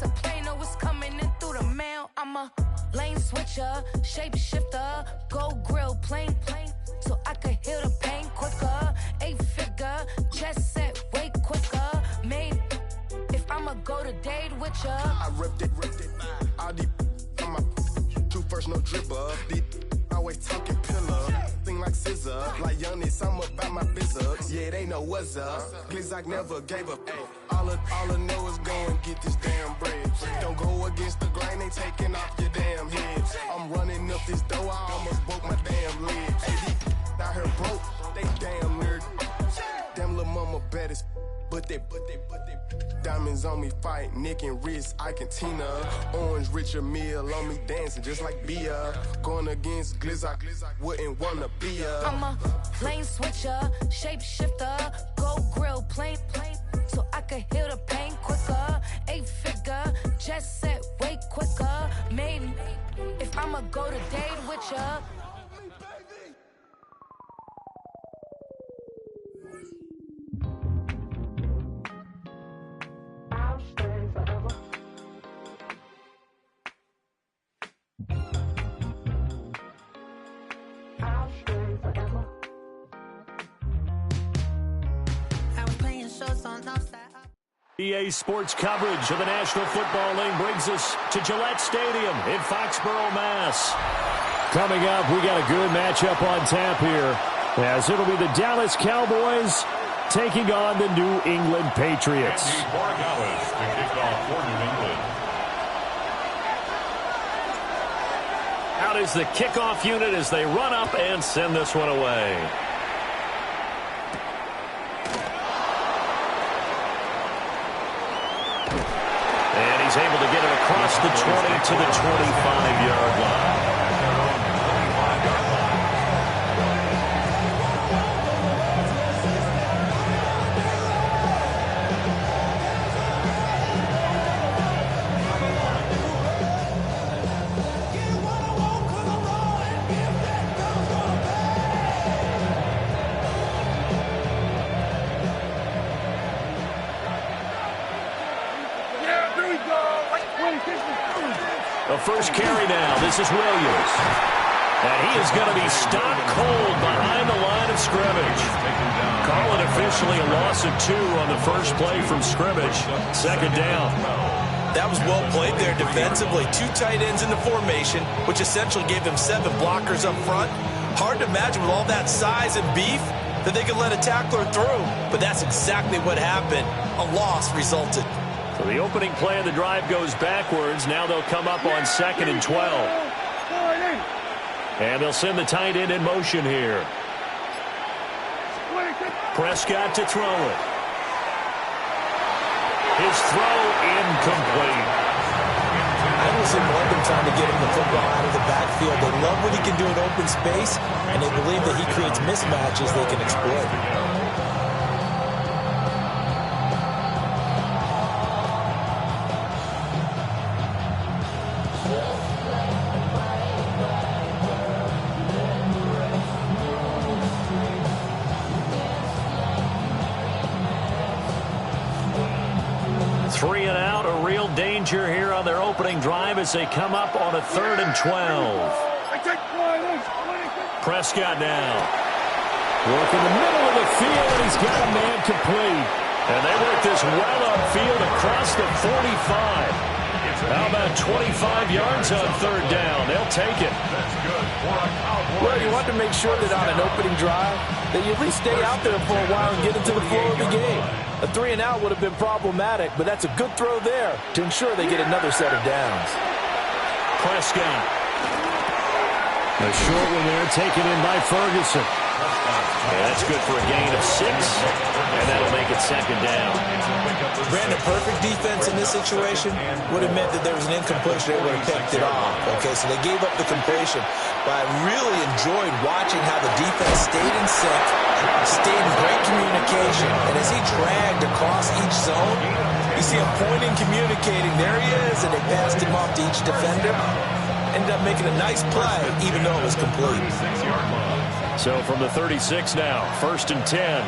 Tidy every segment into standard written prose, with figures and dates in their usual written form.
It's a plane, know it's coming in through the mail. I'm a lane switcher, shapeshifter, gold grill, plane, so I could heal the pain quicker. 8-figure, chest set way quicker. Maybe if I'ma go to date with ya. I ripped it. All these on my two first, no dribble. These always talking pillar. Thing like scissor. Like Giannis, I'm about my business. Yeah, they know what's up. Glizzock never gave up. All I know is go and get this damn bread. Don't go against the grain, they taking off your damn head. I'm running up this door, I almost broke my damn leg. Hey, these out here broke, they damn nerd. Damn little mama bad as but they diamonds on me fight, neck and wrist, I can Tina. Orange Richard Mill on me dancing just like Bia. Going against Glizzock, wouldn't wanna be a. I'm a lane switcher, shapeshifter, gold grill, plane, so I could heal the pain quicker. 8-figure, chest set way quicker. Maybe if I'ma go to date with ya. EA Sports coverage of the National Football League brings us to Gillette Stadium in Foxborough, Mass. Coming up, we got a good matchup on tap here, as it'll be the Dallas Cowboys taking on the New England Patriots. Out is the kickoff unit as they run up and send this one away. He's able to get it across the 20 to the 25-yard line. The first carry now. This is Williams. And he is going to be stopped cold behind the line of scrimmage. Call it officially a loss of 2 on the first play from scrimmage. Second down. That was well played there defensively. 2 tight ends in the formation, which essentially gave them 7 blockers up front. Hard to imagine with all that size and beef that they could let a tackler through. But that's exactly what happened. A loss resulted. So the opening play of the drive goes backwards. Now they'll come up on 2nd and 12. And they'll send the tight end in motion here. Prescott to throw it. His throw incomplete. I don't see London trying to get him the football out of the backfield. They love what he can do in open space, and they believe that he creates mismatches they can exploit. Here on their opening drive as they come up on a 3rd and 12. Prescott now. Work in the middle of the field, and he's got a man complete. And they work this well upfield across the 45. How about 25 yards on 3rd down? They'll take it. Well, you want to make sure that on an opening drive that you at least stay out there for a while and get into the flow of the game. A 3-and-out would have been problematic, but that's a good throw there to ensure they get another set of downs. Prescott. A short one there, taken in by Ferguson. And that's good for a gain of 6, and that'll make it 2nd down. Brandon, perfect defense in this situation would have meant that there was an incompletion. They would have picked it off. Okay, so they gave up the completion. But I really enjoyed watching how the defense stayed in sync, stayed in great communication, and as he dragged across each zone, you see him pointing, communicating. There he is, and they passed him off to each defender. Ended up making a nice play, even though it was complete. So from the 36 now, 1st and 10.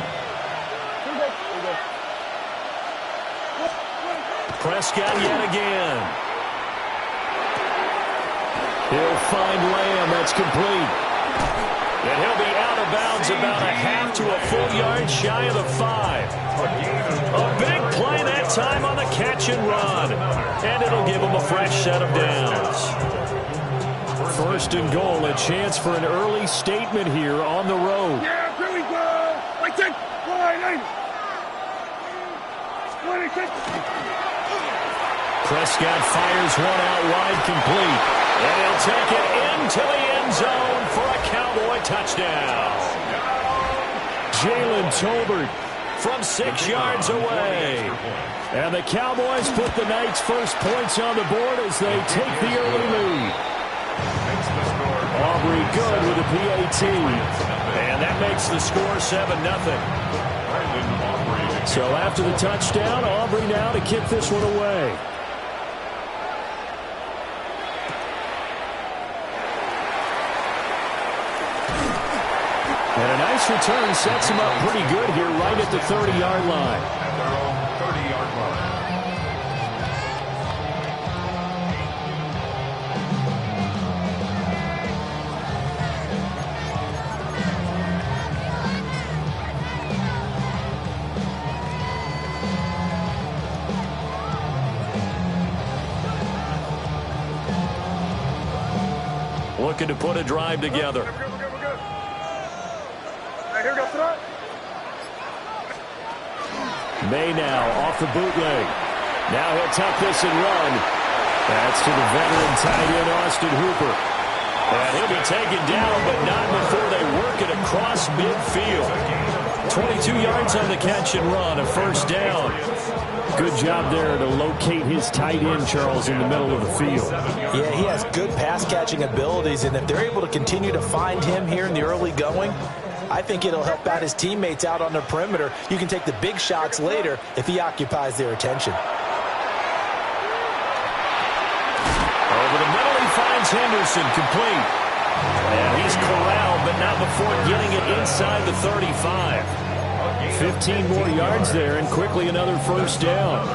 Prescott yet again. He'll find Lamb. That's complete. And he'll be out of bounds about a half to a full yard shy of the 5. A big play that time on the catch and run. And it'll give him a fresh set of downs. First and goal, a chance for an early statement here on the road. Yeah, here we go. Like that. Prescott fires one out wide, complete. And he'll take it into the end zone for a Cowboy touchdown. Jalen Tolbert from 6 yards away. And the Cowboys put the night's first points on the board as they take the early lead. Aubrey good with a PAT. And that makes the score 7-0. So after the touchdown, Aubrey now to kick this one away. And a nice return sets him up pretty good here right at the 30-yard line. At their own 30-yard line. Looking to put a drive together. Here we go, throw. May now off the bootleg. Now he'll tuck this and run. That's to the veteran tight end Austin Hooper. And he'll be taken down, but not before they work it across midfield. 22 yards on the catch and run, a first down. Good job there to locate his tight end, Charles, in the middle of the field. Yeah, he has good pass-catching abilities, and if they're able to continue to find him here in the early going, I think it'll help out his teammates out on the perimeter. You can take the big shots later if he occupies their attention. Over the middle, he finds Henderson, complete. And he's corralled, but not before getting it inside the 35. 15 more yards there, and quickly another first down.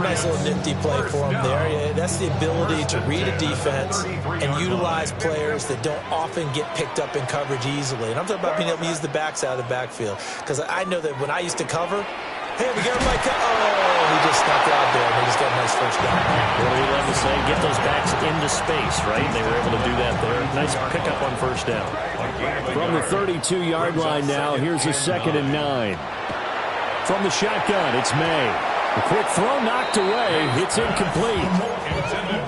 Nice little nifty play for him there. Yeah, that's the ability to read a defense and utilize players that don't often get picked up in coverage easily. And I'm talking about being able to use the backs out of the backfield. Because I know that when I used to cover, hey, we got everybody he just snuck out there, and he just got a nice first down. What do we love to say? Get those backs into space, right? They were able to do that there. Nice pickup on first down. From the 32-yard line now, here's a 2nd and 9. From the shotgun, it's May. A quick throw knocked away. It's incomplete.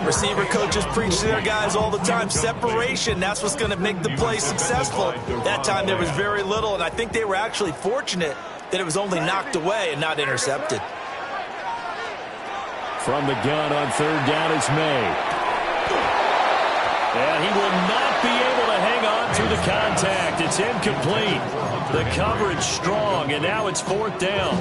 Receiver coaches preach to their guys all the time. Separation, that's what's going to make the play successful. That time there was very little, and I think they were actually fortunate that it was only knocked away and not intercepted. From the gun on 3rd down, it's May. And he will not be able to hang on through the contact. It's incomplete. The coverage strong, and now it's 4th down.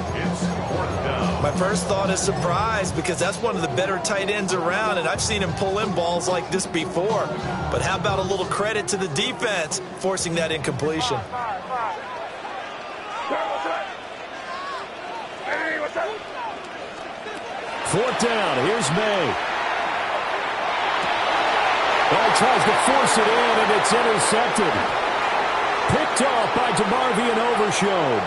My first thought is surprise, because that's one of the better tight ends around, and I've seen him pull in balls like this before. But how about a little credit to the defense forcing that incompletion? Fourth down, here's May. Tries to force it in, and it's intercepted. Picked off by DeMarvion Overshown.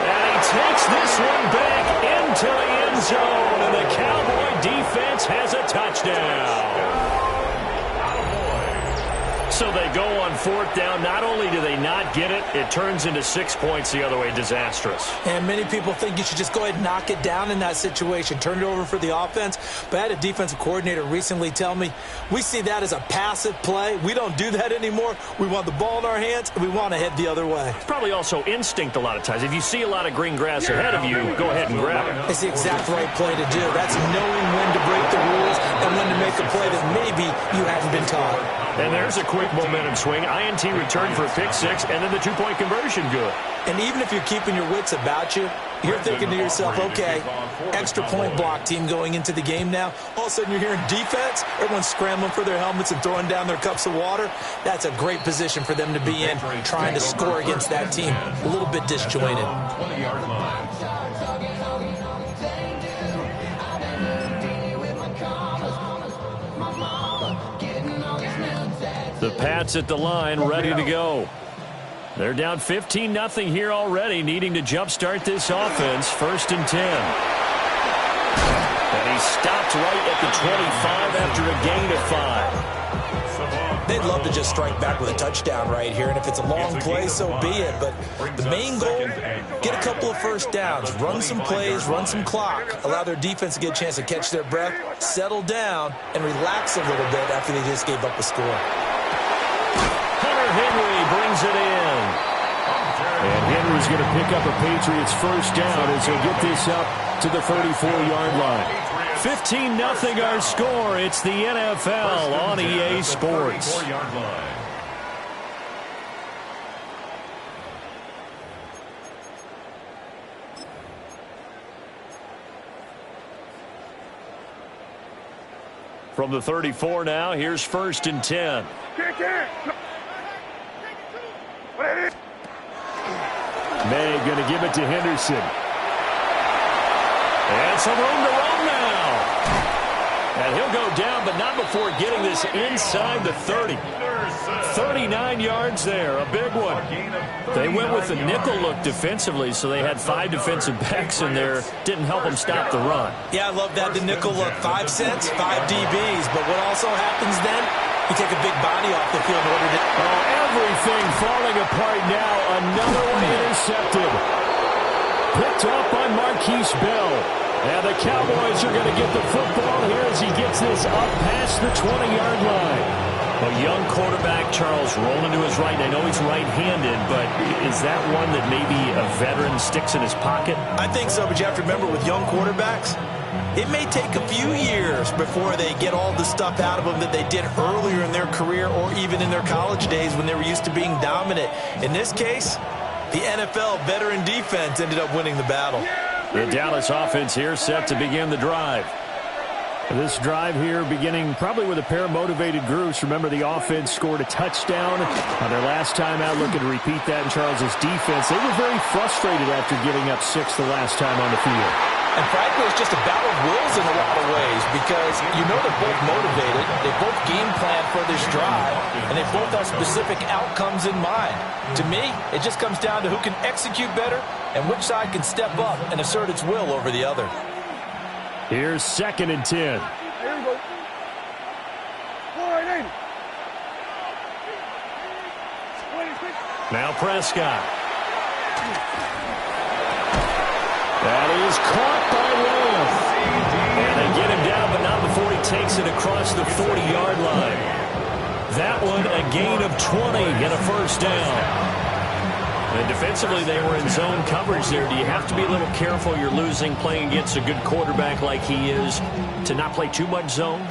And he takes this one back into the end zone, and the Cowboy defense has a touchdown. So they go on 4th down. Not only do they not get it, it turns into 6 points the other way. Disastrous. And many people think you should just go ahead and knock it down in that situation. Turn it over for the offense. But I had a defensive coordinator recently tell me, we see that as a passive play. We don't do that anymore. We want the ball in our hands, and we want to head the other way. It's probably also instinct a lot of times. If you see a lot of green grass ahead of you, go ahead and grab it. It's the exact right play to do. That's knowing when to break the rules and when to make a play that maybe you haven't been taught. And there's a quick momentum swing. INT return for a pick six, and then the two-point conversion good. And even if you're keeping your wits about you, you're thinking to yourself, okay, extra point block team going into the game now. All of a sudden you're hearing defense. Everyone's scrambling for their helmets and throwing down their cups of water. That's a great position for them to be in, trying to score against that team. A little bit disjointed. 20-yard line. The Pats at the line, ready to go. They're down 15-0 here already, needing to jumpstart this offense. 1st and 10. And he stopped right at the 25 after a gain of 5. They'd love to just strike back with a touchdown right here, and if it's a long play, so be it. But the main goal, get a couple of first downs, run some plays, run some clock, allow their defense to get a chance to catch their breath, settle down, and relax a little bit after they just gave up a score. Henry brings it in. And Henry's going to pick up a Patriots first down as he'll get this up to the 34-yard line. 15-0 our score. It's the NFL on EA Sports. From the 34 now, here's 1st and 10. May going to give it to Henderson. And some room to run now. And he'll go down, but not before getting this inside the 30. 39 yards there, a big one. They went with the nickel look defensively, so they had 5 defensive backs in there. Didn't help them stop the run. Yeah, I love that, the nickel look. 5 cents, 5 DBs. But what also happens then, you take a big body off the field in order to... Oh, everything falling apart now. Another one intercepted. Picked up by Marquise Bell. And the Cowboys are going to get the football here as he gets this up past the 20-yard line. A young quarterback, Charles, rolling to his right. I know he's right-handed, but is that one that maybe a veteran sticks in his pocket? I think so, but you have to remember with young quarterbacks, it may take a few years before they get all the stuff out of them that they did earlier in their career or even in their college days when they were used to being dominant. In this case, the NFL veteran defense ended up winning the battle. The Dallas offense here set to begin the drive. This drive here beginning probably with a pair of motivated groups. Remember, the offense scored a touchdown on their last time out. Looking to repeat that in Charles's defense. They were very frustrated after giving up 6 the last time on the field. And frankly, it's just a battle of wills in a lot of ways because you know they're both motivated. They both game plan for this drive, and they both have specific outcomes in mind. To me, it just comes down to who can execute better and which side can step up and assert its will over the other. Here's 2nd and 10. Here we go. Now Prescott. That is caught by Lamb. And they get him down, but not before he takes it across the 40-yard line. That one a gain of 20 and a first down. And defensively, they were in zone coverage there. Do you have to be a little careful? You're losing playing against a good quarterback like he is to not play too much zone?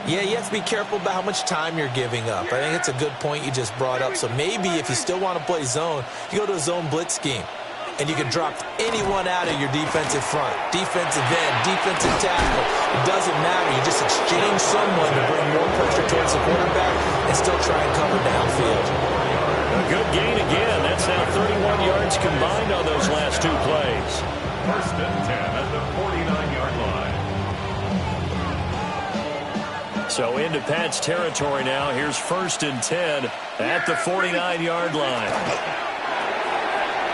Yeah, you have to be careful about how much time you're giving up. I think it's a good point you just brought up. So maybe if you still want to play zone, you go to a zone blitz scheme. And you can drop anyone out of your defensive front. Defensive end, defensive tackle. It doesn't matter. You just exchange someone to bring more pressure towards the quarterback and still try and cover downfield. A good gain again. That's now 31 yards combined on those last 2 plays. 1st and 10 at the 49-yard line. So into Pat's territory now. Here's 1st and 10 at the 49-yard line.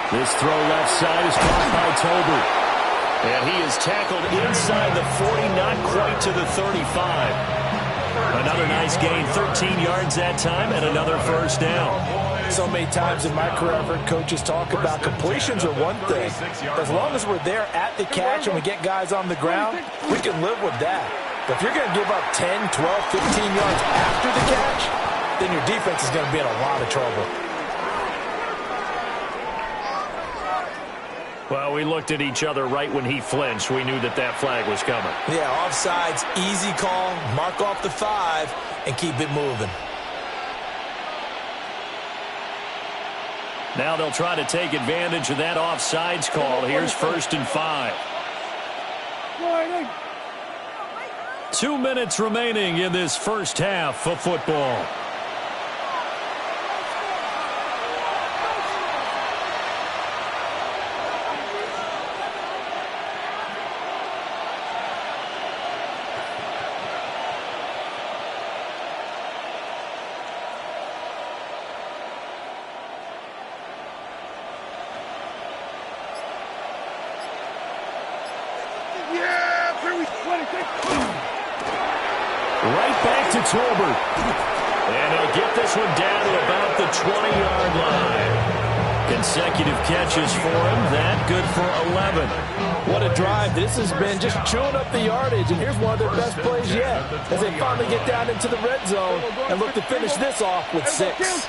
This throw left side is caught by Tolbert. And he is tackled inside the 40, not quite to the 35. Another nice gain, 13 yards that time, and another first down. So many times in my career, I've heard coaches talk about completions are one thing. As long as we're there at the catch and we get guys on the ground, we can live with that. But if you're going to give up 10, 12, 15 yards after the catch, then your defense is going to be in a lot of trouble. Well, we looked at each other right when he flinched. We knew that that flag was coming. Yeah, offsides, easy call, mark off the 5, and keep it moving. Now they'll try to take advantage of that offsides call. Here's 1st and 5. 2 minutes remaining in this first half of football. Right back to Tolbert. And he'll get this one down to about the 20-yard line. Consecutive catches for him. That good for 11. What a drive. This has been just chewing up the yardage. And here's one of their best plays yet as they finally get down into the red zone and look to finish this off with 6.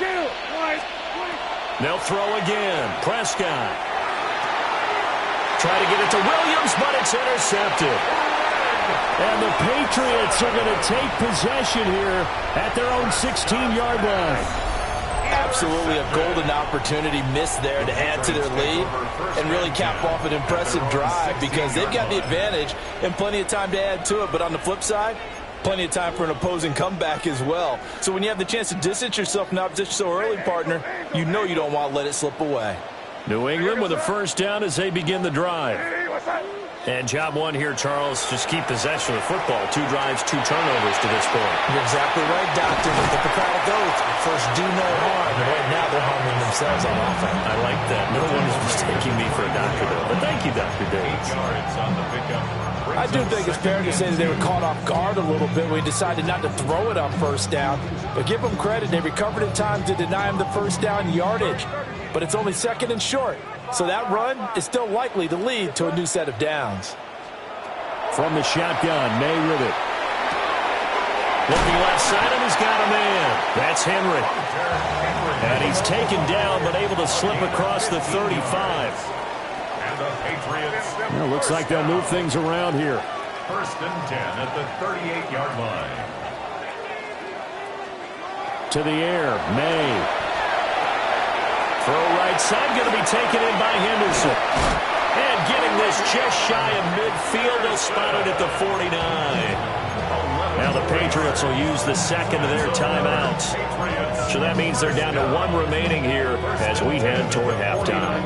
They'll throw again. Prescott. Try to get it to Williams, but it's intercepted. And the Patriots are going to take possession here at their own 16-yard line. Absolutely a golden opportunity missed there to add to their lead and really cap off an impressive drive because they've got the advantage and plenty of time to add to it. But on the flip side, plenty of time for an opposing comeback as well. So when you have the chance to distance yourself from opposition so early, partner, you know you don't want to let it slip away. New England with a first down as they begin the drive. And job one here, Charles, just keep possession of the football. 2 drives, 2 turnovers to this point. You're exactly right, Doctor. The Hippocratic Oath, first do no harm. And right now they're harming themselves on offense. I like that. No one is mistaking me for a doctor, though. But thank you, Dr. Davis. I do think it's fair to say that they were caught off guard a little bit when we decided not to throw it on first down. But give them credit. They recovered in time to deny him the first down yardage. But it's only 2nd and short. So that run is still likely to lead to a new set of downs. From the shotgun, May with it. Looking left side, and he's got a man. That's Henry. And he's taken down, but able to slip across the 35. And the Patriots. Well, looks like they'll move things around here. 1st and 10 at the 38-yard line. To the air, May. Throw right side, going to be taken in by Henderson. And getting this just shy of midfield, they'll spot it at the 49. Now the Patriots will use the 2nd of their timeouts. So that means they're down to 1 remaining here as we head toward halftime.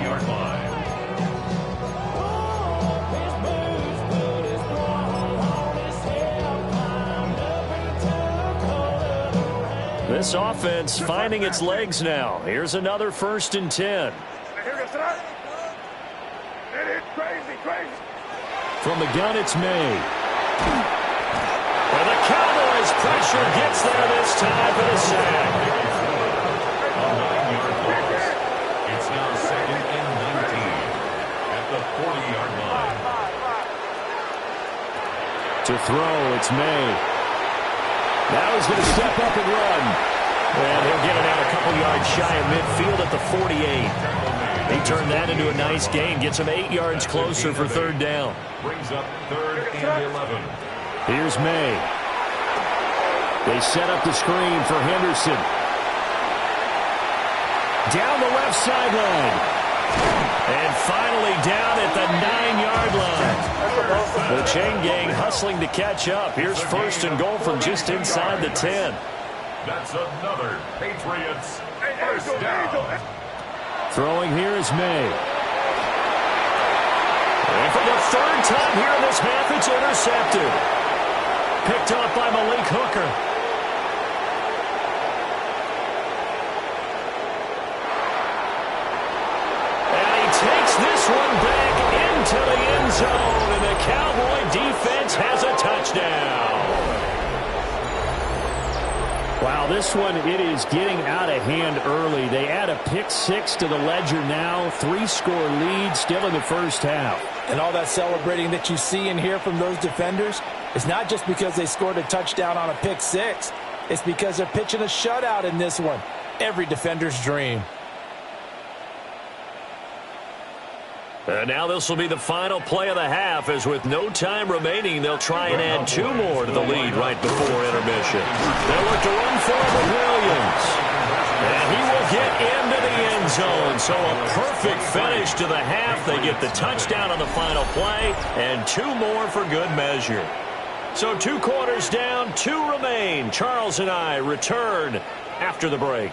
This offense finding its legs now. Here's another 1st and 10. From the gun, it's May. And the Cowboys' pressure gets there this time for the sack. It's now 2nd and 19 at the 40-yard line. To throw, it's May. Now he's going to step up and run. And he'll get it out a couple yards shy of midfield at the 48. He turned that into a nice gain. Gets him 8 yards closer for 3rd down. Brings up 3rd and 11. Here's May. They set up the screen for Henderson. Down the left sideline. And finally down at the 9-yard line. The chain gang hustling to catch up. Here's 1st and goal from just inside the 10. That's another Patriots first down. Throwing here is May. And for the 3rd time here in this half, it's intercepted. Picked up by Malik Hooker. And he takes this one back into the end zone, and the Cowboy defense has a touchdown. Wow, this one, it is getting out of hand early. They add a pick-6 to the ledger now. 3-score lead still in the first half. And all that celebrating that you see and hear from those defenders is not just because they scored a touchdown on a pick-6. It's because they're pitching a shutout in this one. Every defender's dream. And now this will be the final play of the half, as with no time remaining, they'll try and add 2 more to the lead right before intermission. They'll look to run for it with Williams. And he will get into the end zone. So a perfect finish to the half. They get the touchdown on the final play, and 2 more for good measure. So 2 quarters down, 2 remain. Charles and I return after the break.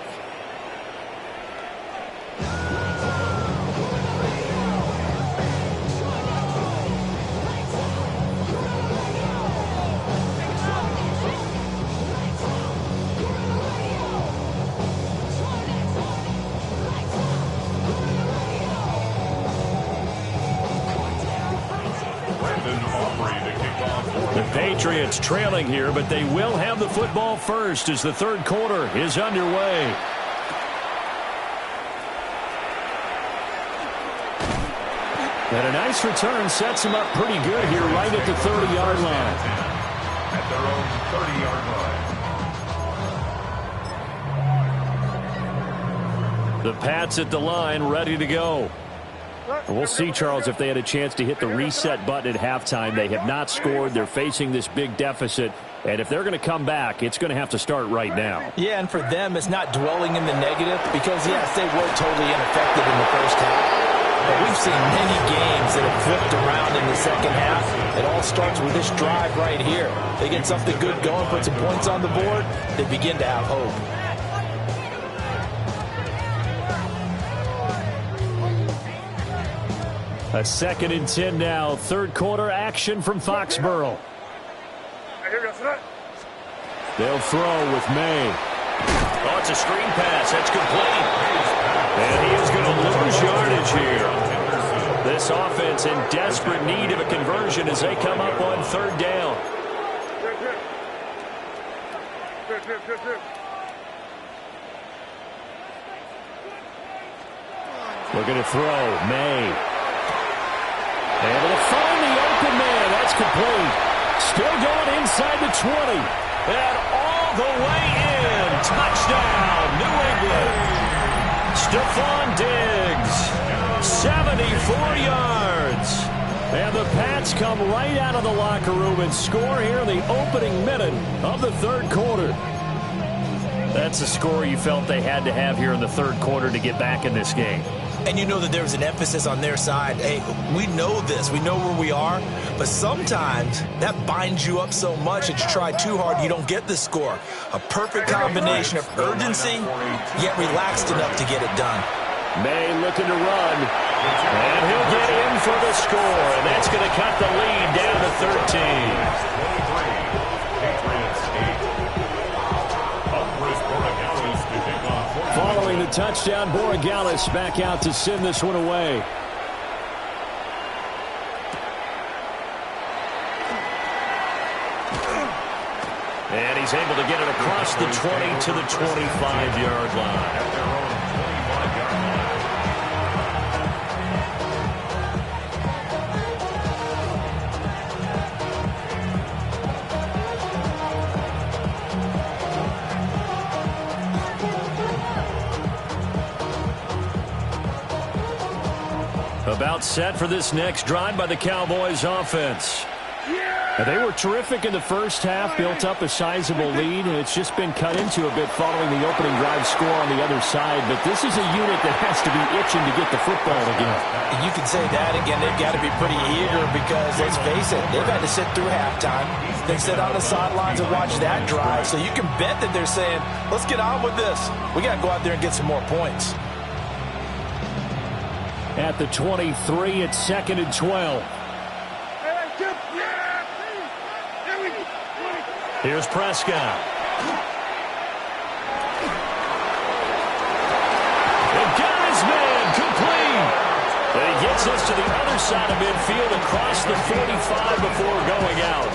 The Patriots trailing here, but they will have the football first as the third quarter is underway. And a nice return sets them up pretty good here right at the 30-yard line. At their own 30-yard line. The Pats at the line, ready to go. We'll see, Charles, if they had a chance to hit the reset button at halftime. They have not scored. They're facing this big deficit. And if they're going to come back, it's going to have to start right now. Yeah, and for them, it's not dwelling in the negative because, yes, they were totally ineffective in the first half. But we've seen many games that have flipped around in the second half. It all starts with this drive right here. They get something good going, put some points on the board, they begin to have hope. A 2nd and 10 now. Third quarter action from Foxborough. They'll throw with May. Oh, it's a screen pass. That's complete. And he is going to lose yardage here. This offense in desperate need of a conversion as they come up on 3rd down. Looking to throw. May. Able to find the open man. That's complete. Still going inside the 20. And all the way in. Touchdown, New England. Stephon Diggs. 74 yards. And the Pats come right out of the locker room and score here in the opening minute of the third quarter. That's the score you felt they had to have here in the third quarter to get back in this game. And you know that there was an emphasis on their side. Hey, we know this. We know where we are. But sometimes that binds you up so much that you try too hard, you don't get the score. A perfect combination of urgency, yet relaxed enough to get it done. May looking to run. And he'll get in for the score. And that's going to cut the lead down to 13. Following the touchdown, Borregales back out to send this one away. And he's able to get it across the 20 to the 25-yard line. About set for this next drive by the Cowboys offense. They were terrific in the first half, built up a sizable lead, and it's just been cut into a bit following the opening drive score on the other side. But this is a unit that has to be itching to get the football again. You can say that again. They've got to be pretty eager because, let's face it, they've had to sit through halftime. They sit on the sidelines and watch that drive. So you can bet that they're saying, let's get on with this. We got to go out there and get some more points. At the 23, it's 2nd and 12. Here's Prescott. And got his man complete. And he gets us to the other side of midfield across the 45 before going out.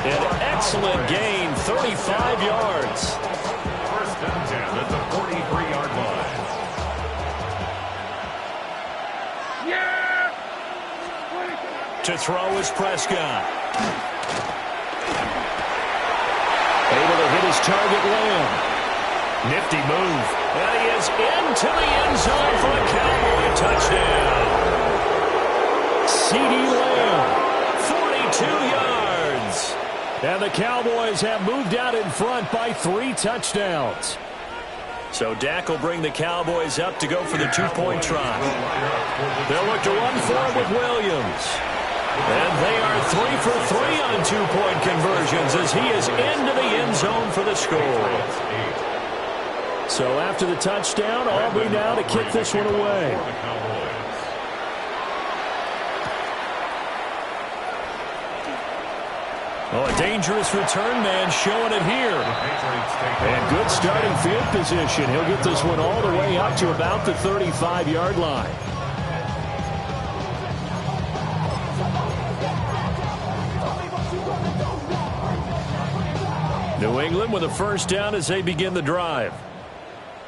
An excellent gain, 35 yards. First and 10 at the 43-yard line. To throw is Prescott. Able to hit his target, Lamb. Nifty move. And he is into the end zone for a Cowboy touchdown. CeeDee Lamb, 42 yards. And the Cowboys have moved out in front by 3 touchdowns. So Dak will bring the Cowboys up to go for the two-point try. They'll look to run for it with Williams. And they are 3 for 3 on two-point conversions as he is into the end zone for the score. So after the touchdown, Aubrey now to kick this one away. Oh, a dangerous return man showing it here. And good starting field position. He'll get this one all the way up to about the 35-yard line. New England with a first down as they begin the drive.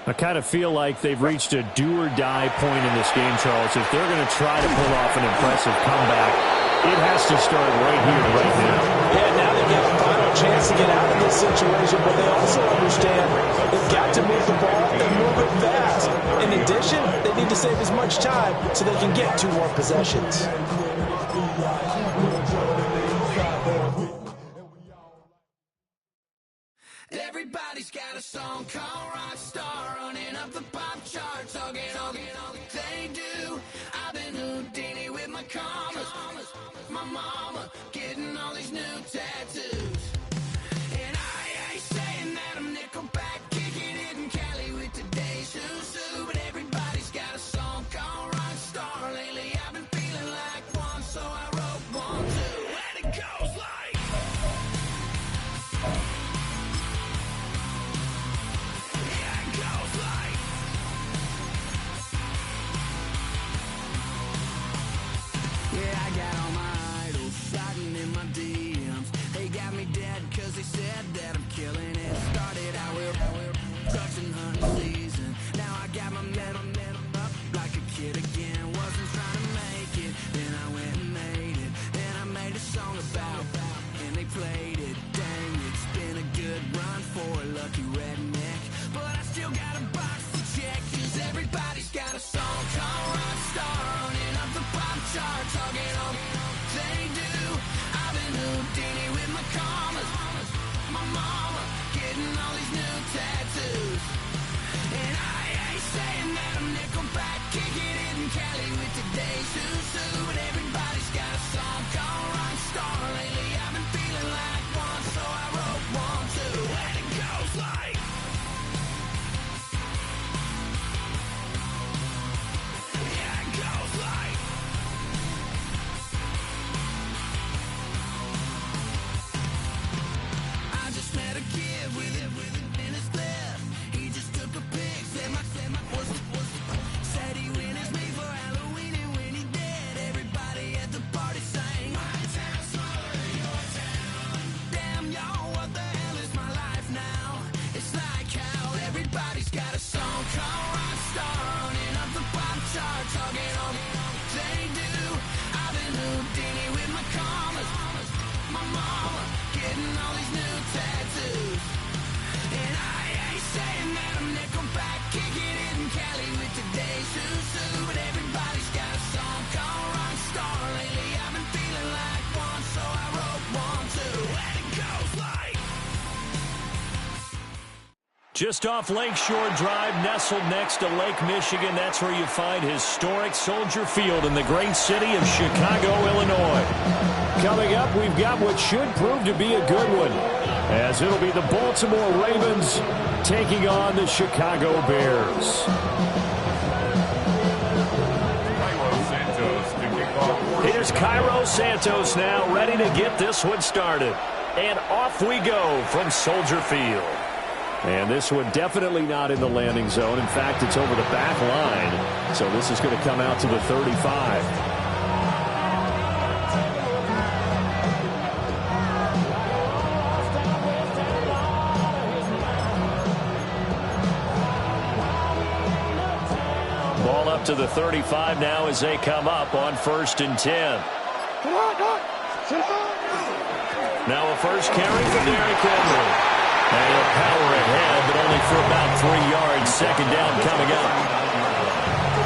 I kind of feel like they've reached a do-or-die point in this game, Charles. If they're going to try to pull off an impressive comeback, it has to start right here, right now. Yeah, now they get a final chance to get out of this situation, but they also understand they've got to move the ball and move it fast. In addition, they need to save as much time so they can get 2 more possessions. Everybody's got a song called Rockstar, running up the pop charts, all they do. I've been Houdini with my commas, my mama getting all these new tattoos. And I ain't saying that I'm Nickelback, kicking it in Cali with today's Susu, but everybody's got a song called Rockstar. Lately I've been feeling like one, so I wrote one too, and it goes like. They said that I'm killing it. Started out with trucks and hunting season. Now I got my metal up like a kid again. Wasn't trying to make it, then I went and made it. Then I made a song about, and they played it. Dang, it's been a good run for a lucky redneck, but I still got a box to check. 'Cause everybody's got a song called Rockstar, running up the pop charts, talking all they do. I've been Houdini with my commas, my mama getting all these new tattoos. And I ain't saying that I'm Nickelback, kicking it in Cali with today's Susu, but everybody's got a song called Rockstar. Lately I've been feeling like one, so I wrote one too, and it goes like. Yeah, it goes like. Met a kid with it in his left. He just took a pic, said my said he witnessed me for Halloween, and when he did, everybody at the party sang. My town smaller than your town. Damn y'all, what the hell is my life now? It's like how everybody's got a song called Rockstar, running up the pop chart, talking all they do. I've been Houdini with my commas, my mama getting all these new tattoos. And I ain't saying that I'm Nickelback, kicking it in Cali with today's Susu, but everybody's got a song called Rockstar. Lately I've been feeling like one, so I wrote one too, and it goes like. Just off Lakeshore Drive, nestled next to Lake Michigan, that's where you find historic Soldier Field in the great city of Chicago, Illinois. Coming up, we've got what should prove to be a good one, as it'll be the Baltimore Ravens taking on the Chicago Bears. Here's Cairo Santos now, ready to get this one started. And off we go from Soldier Field. And this one definitely not in the landing zone. In fact, it's over the back line. So this is going to come out to the 35. Ball up to the 35 now as they come up on 1st and 10. Now a first carry for Derrick Henry. And he'll power ahead, but only for about 3 yards. 2nd down coming up.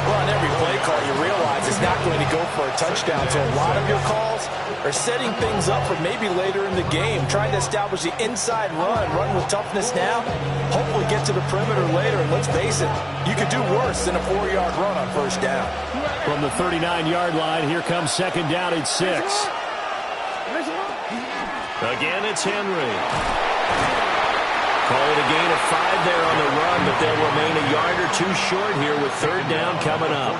Well, every play call, you realize it's not going to go for a touchdown. So a lot of your calls are setting things up for maybe later in the game, trying to establish the inside run with toughness now, hopefully get to the perimeter later. And let's face it, you could do worse than a 4-yard run on first down. From the 39-yard line, here comes second down at 6. Again, it's Henry. Call it a gain of 5 there on the run, but they'll remain a yard or 2 short here with third down coming up.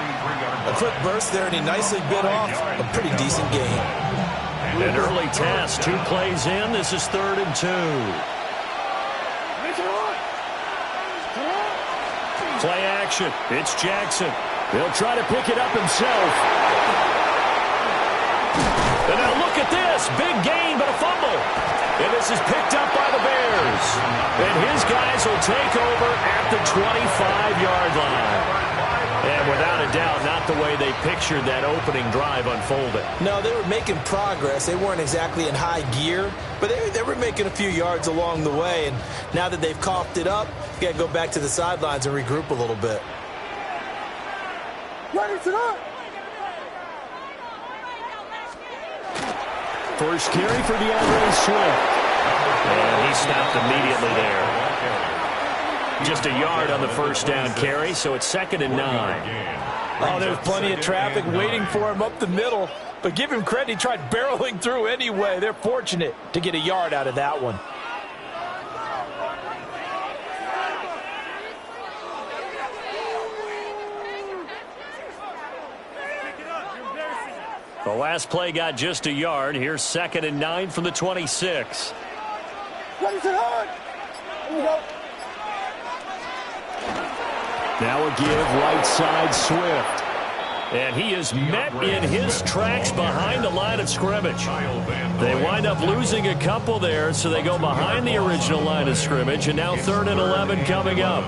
A quick burst there, and he nicely bit off a pretty decent gain. An early test, 2 plays in. This is 3rd and 2. Play action. It's Jackson. He'll try to pick it up himself. And now look at this. Big gain, but a fumble. And this is picked up by the Bears. And his guys will take over at the 25-yard line. And without a doubt, not the way they pictured that opening drive unfolding. No, they were making progress. They weren't exactly in high gear, but they were making a few yards along the way. And now that they've coughed it up, you got to go back to the sidelines and regroup a little bit. First carry for DeAndre Swift. And he stopped immediately there. Just a yard on the first down carry, so it's 2nd and 9. Oh, there's plenty of traffic waiting for him up the middle. But give him credit, he tried barreling through anyway. They're fortunate to get a yard out of that one. The last play got just a yard. Here's 2nd and 9 from the 26. Now a give right side Swift. And he is met in his tracks behind the line of scrimmage. They wind up losing a couple there, so they go behind the original line of scrimmage. And now 3rd and 11 coming up.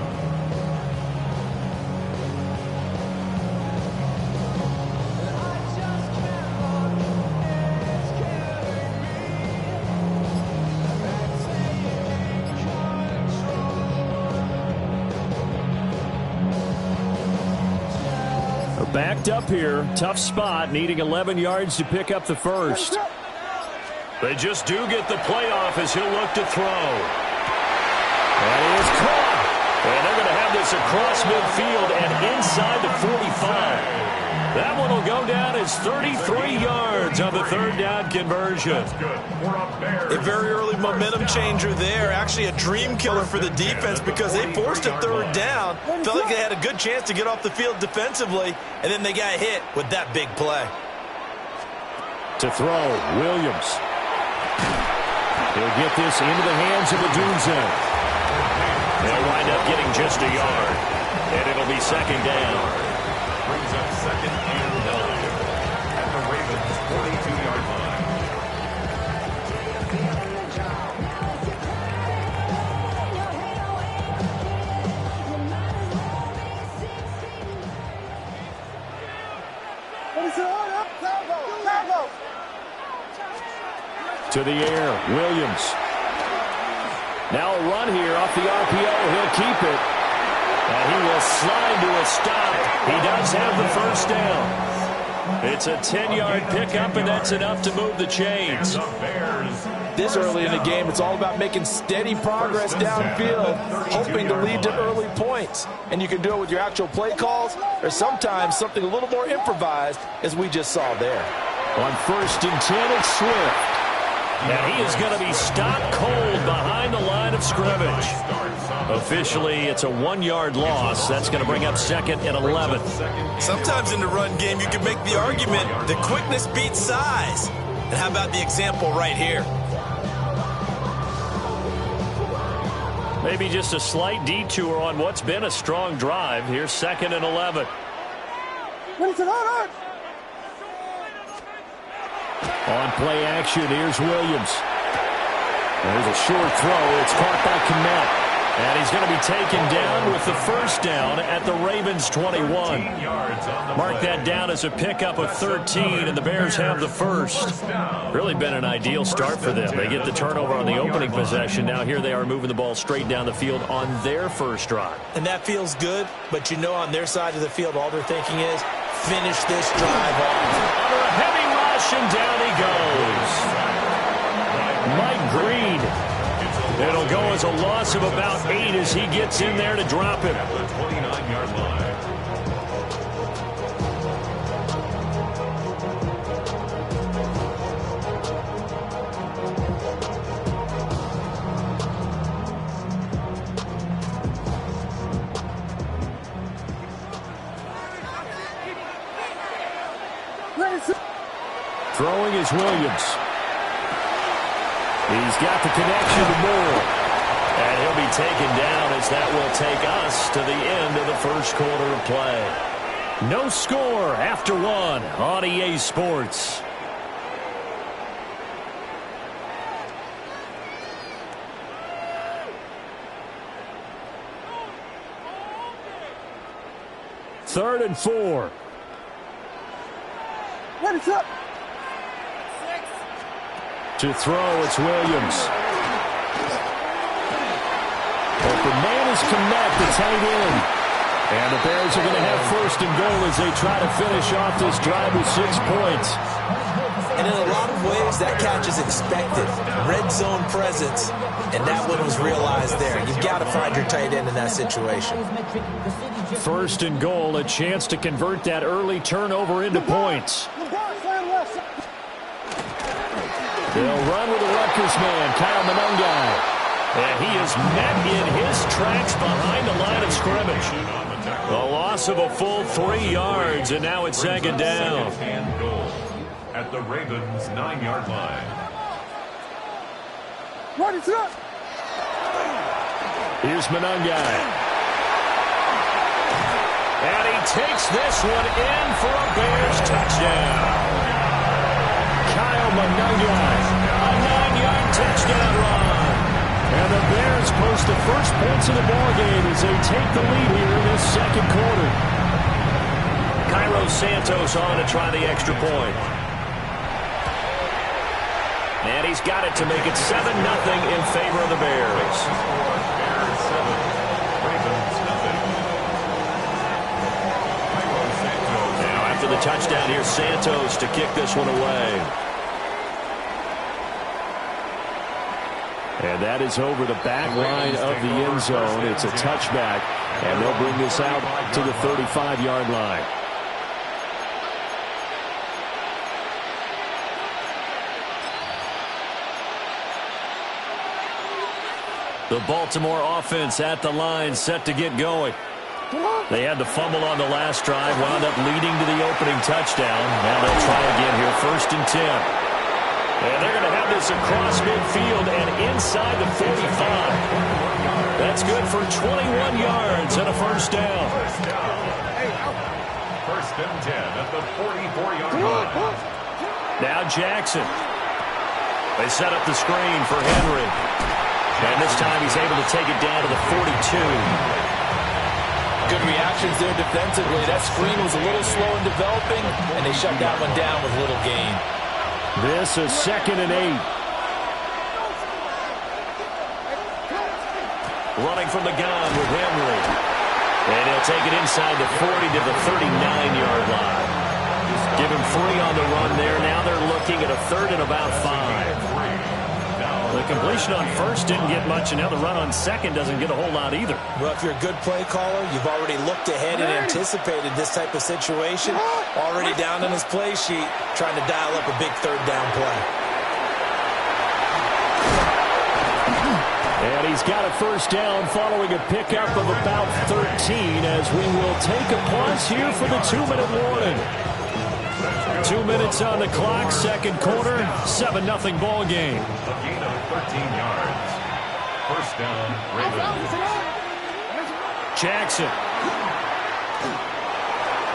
Backed up here, tough spot, needing 11 yards to pick up the first. They just do get the playoff as he'll look to throw. And he is caught. And they're going to have this across midfield and inside the 45. That one will go down as 33 yards on the 3rd down conversion. A very early momentum changer there. Actually a dream killer for the defense because they forced a 3rd down. Felt like they had a good chance to get off the field defensively, and then they got hit with that big play. To throw, Williams. He'll get this into the hands of Odunze. They'll wind up getting just a yard, and it'll be 2nd down. Brings up 2nd and 9 at the Ravens' 42-yard line. To the air, Williams. Now a run here off the RPO. He'll keep it. And he will slide to a stop. He does have the first down. It's a 10-yard pickup, and that's enough to move the chains. This early in the game, it's all about making steady progress downfield, hoping to lead to early points. And you can do it with your actual play calls or sometimes something a little more improvised, as we just saw there. On 1st and 10, it's Swift. And he is going to be stopped cold behind the line of scrimmage. Officially, it's a 1-yard loss. That's going to bring up 2nd and 11. Sometimes in the run game, you can make the argument that quickness beats size. And how about the example right here? Maybe just a slight detour on what's been a strong drive. Here's 2nd and 11. On play action, here's Williams. There's a short throw. It's caught by Kmet. And he's going to be taken down with the first down at the Ravens 21. Mark that down as a pickup of 13, and the Bears have the first. Really been an ideal start for them. They get the turnover on the opening possession. Now here they are moving the ball straight down the field on their first drive. And that feels good, but you know on their side of the field, all they're thinking is, finish this drive off. Under a heavy rush, and down he goes. Mike Green. It'll go as a loss of about 8 as he gets in there to drop him. At the 29-yard line. Throwing is Williams. He's got the connection to Moore. And he'll be taken down as that will take us to the end of the first quarter of play. No score after 1 on EA Sports. Third and 4. What is up? To throw, it's Williams. Open man is Kmet, the tight end. And the Bears are going to have first and goal as they try to finish off this drive with 6 points. And in a lot of ways, that catch is expected. Red zone presence, and that one was realized there. You've got to find your tight end in that situation. First and goal, a chance to convert that early turnover into points. They'll run with the Rutgers man, Kyle Monangai. And he is met in his tracks behind the line of scrimmage. A loss of a full 3 yards, and now it's second down. And goal at the Ravens' 9-yard line. What is up? Here's Monangai. And he takes this one in for a Bears touchdown. Kyle Monangai, a 9-yard touchdown run. And the Bears post the first points of the ballgame as they take the lead here in this second quarter. Cairo Santos on to try the extra point. And he's got it to make it 7-0 in favor of the Bears. Bears 7, Ravens nothing. Now after the touchdown, here's Santos to kick this one away. And that is over the back line of the end zone. It's a touchback, and they'll bring this out to the 35-yard line. The Baltimore offense at the line, set to get going. They had the fumble on the last drive, wound up leading to the opening touchdown. Now they'll try again here, 1st and 10. And they're going to have this across midfield and inside the 45. That's good for 21 yards and a first down. First and 10 at the 44-yard line. Now Jackson. They set up the screen for Henry. And this time he's able to take it down to the 42. Good reactions there defensively. That screen was a little slow in developing, and they shut that one down with little gain. This is 2nd and 8. Running from the gun with Henry. And he'll take it inside the 40 to the 39-yard line. Give him 3 on the run there. Now they're looking at a 3rd and about 5. The completion on 1st didn't get much, and now the run on 2nd doesn't get a whole lot either. Well, if you're a good play caller, you've already looked ahead and anticipated this type of situation. Already down on his play sheet, trying to dial up a big 3rd down play. And he's got a first down following a pickup of about 13 as we will take a pause here for the 2-minute warning. 2 minutes on the clock, second quarter, 7-0 ball game. A gain of 13 yards. First down, Ravens. Jackson.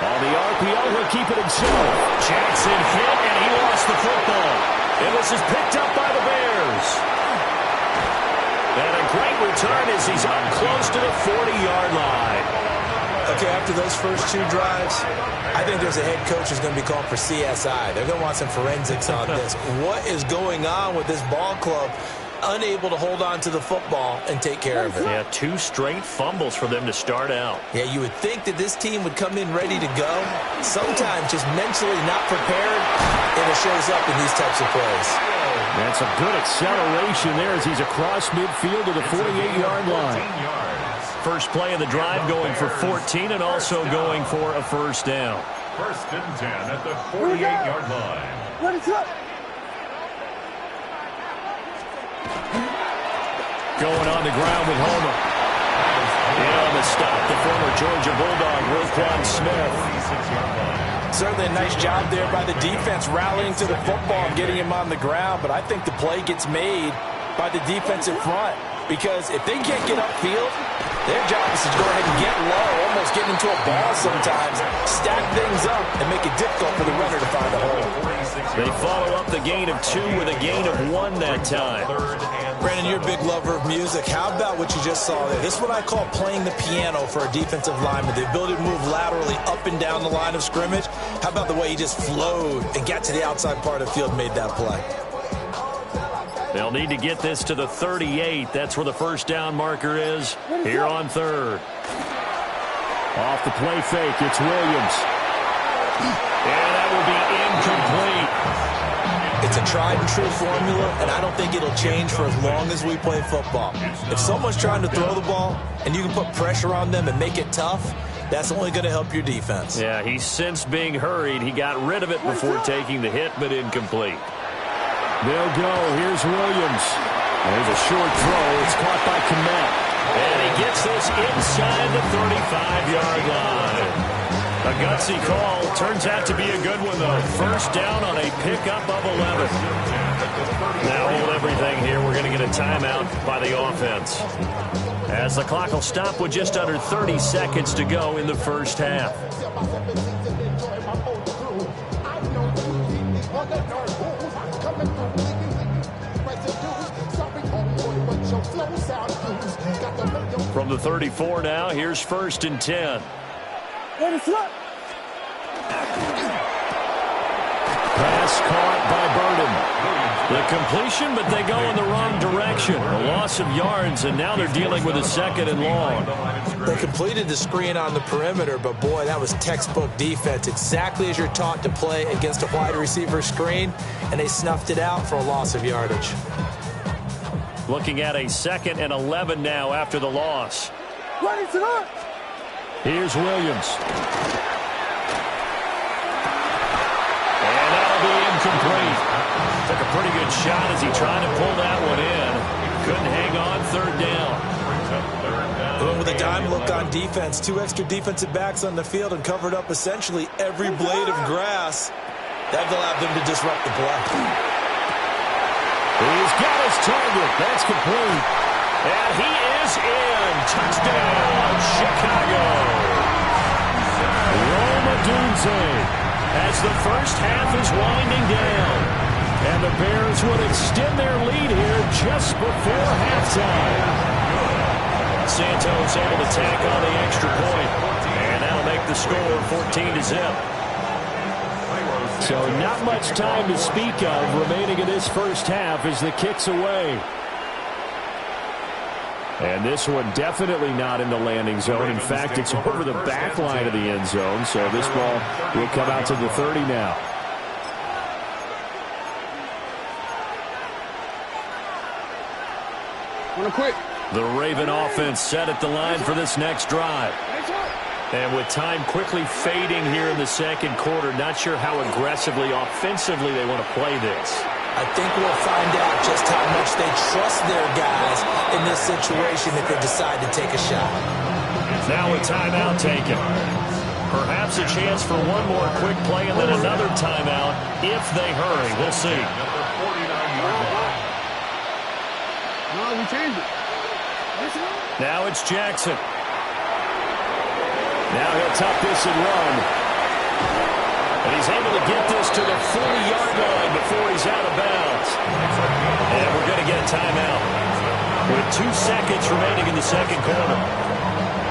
On the RPO, he'll keep it himself. Jackson hit, and he lost the football. And this is picked up by the Bears. And a great return as he's up close to the 40-yard line. Okay, after those first 2 drives, I think there's a head coach who's going to be called for CSI. They're going to want some forensics on this. What is going on with this ball club? Unable to hold on to the football and take care of it. Yeah, 2 straight fumbles for them to start out. Yeah, you would think that this team would come in ready to go. Sometimes just mentally not prepared, and it shows up in these types of plays. That's a good acceleration there as he's across midfield to the 48-yard line. First play of the drive going for 14 and also going for a first down. First and 10 at the 48-yard line. Going on the ground with Homer. And on the stop, the former Georgia Bulldog, Roquan Smith. Certainly a nice job there by the defense rallying to the football and getting him on the ground, but I think the play gets made by the defensive front because if they can't get upfield, their job is to go ahead and get low, almost get into a ball sometimes, stack things up, and make it difficult for the runner to find a hole. They follow up the gain of 2 with a gain of 1 that time. Brandon, you're a big lover of music. How about what you just saw there? This is what I call playing the piano for a defensive lineman, the ability to move laterally up and down the line of scrimmage. How about the way he just flowed and got to the outside part of the field and made that play? They'll need to get this to the 38. That's where the first down marker is here on 3rd. Off the play fake, it's Williams. And that will be incomplete. It's a tried and true formula, and I don't think it'll change for as long as we play football. If someone's trying to throw the ball and you can put pressure on them and make it tough, that's only going to help your defense. Yeah, he's since being hurried. He got rid of it before taking the hit, but incomplete. They'll go. Here's Williams. There's a short throw. It's caught by Kmet. And he gets this inside the 35-yard line. A gutsy call. Turns out to be a good one, though. First down on a pickup of 11. Now hold everything here. We're going to get a timeout by the offense, as the clock will stop with just under 30 seconds to go in the first half. From the 34 now, here's 1st and 10. Pass caught by Burden. The completion, but they go in the wrong direction. A loss of yards, and now they're dealing with a 2nd and long. They completed the screen on the perimeter, but boy, that was textbook defense. Exactly as you're taught to play against a wide receiver screen, and they snuffed it out for a loss of yardage. Looking at a 2nd and 11 now after the loss. Here's Williams. And that'll be incomplete. Took a pretty good shot as he tried to pull that one in. Couldn't hang on, 3rd down. Going with a dime look on defense, 2 extra defensive backs on the field and covered up essentially every blade of grass. That allowed them to disrupt the play. He's got his target. That's complete. And he is in. Touchdown, Chicago. Rome Odunze as the first half is winding down. And the Bears would extend their lead here just before halftime. Santos able to tack on the extra point. And that'll make the score 14-0. So not much time to speak of remaining in this first half as the kick's away. And this one definitely not in the landing zone. In fact, it's over the back line of the end zone. So this ball will come out to the 30 now. The Raven offense set at the line for this next drive. And with time quickly fading here in the second quarter, not sure how aggressively, offensively they want to play this. I think we'll find out just how much they trust their guys in this situation if they decide to take a shot. Now a timeout taken. Perhaps a chance for one more quick play and then another timeout if they hurry. We'll see. No, we changed it. Now it's Jackson. Now he'll tuck this and run. And he's able to get this to the 40-yard line before he's out of bounds. And we're going to get a timeout. with 2 seconds remaining in the second quarter.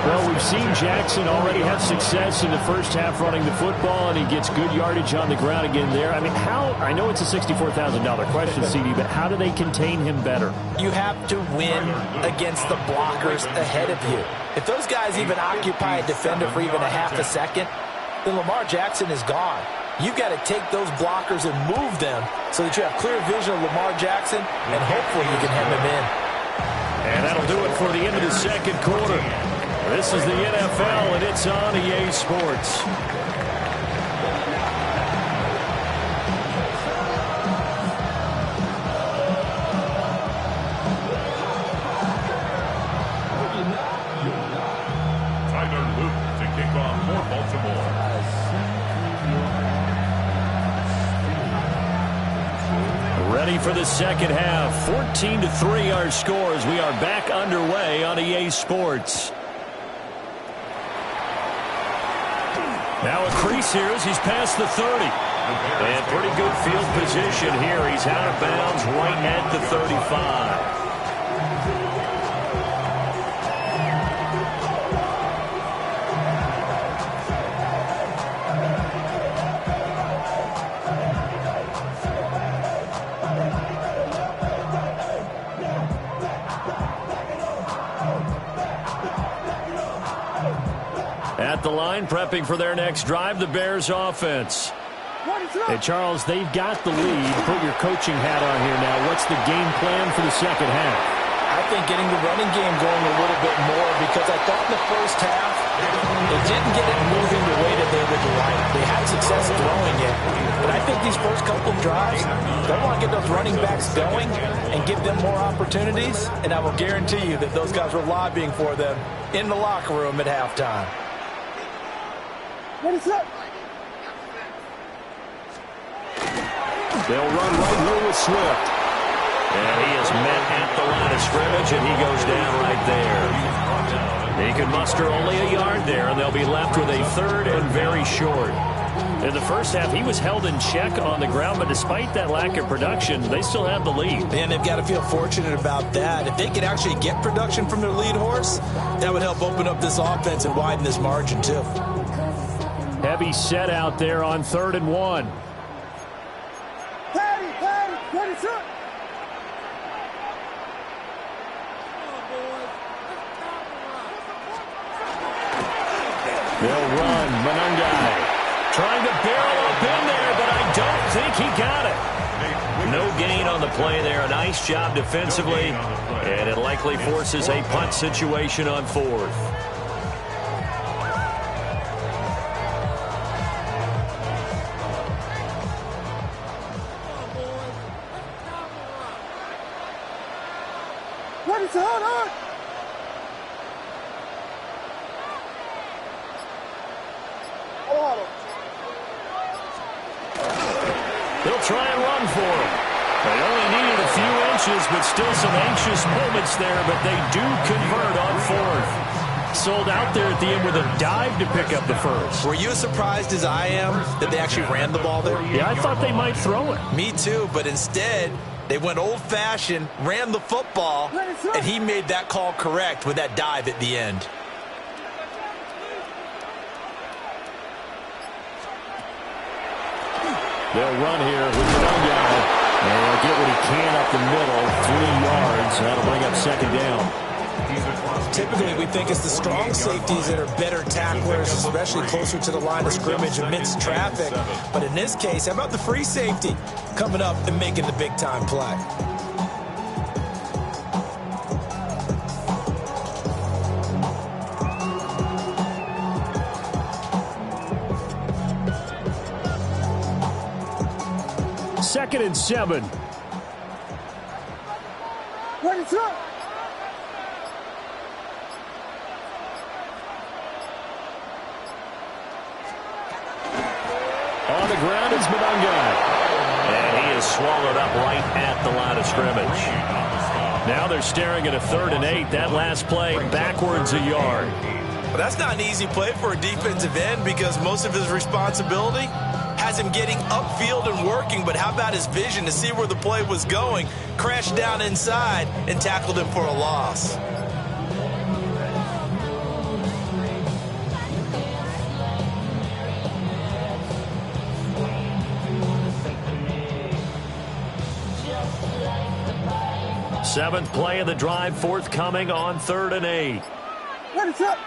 Well, we've seen Jackson already have success in the first half running the football, and he gets good yardage on the ground again there. I mean, I know it's a $64,000 question, CD, but how do they contain him better? You have to win against the blockers ahead of you. If those guys even occupy a defender for even a half a second, then Lamar Jackson is gone. You've got to take those blockers and move them so that you have clear vision of Lamar Jackson, and hopefully you can hem him in. And that'll do it for the end of the second quarter. This is the NFL, and it's on EA Sports. Tyler Luke to kick off for Baltimore. Ready for the second half. 14-3 our scores. We are back underway on EA Sports. Now a crease here as he's past the 30. And pretty good field position here. He's out of bounds right at the 35. At the line, prepping for their next drive, the Bears offense. Hey, Charles, they've got the lead. Put your coaching hat on here now. What's the game plan for the second half? I think getting the running game going a little bit more, because I thought in the first half they didn't get it moving the way that they would like. They had success throwing it, but I think these first couple of drives, they want to get those running backs going and give them more opportunities, and I will guarantee you that those guys were lobbying for them in the locker room at halftime. What is up? They'll run right here with Swift. And he is met at the line of scrimmage, and he goes down right there. He can muster only a yard there, and they'll be left with a third and very short. In the first half, he was held in check on the ground, but despite that lack of production, they still have the lead. And they've got to feel fortunate about that. If they could actually get production from their lead horse, that would help open up this offense and widen this margin, too. Heavy set out there on 3rd and 1. Patty, ready, set. They'll run. Monungai trying to barrel up in there, but I don't think he got it. No gain on the play there. A nice job defensively, and it likely forces a punt situation on 4th. What is it? Hold on. They'll try and run for him. They only needed a few inches, but still some anxious moments there, but they do convert on 4th. Sold out there at the end with a dive to pick up the first. Were you as surprised as I am that they actually ran the ball there? Yeah, I thought they might throw it. Me too, but instead they went old-fashioned, ran the football, and he made that call correct with that dive at the end. They'll run here with Monungai, and they'll get what he can up the middle, 3 yards. That'll bring up 2nd down. Typically, we think it's the strong safeties that are better tacklers, especially closer to the line of scrimmage amidst traffic. But in this case, how about the free safety coming up and making the big-time play? Second and 7. What is up? On the ground is Monungai. And he is swallowed up right at the line of scrimmage. Now they're staring at a 3rd and 8. That last play backwards a yard. But that's not an easy play for a defensive end, because most of his responsibility has him getting upfield and working, but how about his vision to see where the play was going? Crashed down inside and tackled him for a loss. Seventh play of the drive forthcoming on 3rd and 8. Ready, set.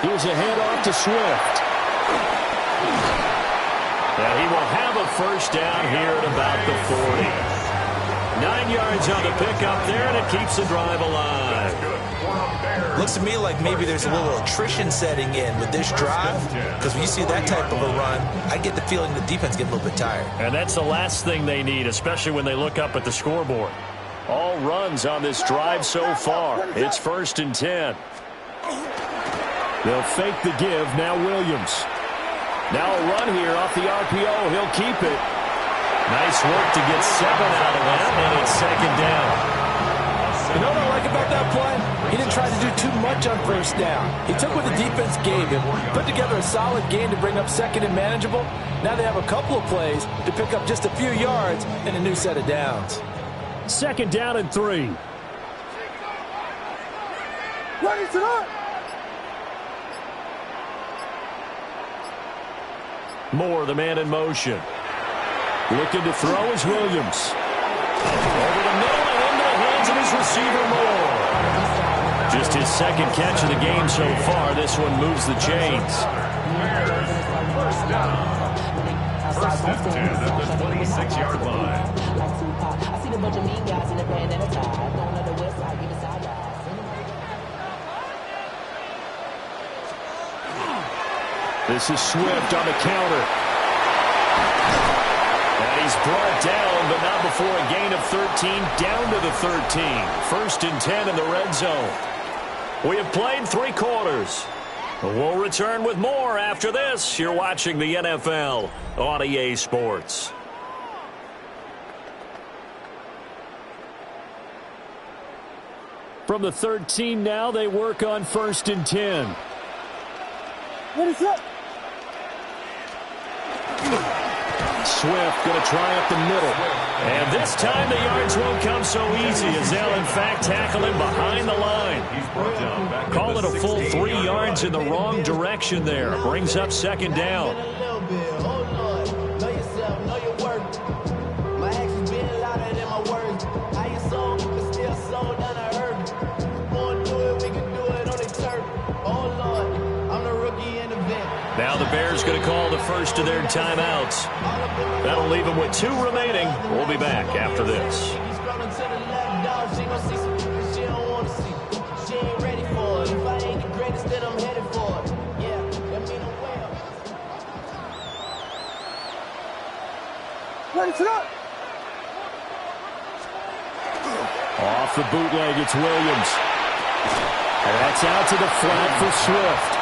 Here's a handoff to Swift. And he will have a first down here at about the 40. 9 yards on the pickup there, and it keeps the drive alive. Looks to me like maybe there's a little attrition setting in with this drive, because when you see that type of a run, I get the feeling the defense gets a little bit tired. And that's the last thing they need, especially when they look up at the scoreboard. All runs on this drive so far. It's 1st and 10. They'll fake the give. Now Williams. Now a run here off the RPO. He'll keep it. Nice work to get 7 out of that, and it's 2nd down. You know what I like about that play? He didn't try to do too much on 1st down. He took what the defense gave him, put together a solid game to bring up 2nd and manageable. Now they have a couple of plays to pick up just a few yards and a new set of downs. 2nd down and 3. Ready, set. Moore, the man in motion. Looking to throw is Williams. Over the middle and into the hands of his receiver, Moore. Just his 2nd catch of the game so far. This one moves the chains. First down. 1st and 10 at the 26-yard line. I see the bunch of mean guys in the band at a time. Going on the west side, give us our guys. This is Swift on the counter. And he's brought down, but not before a gain of 13, down to the 13. 1st and 10 in the red zone. We have played 3 quarters. We'll return with more after this. You're watching the NFL on EA Sports. From the 13 now, they work on 1st and 10. Ready, set. Swift going to try up the middle. And this time the yards won't come so easy as they'll in fact tackle him behind the line. Call it a full 3 yards in the wrong direction there. Brings up 2nd down. Now the Bears going to call the first of their timeouts. That'll leave them with 2 remaining. We'll be back after this. Ready, set. Off the bootleg, it's Williams. And that's out to the flat for Swift.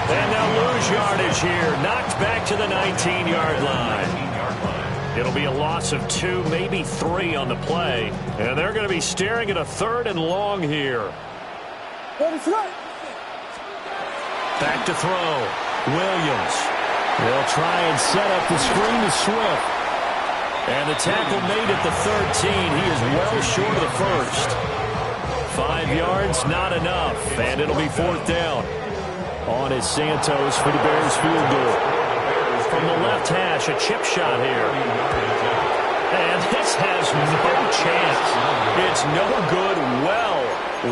And they'll lose yardage here. Knocked back to the 19-yard line. It'll be a loss of 2, maybe 3 on the play. And they're going to be staring at a 3rd and long here. Ready, set. Back to throw. Williams. They'll try and set up the screen to Swift. And the tackle made at the 13. He is well short of the first. 5 yards, not enough. And it'll be 4th down. On is Santos for the Bears field goal. From the left hash, a chip shot here. And this has no chance. It's no good. Well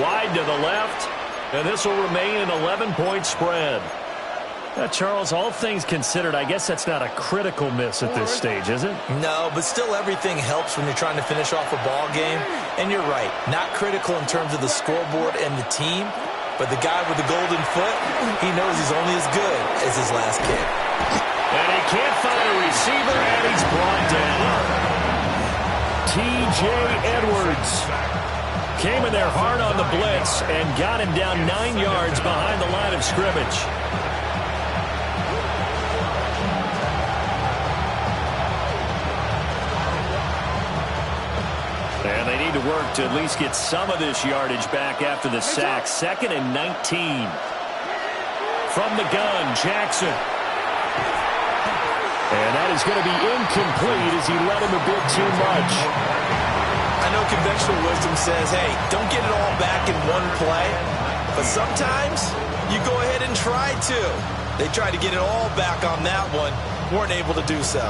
wide to the left. And this will remain an 11-point spread. Charles, all things considered, I guess that's not a critical miss at this stage, is it? No, but still everything helps when you're trying to finish off a ball game. And you're right, not critical in terms of the scoreboard and the team. But the guy with the golden foot, he knows he's only as good as his last kick. And he can't find a receiver, and he's brought down. T.J. Edwards came in there hard on the blitz and got him down 9 yards behind the line of scrimmage. And they need to work to at least get some of this yardage back after the sack. 2nd and 19. From the gun, Jackson. And that is going to be incomplete as he led him a bit too much. I know conventional wisdom says, hey, don't get it all back in one play. But sometimes you go ahead and try to. They tried to get it all back on that one. Weren't able to do so.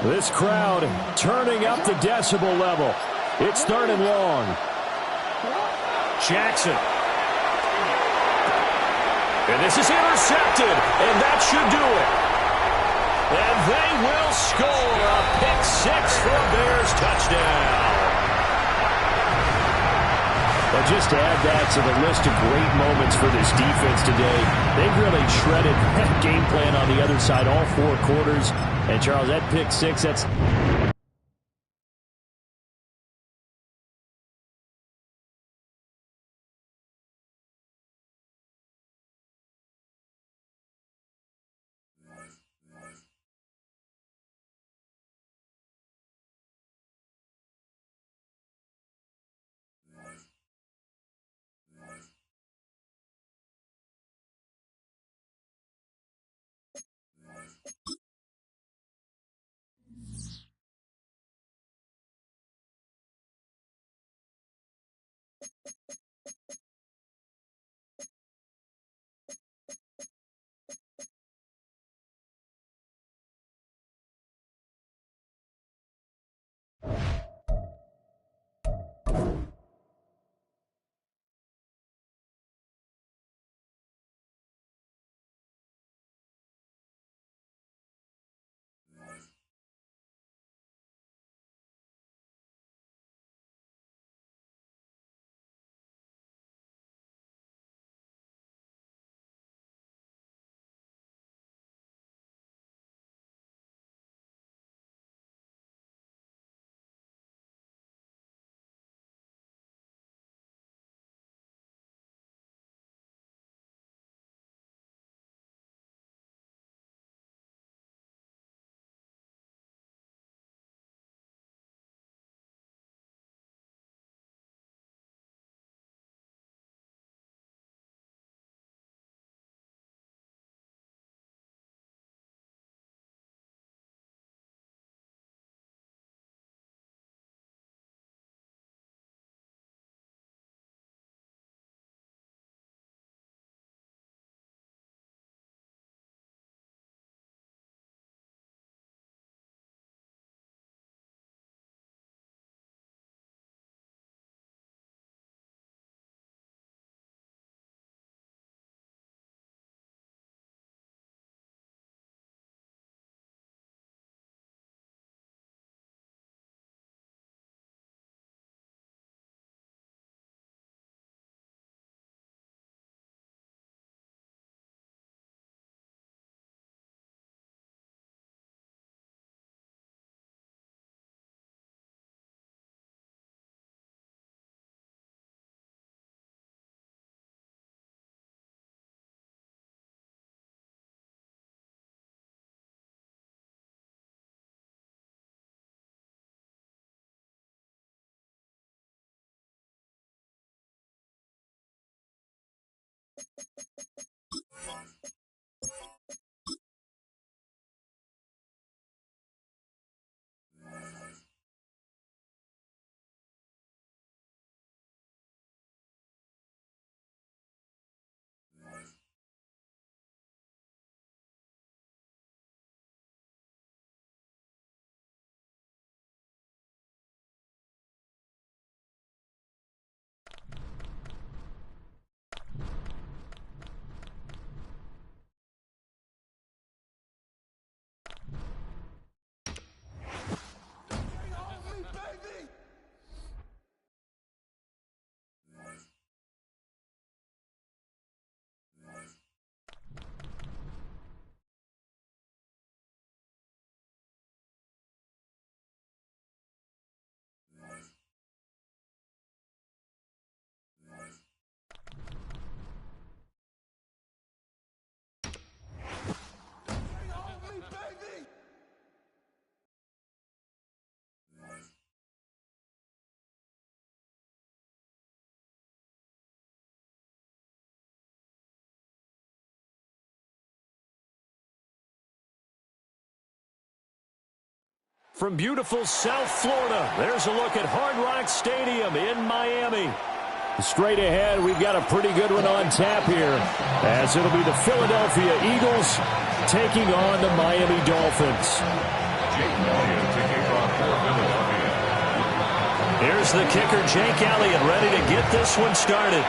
This crowd turning up the decibel level. It's 3rd and long. Jackson. And this is intercepted, and that should do it. And they will score a pick 6 for a Bears touchdown. But just to add that to the list of great moments for this defense today, they've really shredded that game plan on the other side all 4 quarters. And, Charles, that pick 6, that's... From beautiful South Florida, there's a look at Hard Rock Stadium in Miami. Straight ahead, we've got a pretty good one on tap here, as it'll be the Philadelphia Eagles taking on the Miami Dolphins. Here's the kicker, Jake Elliott, ready to get this one started.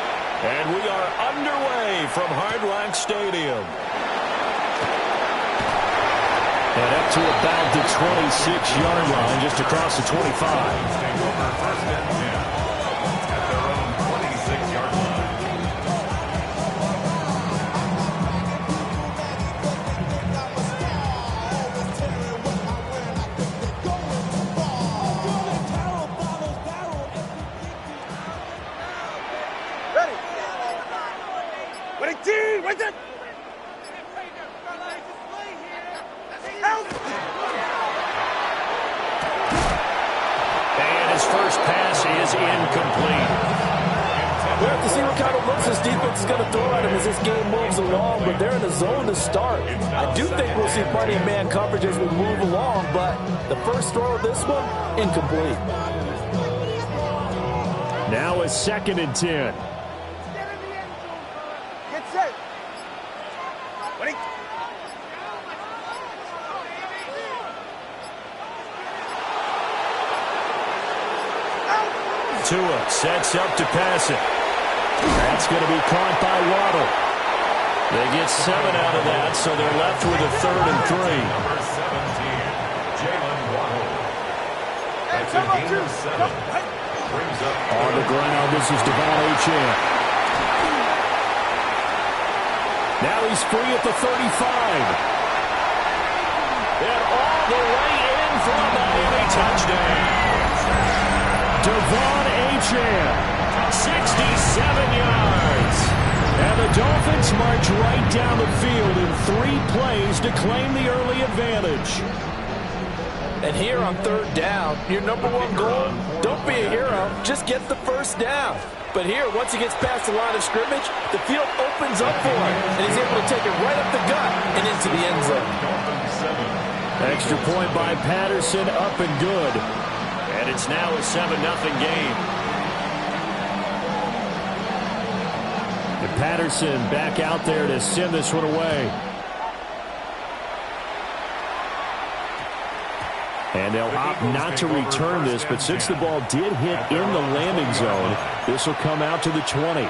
And we are underway from Hard Rock Stadium. And up to about the 26-yard line, just across the 25. And his first pass is incomplete. We'll have to see what kind of looks this defense is going to throw at him as this game moves along, but they're in the zone to start. I do think we'll see plenty of man coverage as we move along, but the first throw of this one, incomplete. Now a 2nd and 10. Get set. Tua sets up to pass it. That's going to be caught by Waddle. They get 7 out of that, so they're left with a 3rd and 3. Number 17, Jalen Waddle. That's a gain of 7. Brings up on the ground, this is Devon Achane. Now he's free at the 35. And all the way in for a Miami touchdown. Devon Achane, 67 yards. And the Dolphins march right down the field in 3 plays to claim the early advantage. And here on 3rd down, your number 1 goal, don't be a hero, just get the first down. But here, once he gets past the line of scrimmage, the field opens up for him, and he's able to take it right up the gut and into the end zone. Extra point by Patterson, up and good. And it's now a 7-0 game. And Patterson back out there to send this one away. And they'll opt not to return this, but since the ball did hit in the landing zone, this will come out to the 20.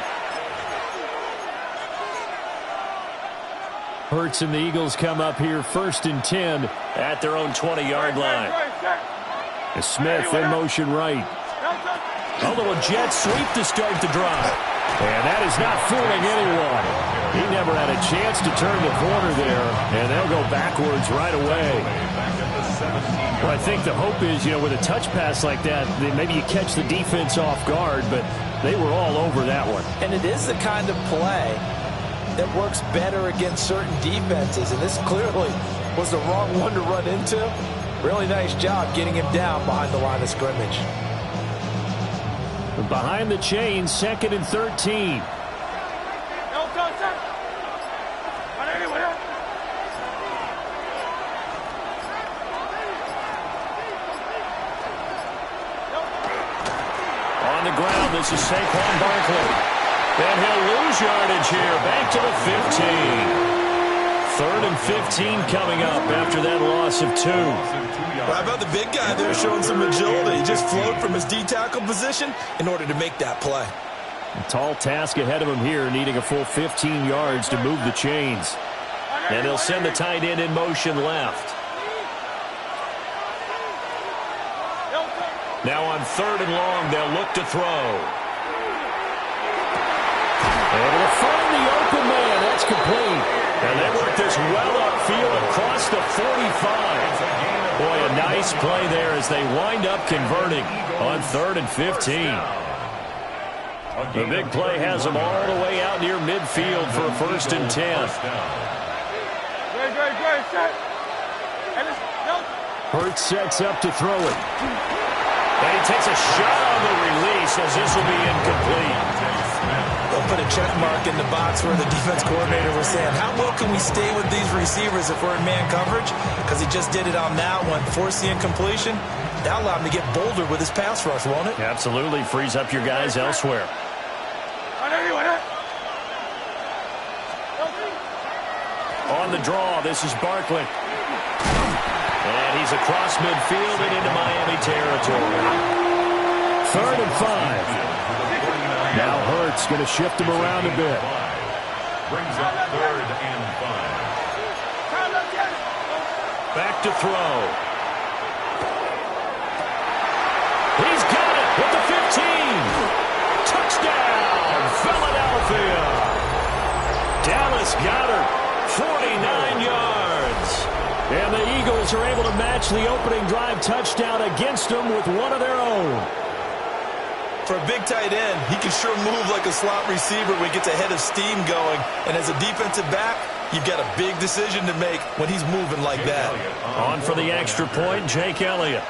Hurts and the Eagles come up here 1st and 10 at their own 20-yard line. Smith in motion right. A little jet sweep to start the drive. And that is not fooling anyone. He never had a chance to turn the corner there, and they'll go backwards right away. Well, I think the hope is, with a touch pass like that, maybe you catch the defense off guard, but they were all over that one. And it is the kind of play that works better against certain defenses, and this clearly was the wrong one to run into. Really nice job getting him down behind the line of scrimmage. Behind the chains, 2nd and 13. On the ground, this is Saquon Barkley. And he'll lose yardage here, back to the 15. 3rd and 15 coming up after that loss of 2. Well, how about the big guy there showing some agility? He just flowed from his D-tackle position in order to make that play. A tall task ahead of him here, needing a full 15 yards to move the chains. And he'll send the tight end in motion left. Now on 3rd and long, they'll look to throw. And he'll find the open man. That's complete. And they work this well upfield across the 45. Boy, a nice play there as they wind up converting on 3rd and 15. The big play has them all the way out near midfield for a 1st and 10. Hurts sets up to throw it. And he takes a shot on the release as this will be incomplete. The put a check mark in the box where the defense coordinator was saying, how well can we stay with these receivers if we're in man coverage? Because he just did it on that one, forced the incompletion. That allowed him to get bolder with his pass rush, won't it? Absolutely. Frees up your guys elsewhere. On the draw, this is Barkley. And he's across midfield and into Miami territory. 3rd and 5. Now Hurts going to shift him around a bit. Brings up 3rd and 5. Back to throw. He's got it with the 15. Touchdown, Philadelphia. Dallas Goedert, 49 yards. And the Eagles are able to match the opening drive touchdown against them with one of their own. For a big tight end, he can sure move like a slot receiver when he gets a head of steam going. And as a defensive back, you've got a big decision to make when he's moving like that. On for the extra point, Jake Elliott.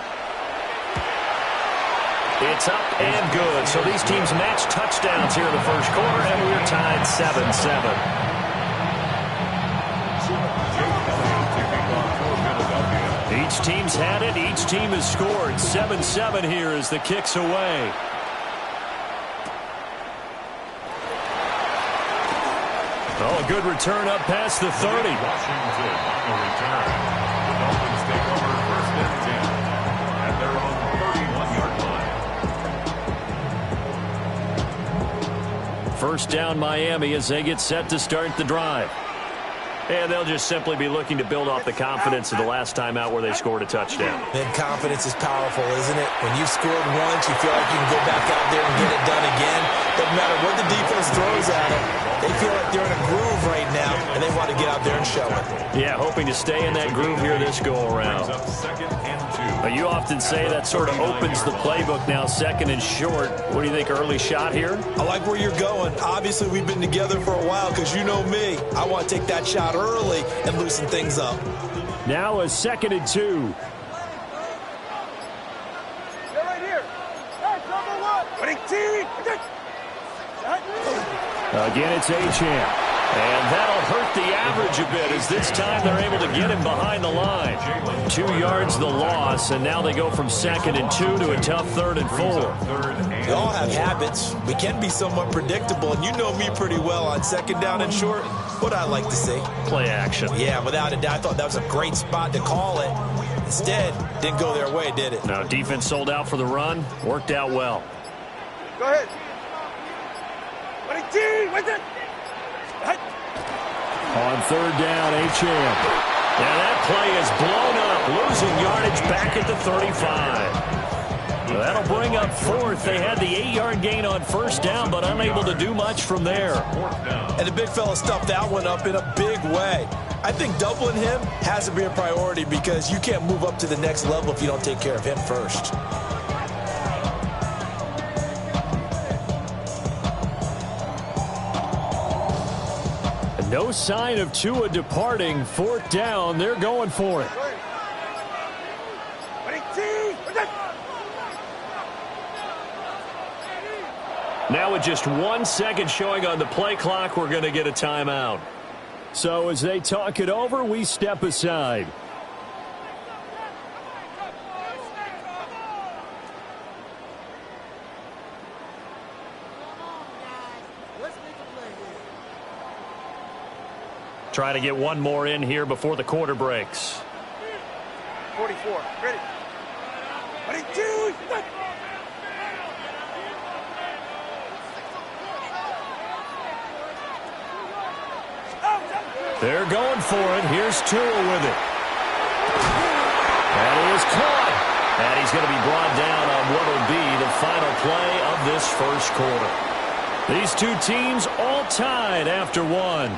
It's up and good. So these teams match touchdowns here in the first quarter, and we're tied 7-7. Each team's had it. Each team has scored. 7-7 here as the kick's away. Oh, a good return up past the 30. Washington on the return. The Dolphins take over 1st and 10 at their own 31-yard line. First down Miami as they get set to start the drive. And they'll just simply be looking to build off the confidence of the last time out where they scored a touchdown. And confidence is powerful, isn't it? When you've scored once, you feel like you can go back out there and get it done again. Doesn't matter what the defense throws at them. They feel like they're in a groove right now, and they want to get out there and show it. Yeah, hoping to stay in that groove here this go-around. You often say that sort of opens the playbook now, 2nd and short. What do you think, early shot here? I like where you're going. Obviously, we've been together for a while because you know me. I want to take that shot early and loosen things up. Now a 2nd and 2. They're right here. Hey, number 1. Again, it's Achane. And that'll hurt the average a bit as this time they're able to get him behind the line. 2 yards the loss, and now they go from 2nd and 2 to a tough 3rd and 4. We all have habits. We can be somewhat predictable, and you know me pretty well on 2nd down and short. What I like to see. Play action. Yeah, without a doubt. I thought that was a great spot to call it. Instead, didn't go their way, did it? No, defense sold out for the run. Worked out well. Go ahead. 22, with it. On 3rd down, Achane. And that play is blown up, losing yardage back at the 35. Well, that'll bring up 4th. They had the 8-yard gain on 1st down, but unable to do much from there. And the big fella stuffed that one up in a big way. I think doubling him has to be a priority because you can't move up to the next level if you don't take care of him first. No sign of Tua departing. 4th down. They're going for it. Now with just 1 second showing on the play clock, we're going to get a timeout. So as they talk it over, we step aside. Try to get one more in here before the quarter breaks. 44, ready. 22, They're going for it. Here's Tua with it. And he is caught. And he's going to be brought down on what will be the final play of this first quarter. These two teams all tied after one.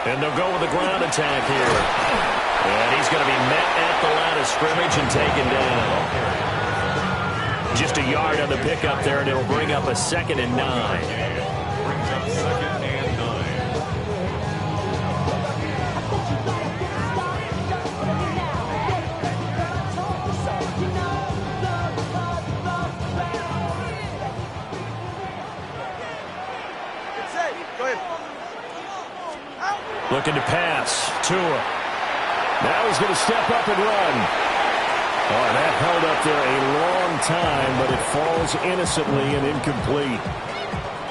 And they'll go with the ground attack here. And he's going to be met at the line of scrimmage and taken down. Just a yard on the pickup there, and it'll bring up a 2nd and 9. Brings up 2nd and 9. Go ahead. Looking to pass. Tua. Now he's going to step up and run. Oh, that held up there a long time, but it falls innocently and incomplete.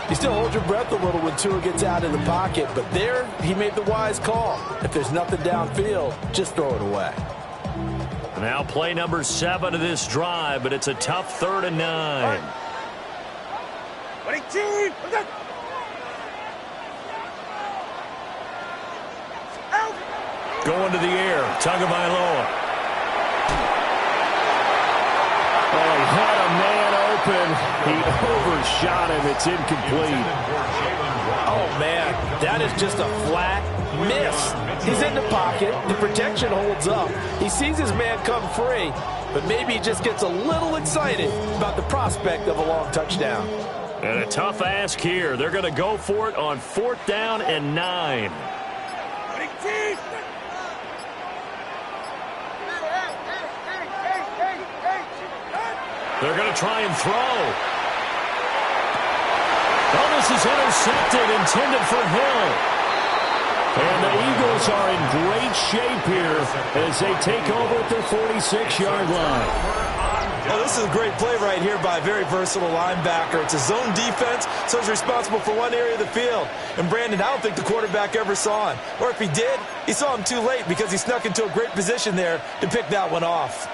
You still hold your breath a little when Tua gets out of the pocket, but there he made the wise call. If there's nothing downfield, just throw it away. Now play number 7 of this drive, but it's a tough 3rd and 9. Going to the air, Tagovailoa. Oh, he had a man open. He overshot him. It's incomplete. Oh, man, that is just a flat miss. He's in the pocket. The protection holds up. He sees his man come free, but maybe he just gets a little excited about the prospect of a long touchdown. And a tough ask here. They're going to go for it on 4th down and 9. They're going to try and throw. Oh, this is intercepted, intended for Hill. And the Eagles are in great shape here as they take over at their 46-yard line. Well, this is a great play right here by a very versatile linebacker. It's a zone defense, so he's responsible for one area of the field. And Brandon, I don't think the quarterback ever saw him. Or if he did, he saw him too late because he snuck into a great position there to pick that one off.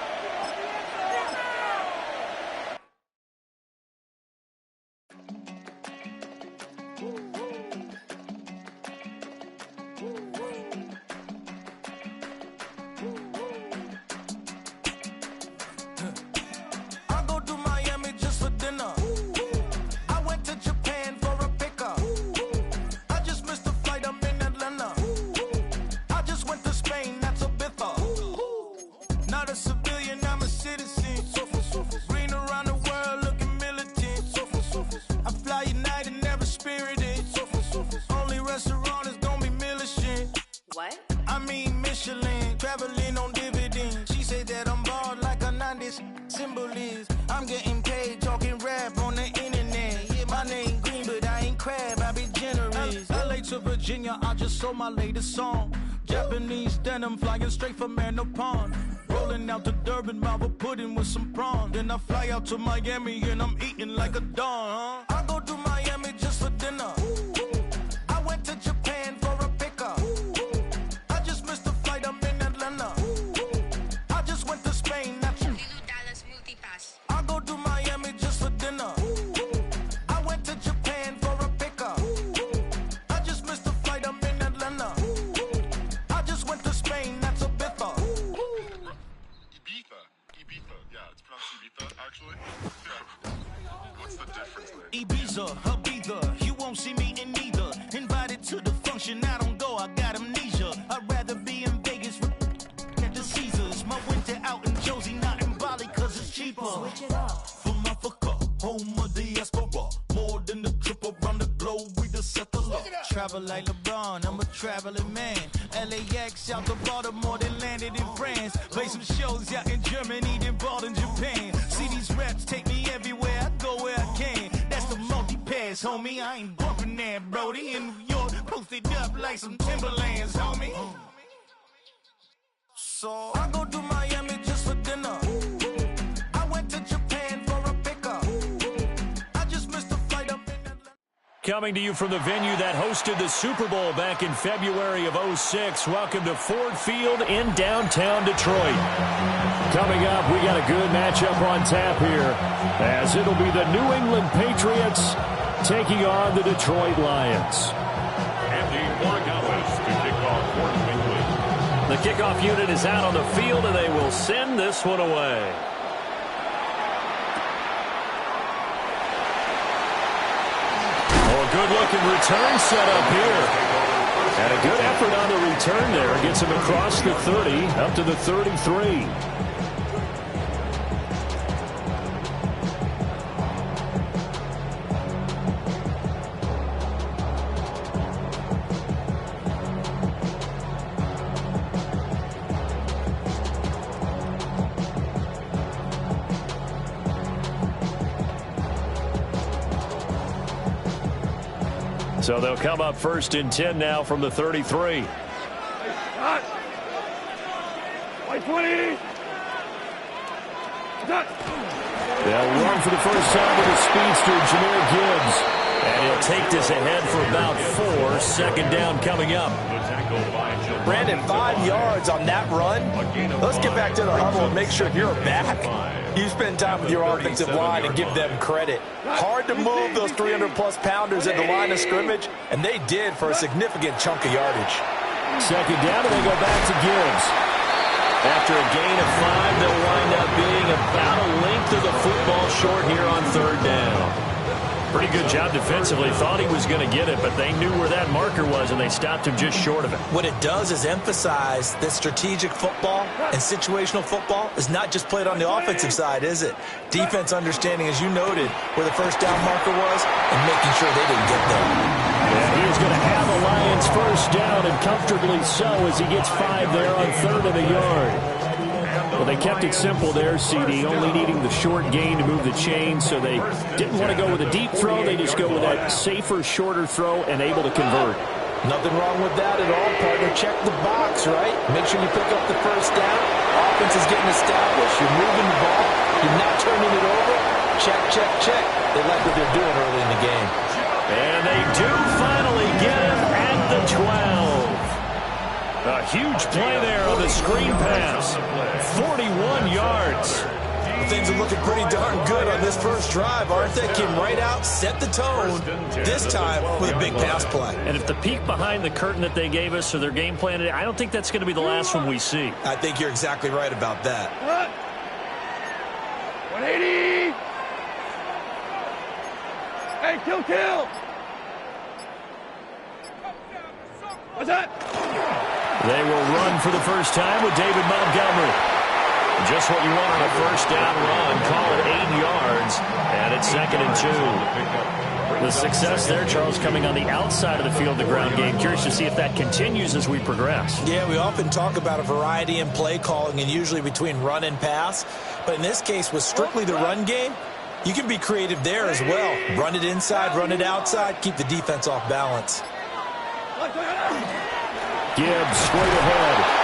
My latest song, Japanese denim flying straight from Manapon, rolling out to Durban, Marvel pudding with some prawn. Then I fly out to Miami and I'm eating like a don. I go to Miami just for dinner. I went to Japan for a pickup. I just missed the flight, I'm in Atlanta. I just went to Spain. I go to Miami just for dinner. I went to Japan for a pickup. I just missed the flight, I'm in Atlanta. I just went to Spain, that's a Ibiza. Ibiza, yeah, it's pronounced Ibiza, actually. Yeah. What's the difference there? Ibiza, Ibiza, you won't see me in neither. Invited to the function, I don't go, I got amnesia. I'd rather be in Vegas at the Caesars. My winter out in Josie, not in Bali, cause it's cheaper. Switch it up. From Africa, home of the diaspora. More than the trip around the globe, we the settler. Travel like LeBron, I'm a traveling man. LAX out to Baltimore, then landed in France. Play some shows out in Germany, then bought in Japan. See these reps take me everywhere, I go where I can. That's the multi-pass, homie, I ain't bumping that, Brody. In New York, posted up like some Timberlands, homie. So I go to Miami just for dinner. I went to Japan for a pickup. I just missed the flight up in Atlanta. Coming to you from the venue that hosted the Super Bowl back in February of '06. Welcome to Ford Field in downtown Detroit. Coming up, we got a good matchup on tap here, as it'll be the New England Patriots taking on the Detroit Lions. Andy Morgales to kick off for New England. The kickoff unit is out on the field, and they will send this one away. Good-looking return set up here. And a good effort on the return there. Gets him across the 30, up to the 33. So they'll come up 1st and 10 now from the 33. White 20. They'll run for the first time with the speedster, Jahmyr Gibbs. And he'll take this ahead for about 4. Second down coming up. Brandon, 5 yards on that run. Let's get back to the huddle and make sure you're back. You spend time with your offensive line and give them credit. Hard to move those 300-plus pounders at the line of scrimmage, and they did for a significant chunk of yardage. Second down, and they go back to Gibbs. After a gain of 5, they'll wind up being about a length of the football short here on 3rd down. Pretty good job defensively. Thought he was going to get it, but they knew where that marker was, and they stopped him just short of it. What it does is emphasize that strategic football and situational football is not just played on the offensive side, is it? Defense understanding, as you noted, where the first down marker was and making sure they didn't get there. And he's going to have the Lions first down, and comfortably so, as he gets 5 there on 3rd and a yard. Well, they kept it simple there, CD, only needing the short gain to move the chain, so they didn't want to go with a deep throw. They just go with that safer, shorter throw and able to convert. Nothing wrong with that at all, partner. Check the box, right? Make sure you pick up the first down. Offense is getting established. You're moving the ball. You're not turning it over. Check, check, check. They like what they're doing early in the game. And they do finally get him at the 12. A huge play there on the screen pass. 41 yards. Things are looking pretty darn good on this first drive, aren't they? Came right out, set the tone, this time with a big pass play. And if the peek behind the curtain that they gave us or their game plan, I don't think that's going to be the last one we see. I think you're exactly right about that. 180. Hey, kill. What's that? They will run for the first time with David Montgomery. Just what you want on a first down run. Call it 8 yards, and it's 2nd and 2. The success there, Charles, coming on the outside of the field, the ground game. Curious to see if that continues as we progress. Yeah, we often talk about a variety in play calling and usually between run and pass. But in this case, with strictly the run game, you can be creative there as well. Run it inside, run it outside, keep the defense off balance. Gibbs straight ahead.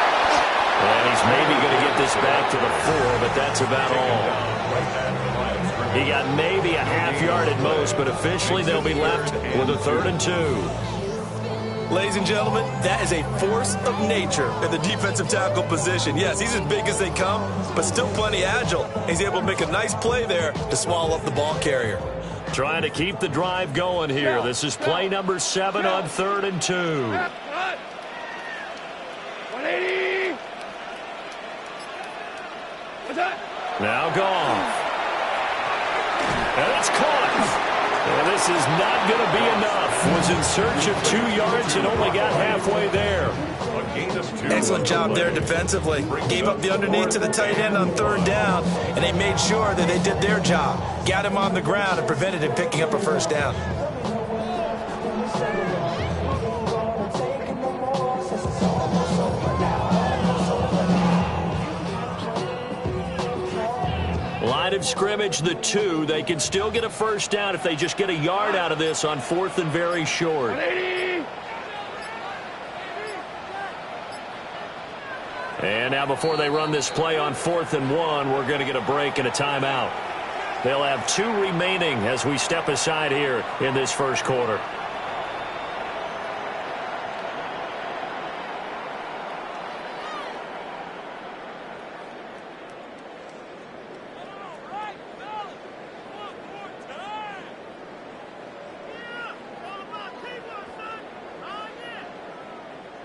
And he's maybe going to get this back to the 4, but that's about all. He got maybe a half yard at most, but officially they'll be left with a 3rd and 2. Ladies and gentlemen, that is a force of nature in the defensive tackle position. Yes, he's as big as they come, but still plenty agile. He's able to make a nice play there to swallow up the ball carrier. Trying to keep the drive going here. This is play number 7 on 3rd and 2. 180. Now Goff. And it's caught. And this is not going to be enough. Was in search of 2 yards and only got halfway there. Excellent job there defensively. Gave up the underneath to the tight end on 3rd down, and they made sure that they did their job. Got him on the ground and prevented him picking up a first down. Line of scrimmage, the 2. They can still get a first down if they just get a yard out of this on 4th and very short. And now before they run this play on 4th and 1, we're going to get a break and a timeout. They'll have 2 remaining as we step aside here in this first quarter.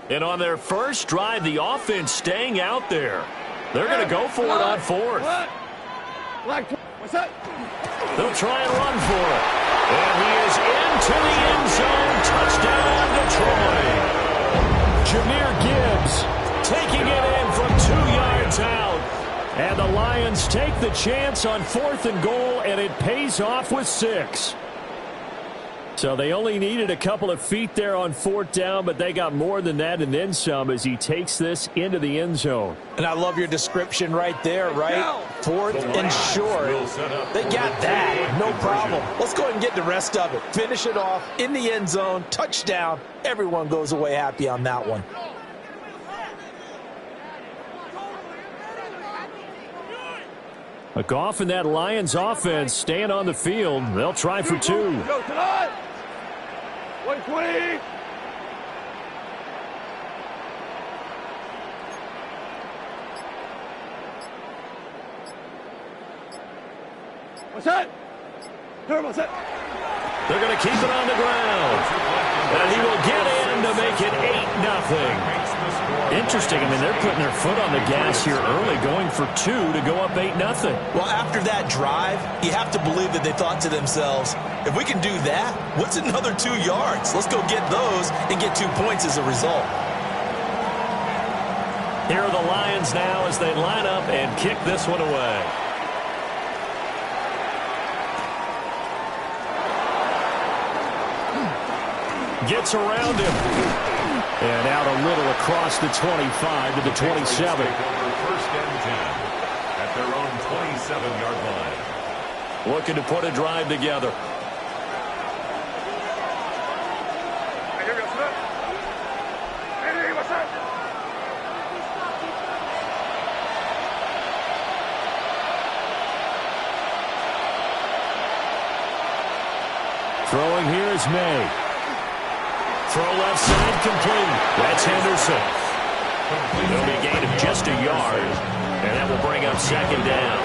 And on their first drive, the offense staying out there. They're going to go for it on 4th. What's that? They'll try and run for it. And he is into the end zone. Touchdown, Detroit. Jahmyr Gibbs taking it in from 2 yards out. And the Lions take the chance on 4th and goal, and it pays off with 6. So they only needed a couple of feet there on 4th down, but they got more than that and then some as he takes this into the end zone. And I love your description right there, right? 4th and short. They got that. No problem. Let's go ahead and get the rest of it. Finish it off in the end zone. Touchdown. Everyone goes away happy on that one. A Goff and that Lions offense staying on the field. They'll try for 2. 120. What's that? What's that? They're going to keep it on the ground. And he will get in to make it 8-0. Interesting. I mean, they're putting their foot on the gas here early, going for 2 to go up 8-0. Well, after that drive, you have to believe that they thought to themselves, if we can do that, what's another 2 yards? Let's go get those and get 2 points as a result. Here are the Lions now as they line up and kick this one away. Gets around him. And out a little across the 25 to the 27. First and 10 at their own 27-yard line. Looking to put a drive together. Throwing here is May. Throw left side complete. That's Henderson. It'll be a gain of just a yard, and that will bring up 2nd down.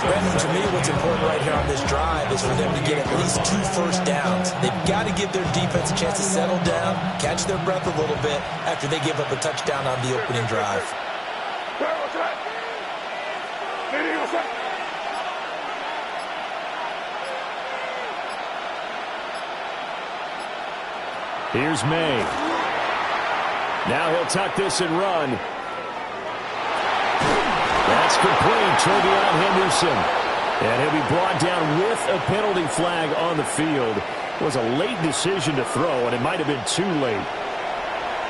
Brandon, to me, what's important right here on this drive is for them to get at least 2 first downs. They've got to give their defense a chance to settle down, catch their breath a little bit after they give up a touchdown on the opening drive. Here's May. Now he'll tuck this and run. That's complete. Trevion Henderson. And he'll be brought down with a penalty flag on the field. It was a late decision to throw, and it might have been too late.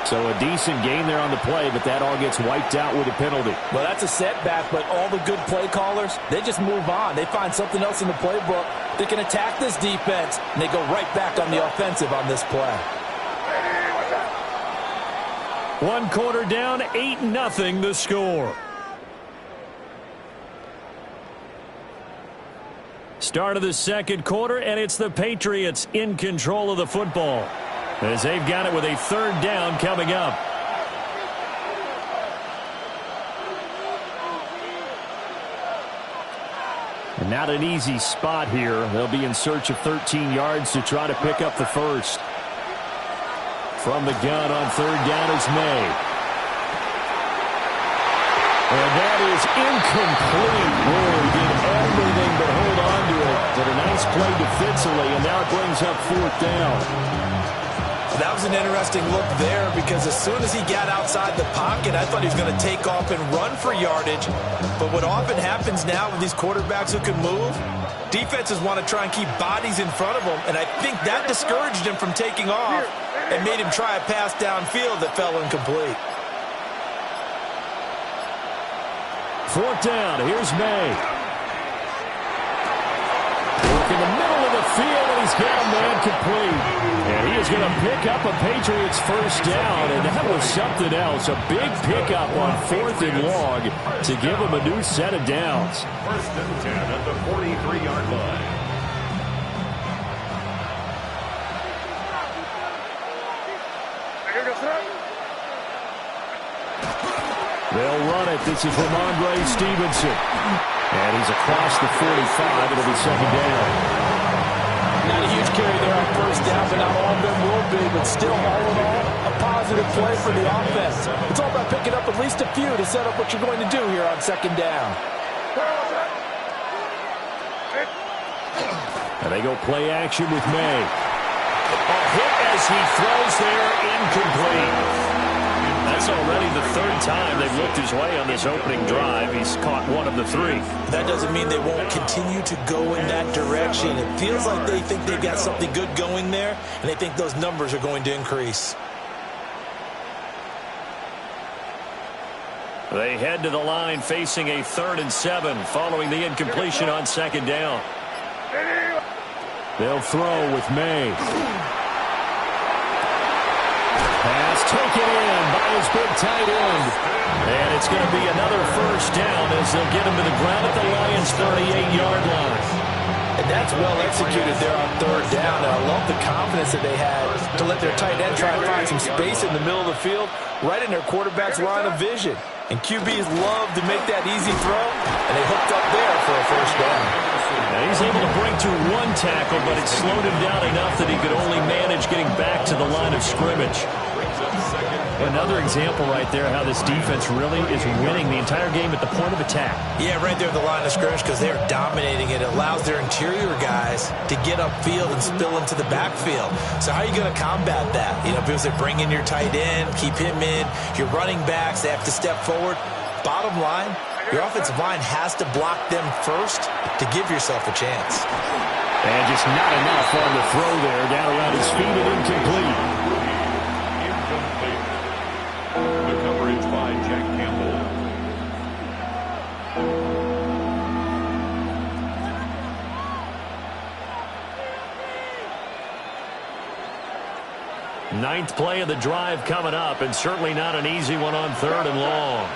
So a decent gain there on the play, but that all gets wiped out with a penalty. Well, that's a setback, but all the good play callers, they just move on. They find something else in the playbook. They can attack this defense, and they go right back on the offensive on this play. 1 quarter down, 8-0 the score. Start of the 2nd quarter, and it's the Patriots in control of the football as they've got it with a 3rd down coming up. And not an easy spot here. They'll be in search of 13 yards to try to pick up the first. From the gun on 3rd down is May. And that is incomplete. Boy, did everything but hold on to it. But a nice play defensively, and now it brings up 4th down. That was an interesting look there because as soon as he got outside the pocket, I thought he was going to take off and run for yardage. But what often happens now with these quarterbacks who can move, defenses want to try and keep bodies in front of them, and I think that discouraged him from taking off and made him try a pass downfield that fell incomplete. 4th down. Here's May. Work in the middle of the field, and he's got a man complete. And he is going to pick up a Patriots first down, and that was something else. A big pickup on 4th and long to give him a new set of downs. 1st and 10 at the 43-yard line. They'll run it. This is Ramondre Stevenson. And he's across the 45. It'll be 2nd down. Not a huge carry there on 1st down, but not all of them will be. But still, all in all, a positive play for the offense. It's all about picking up at least a few to set up what you're going to do here on 2nd down. And they go play action with May. A hit as he throws there, incomplete. That's already the third time they've looked his way on this opening drive. He's caught one of the 3. That doesn't mean they won't continue to go in that direction. It feels like they think they've got something good going there, and they think those numbers are going to increase. They head to the line facing a 3rd and 7 following the incompletion on 2nd down. They'll throw with May. Pass taken in by his big tight end. And it's going to be another first down as they'll get him to the ground at the Lions' 38-yard line. And that's well executed there on 3rd down. And I love the confidence that they had to let their tight end try and find some space in the middle of the field, right in their quarterback's line of vision. And QBs love to make that easy throw, and they hooked up there for a first down. Now he's able to break through 1 tackle, but it slowed him down enough that he could only manage getting back to the line of scrimmage. Another example right there how this defense really is winning the entire game at the point of attack. Yeah, right there at the line of scrimmage because they're dominating it. It allows their interior guys to get upfield and spill into the backfield. So how are you going to combat that? You know, because they bring in your tight end, keep him in. Your running backs, they have to step forward. Bottom line, your offensive line has to block them first to give yourself a chance. And just not enough on the throw there. Down around his feet and incomplete. The coverage by Jack Campbell. Ninth play of the drive coming up, and certainly not an easy one on 3rd and long.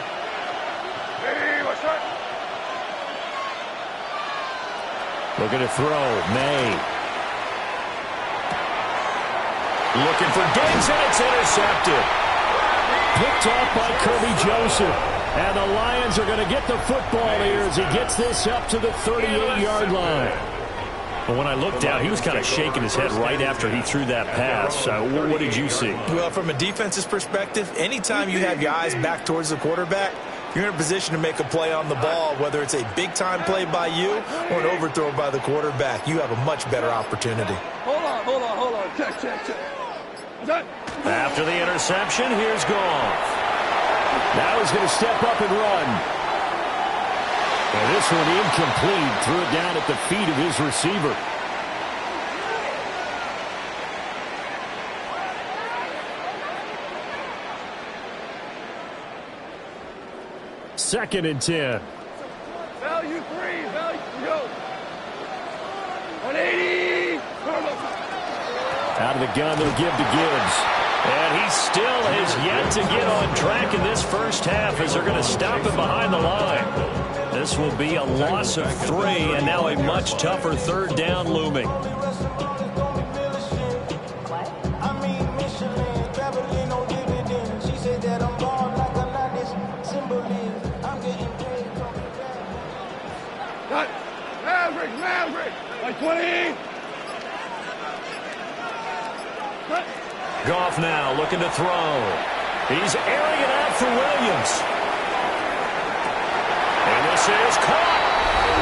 Looking to throw, May. Looking for Diggs, and it's intercepted. Picked off by Kirby Joseph. And the Lions are going to get the football here as he gets this up to the 38-yard line. But when I looked down, he was kind of shaking his head right after he threw that pass. What did you see? Well, from a defense's perspective, anytime you have your eyes back towards the quarterback, you're in a position to make a play on the ball, whether it's a big-time play by you or an overthrow by the quarterback. You have a much better opportunity. Hold on. Check. After the interception, here's Goff. Now he's going to step up and run. And this one incomplete. Threw it down at the feet of his receiver. Second and 10. Value 3. Go. 180. Out of the gun, they'll give to Gibbs. And he still has yet to get on track in this first half as they're going to stop him behind the line. This will be a loss of 3, and now a much tougher 3rd down looming. Maverick. Like 20. Goff now looking to throw. He's airing it out for Williams. And this is caught.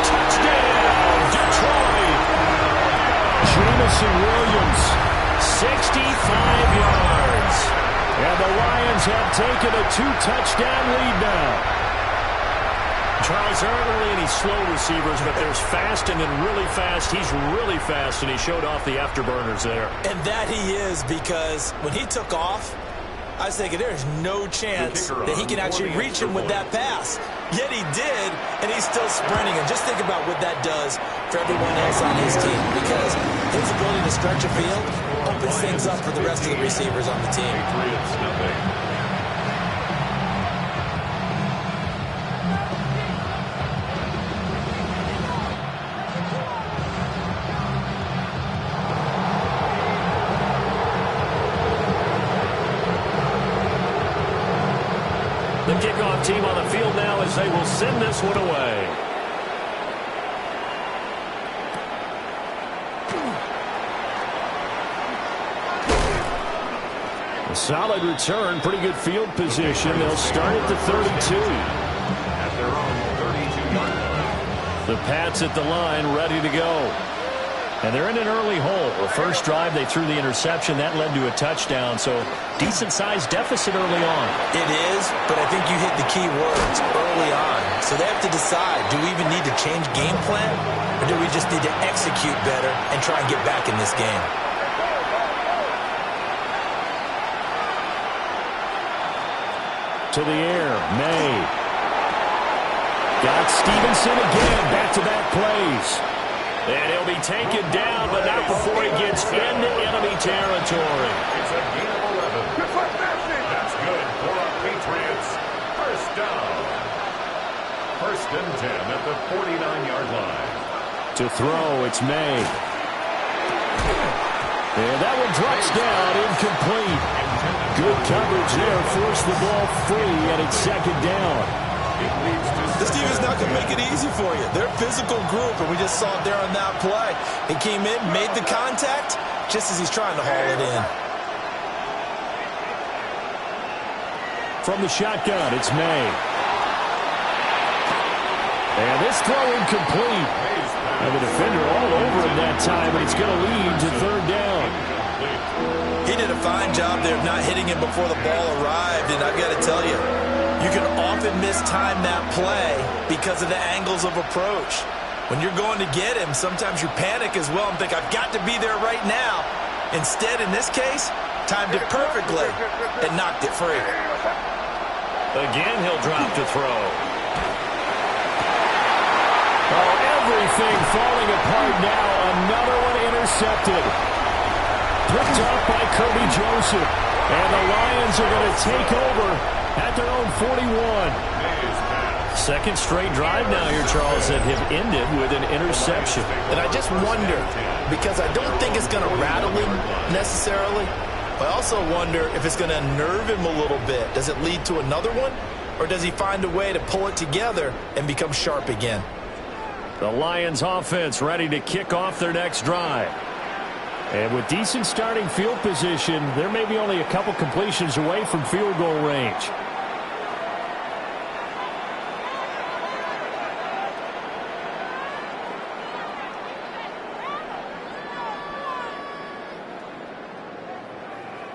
Touchdown, Detroit. Jameson Williams, 65 yards. And the Lions have taken a 2-touchdown lead now. Charles, there aren't really any slow receivers, but there's fast and then really fast. He's really fast, and he showed off the afterburners there. And that he is, because when he took off, I was thinking there's no chance that he can actually reach him with that pass. Yet he did, and he's still sprinting. And just think about what that does for everyone else on his team, because his ability to stretch a field opens things up for the rest of the receivers on the team. The kickoff team on the field now as they will send this one away. A solid return, pretty good field position. They'll start at the 32. At their own 32-yard line. The Pats at the line, ready to go. And they're in an early hole. The first drive, they threw the interception. That led to a touchdown, so decent-sized deficit early on. It is, but I think you hit the key words early on. So they have to decide, do we even need to change game plan, or do we just need to execute better and try and get back in this game? To the air, May. Got Stevenson again, back-to-back plays. And he'll be taken down, but not before he gets into enemy territory. It's a gain of 11. That's good for our Patriots. First down. First and 10 at the 49-yard line. To throw, it's May. And that one drops down, incomplete. Good coverage there, forced the ball free, and it's second down. This defense not going to make it easy for you. They're a physical group, and we just saw it there on that play. He came in, made the contact, just as he's trying to haul it in. From the shotgun, it's May. And this throw incomplete. And the defender all over him that time, and it's going to lead to third down. He did a fine job there of not hitting him before the ball arrived, and I've got to tell you, you can often mistime that play because of the angles of approach. When you're going to get him, sometimes you panic as well and think, I've got to be there right now. Instead, in this case, timed it perfectly and knocked it free. Again, he'll drop to throw. Oh, everything falling apart now. Another one intercepted. Picked up by Kirby Joseph. And the Lions are going to take over at their own 41. Second straight drive now here, Charles, that have ended with an interception. And I just wonder, because I don't think it's going to rattle him necessarily, but I also wonder if it's going to nerve him a little bit. Does it lead to another one? Or does he find a way to pull it together and become sharp again? The Lions offense ready to kick off their next drive. And with decent starting field position, they're maybe only a couple completions away from field goal range.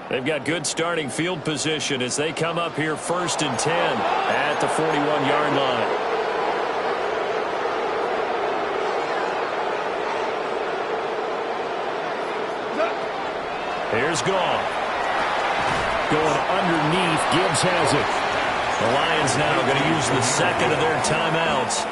They've got good starting field position as they come up here first and 10 at the 41-yard line. Here's Goff. Going underneath. Gibbs has it. The Lions now going to use the second of their timeouts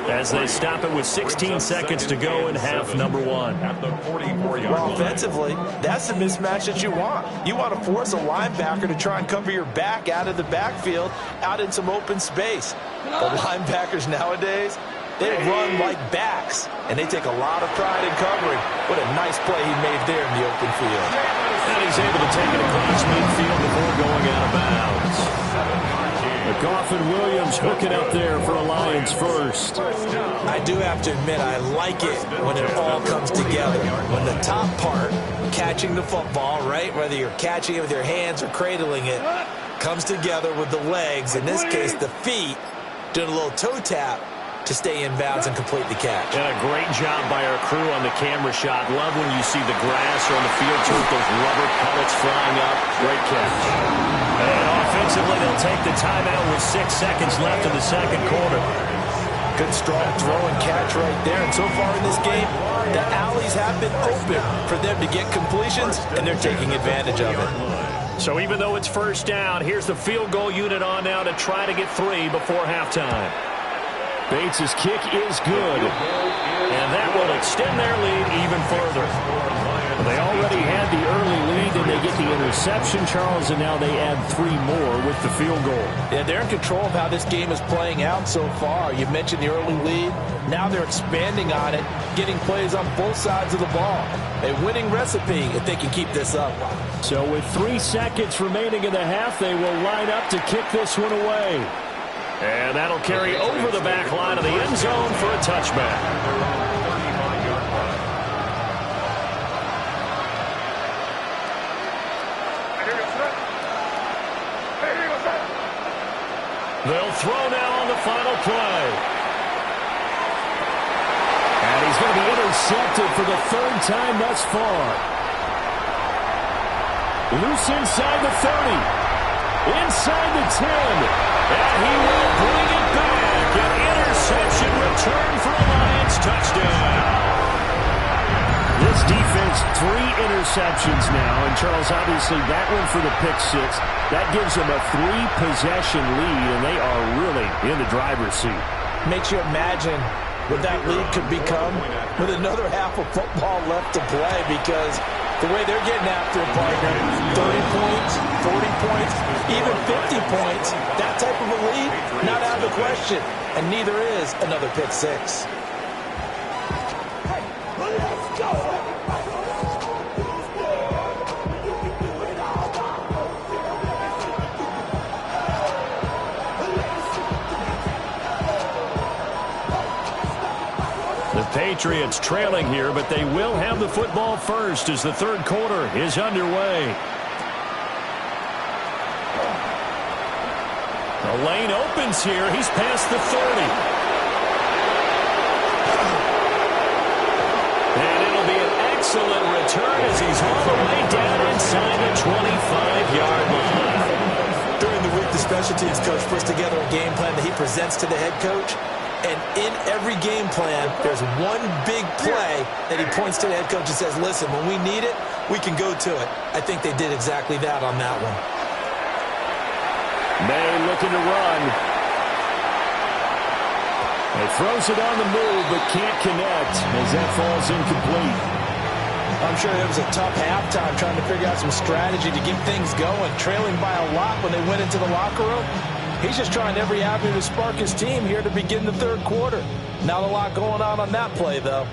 as they stop it with 16 seconds to go in half number one. Well, offensively, that's the mismatch that you want. You want to force a linebacker to try and cover your back out of the backfield, out in some open space. The linebackers nowadays, they run like backs, and they take a lot of pride in covering. What a nice play he made there in the open field. And he's able to take it across midfield before going out of bounds. Goff and Williams hooking up there for a Lions first. I do have to admit, I like it when it all comes together. When the top part, catching the football, right, whether you're catching it with your hands or cradling it, comes together with the legs, in this case the feet, doing a little toe tap to stay in bounds and complete the catch. And a great job by our crew on the camera shot. Love when you see the grass or on the field turf, those rubber pellets flying up. Great catch. And offensively, they'll take the timeout with 6 seconds left in the second quarter. Good strong throw and catch right there. And so far in this game, the alleys have been open for them to get completions, and they're taking advantage of it. So even though it's first down, here's the field goal unit on now to try to get 3 before halftime. Bates' kick is good, and that will extend their lead even further. They already had the early lead, and they get the interception, Charles, and now they add 3 more with the field goal. Yeah, they're in control of how this game is playing out so far. You mentioned the early lead. Now they're expanding on it, getting plays on both sides of the ball. A winning recipe if they can keep this up. So with 3 seconds remaining in the half, they will line up to kick this one away. And that'll carry over the back line of the end zone for a touchback. They'll throw now on the final play. And he's is going to be intercepted for the third time thus far. Loose inside the 30. Inside the 10. And he will bring it back. An interception return for a Lions touchdown. This defense, 3 interceptions now. And, Charles, obviously that one for the pick 6. That gives them a 3-possession lead, and they are really in the driver's seat. Makes you imagine what that lead could become with another half of football left to play, because the way they're getting after it, partner, 30 points, 40 points, even 50 points, that type of a lead, not out of the question. And neither is another pick 6. Patriots trailing here, but they will have the football first as the third quarter is underway. The lane opens here. He's past the 30. And it'll be an excellent return as he's all the way down inside the 25-yard line. During the week, the special teams coach puts together a game plan that he presents to the head coach. And in every game plan, there's one big play that he points to the head coach and says, listen, when we need it, we can go to it. I think they did exactly that on that one. May looking to run. He throws it on the move, but can't connect as that falls incomplete. I'm sure it was a tough halftime trying to figure out some strategy to get things going, trailing by a lot when they went into the locker room. He's just trying every avenue to spark his team here to begin the third quarter. Not a lot going on that play, though.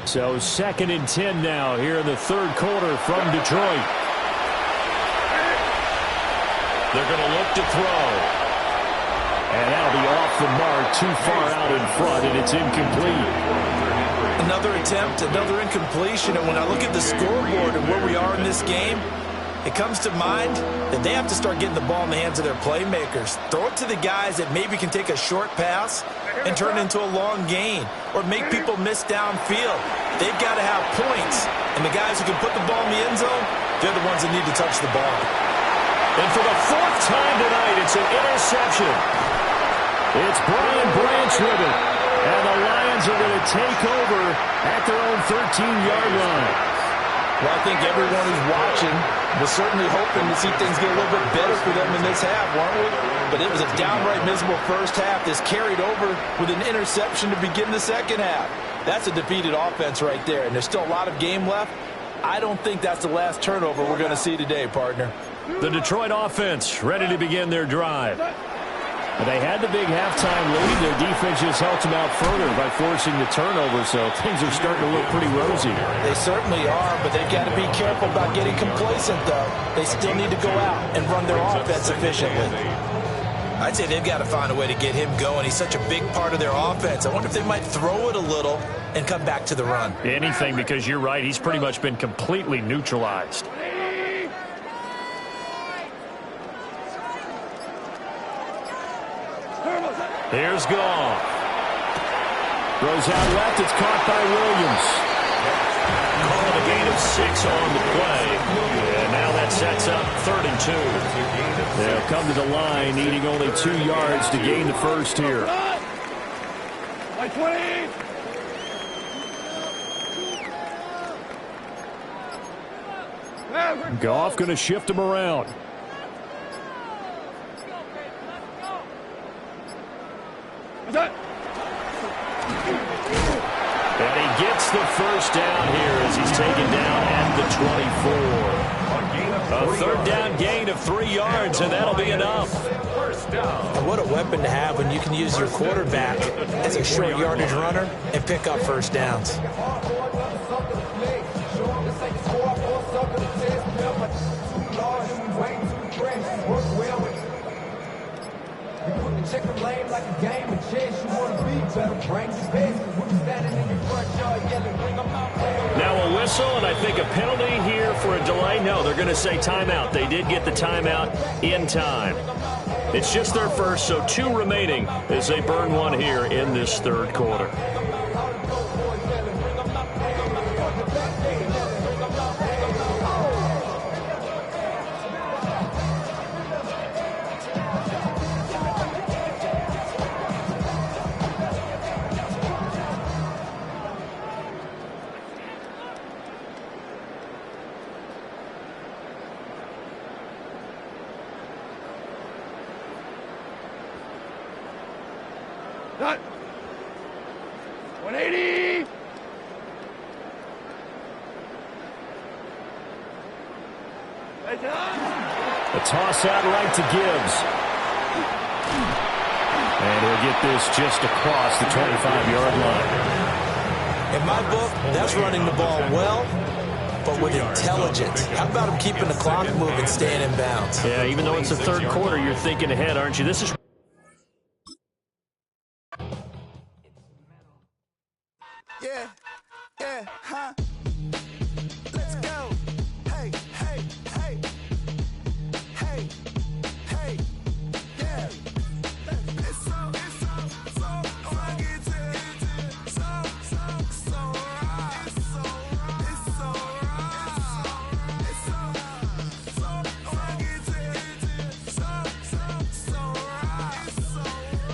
So 2nd and 10 now here in the third quarter from Detroit. They're going to look to throw. And that'll be off the mark, too far out in front, and it's incomplete. Another attempt, another incompletion. And when I look at the scoreboard and where we are in this game, it comes to mind that they have to start getting the ball in the hands of their playmakers. Throw it to the guys that maybe can take a short pass and turn it into a long gain or make people miss downfield. They've got to have points. And the guys who can put the ball in the end zone, they're the ones that need to touch the ball. And for the 4th time tonight, it's an interception. It's Brian Branch with it. And the Lions are going to take over at their own 13-yard line. Well, I think everyone who's watching was certainly hoping to see things get a little bit better for them in this half, weren't we? But it was a downright miserable first half. This carried over with an interception to begin the second half. That's a defeated offense right there, and there's still a lot of game left. I don't think that's the last turnover we're going to see today, partner. The Detroit offense ready to begin their drive. They had the big halftime lead. Their defense just helped them out further by forcing the turnover, so things are starting to look pretty rosy. They certainly are, but they've got to be careful about getting complacent, though. They still need to go out and run their offense efficiently. I'd say they've got to find a way to get him going. He's such a big part of their offense. I wonder if they might throw it a little and come back to the run. Anything, because you're right. He's pretty much been completely neutralized. Here's Goff. Throws out left. It's caught by Williams. Call a gain of 6 on the play. And now that sets up 3rd and 2. They'll come to the line, needing only 2 yards to gain the first here. By 20. Goff going to shift him around. And he gets the first down here as he's taken down at the 24. A 3rd down gain of 3 yards, and that'll be enough. And what a weapon to have when you can use your quarterback as a short yardage runner and pick up first downs. Check the lane like a game of chess. You want to be better, bring the space. We're standing in your front yard yelling, bring them out. Now a whistle, and I think a penalty here for a delay. No, they're going to say timeout. They did get the timeout in time. It's just their first, so 2 remaining as they burn one here in this 3rd quarter. Not. 180. A toss out right to Gibbs. And he'll get this just across the 25-yard line. In my book, that's running the ball well, but with intelligence. How about him keeping the clock moving, staying in bounds? Yeah, even though it's the third quarter, you're thinking ahead, aren't you? This is... Yeah, huh? Let's go. Hey, hey, hey. Hey, hey, yeah. It's so rugged. So right. It's so right. It's so rugged. It's so right.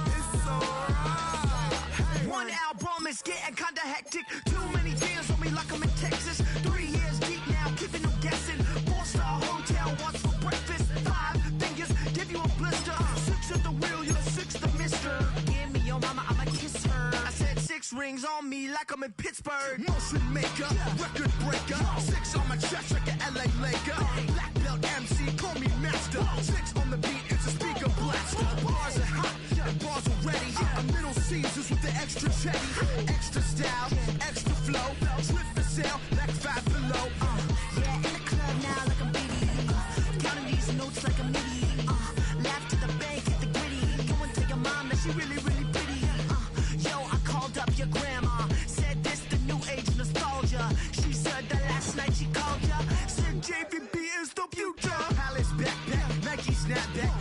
It's so right. One album is getting kinda hectic. Too many deals on me like I'm in Texas. 3 years deep now, keeping them guessing. 4-star hotel, what's for breakfast? 5 fingers, give you a blister. 6 at the wheel, you're 6 the mister. Give me your mama, I'ma kiss her. I said 6 rings on me like I'm in Pittsburgh. Motion maker, record breaker. 6 on my chest like an LA Laker. Black belt MC, call me master. 6 on the beat, it's a speaker blaster. Bars are hot, and bars are ready. I'm Little Caesars with the extra chetty. Extra style, extra flow. Slip for sale, like 5 below. Yeah, in the club now like I'm Biggie. Counting these notes like a MIDI. Laugh to the bank, hit the gritty. Go and tell your mom that she really, really pretty. Yo, I called up your grandma. Said this the new age nostalgia. She said that last night she called ya. Said JVB is the future. Palace backpack, Nike snapback.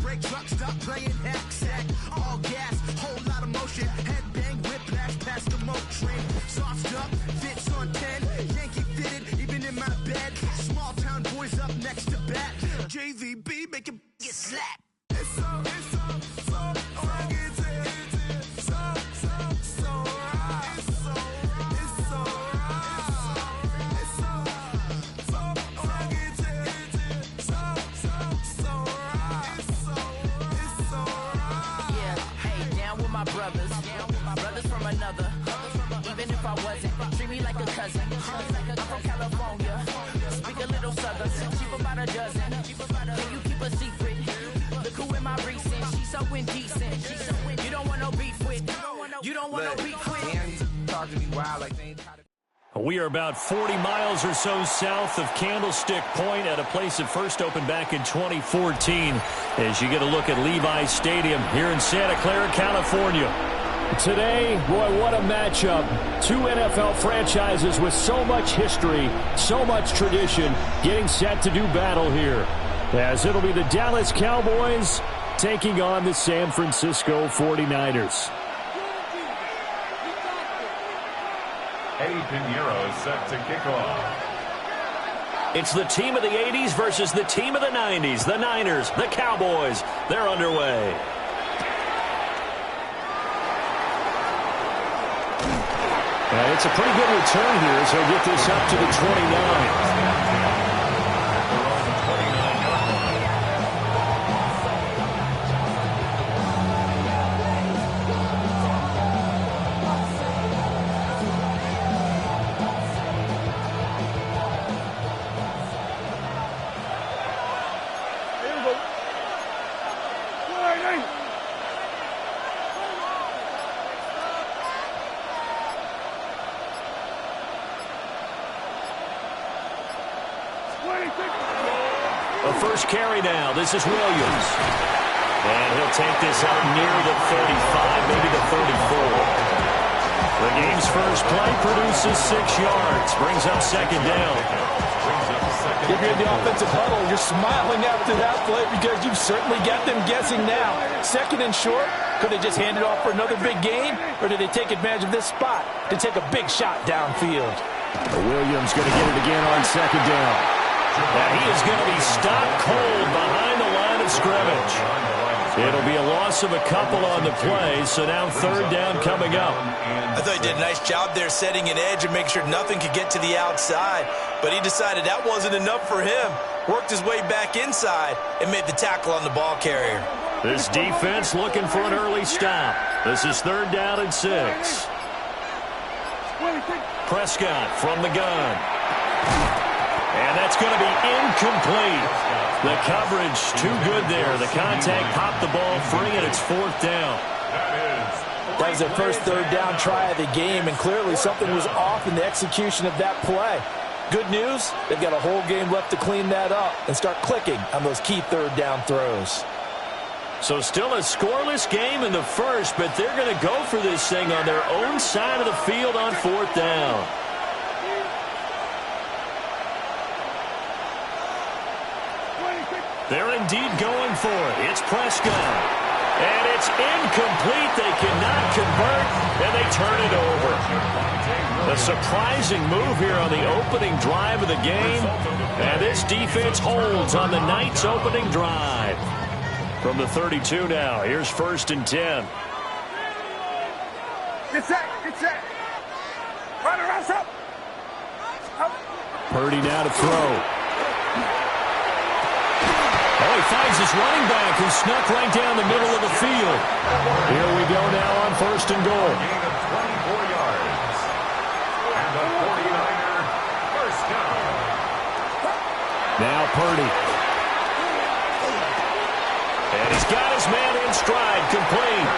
Break truck, stop playing hack sack. All gas, whole lot of motion. Headbang, whiplash, past the moat train. Soft up, fits on 10. Yankee fitted, even in my bed. Small town boys up next to bat. JVB, make it get slapped. It's so rugged. So right. It's so right. It's so rugged. It's so right. It's so right. Yeah, hey, down with my brothers. Brothers from another. Even if I wasn't, treat me like a cousin. I'm from California. Speak a little southern. Cheap about a dozen. Can you keep a secret? Look who in my recent. She's so indecent. You don't want no beef with. You don't want no beef with. Talk to me wild like they ain't try to. We are about 40 miles or so south of Candlestick Point at a place that first opened back in 2014 as you get a look at Levi Stadium here in Santa Clara, California. Today, boy, what a matchup. 2 NFL franchises with so much history, so much tradition, getting set to do battle here. As it'll be the Dallas Cowboys taking on the San Francisco 49ers. Eddie Pinheiro is set to kick off. It's the team of the 80s versus the team of the 90s. The Niners, the Cowboys, they're underway. And it's a pretty good return here as he'll get this up to the 29. A first carry now. This is Williams. And he'll take this out near the 35, maybe the 34. The game's first play produces 6 yards. Brings up second down. If you're in the offensive huddle, you're smiling after that play because you've certainly got them guessing now. Second and short, could they just hand it off for another big gain? Or did they take advantage of this spot to take a big shot downfield? Williams going to get it again on second down. And he is going to be stopped cold behind the line of scrimmage. It'll be a loss of a couple on the play, so now third down coming up. I thought he did a nice job there setting an edge and making sure nothing could get to the outside. But he decided that wasn't enough for him. Worked his way back inside and made the tackle on the ball carrier. This defense looking for an early stop. This is 3rd down and 6. Prescott from the gun. And that's going to be incomplete. The coverage too good there. The contact popped the ball free, and it's 4th down. That was their first 3rd down try of the game, and clearly something was off in the execution of that play. Good news, they've got a whole game left to clean that up and start clicking on those key 3rd down throws. So still a scoreless game in the first, but they're going to go for this thing on their own side of the field on 4th down. They're indeed going for it. It's Prescott. And it's incomplete. They cannot convert, and they turn it over. A surprising move here on the opening drive of the game. And this defense holds on the Knights' opening drive. From the 32 now, here's 1st and 10. Get set, get set. Run around, up. Purdy now to throw. Oh, he finds his running back who snuck right down the middle of the field. Here we go now on 1st and goal. Gain of 24 yards. And the 49er first down. Now Purdy. And he's got his man in stride, complete.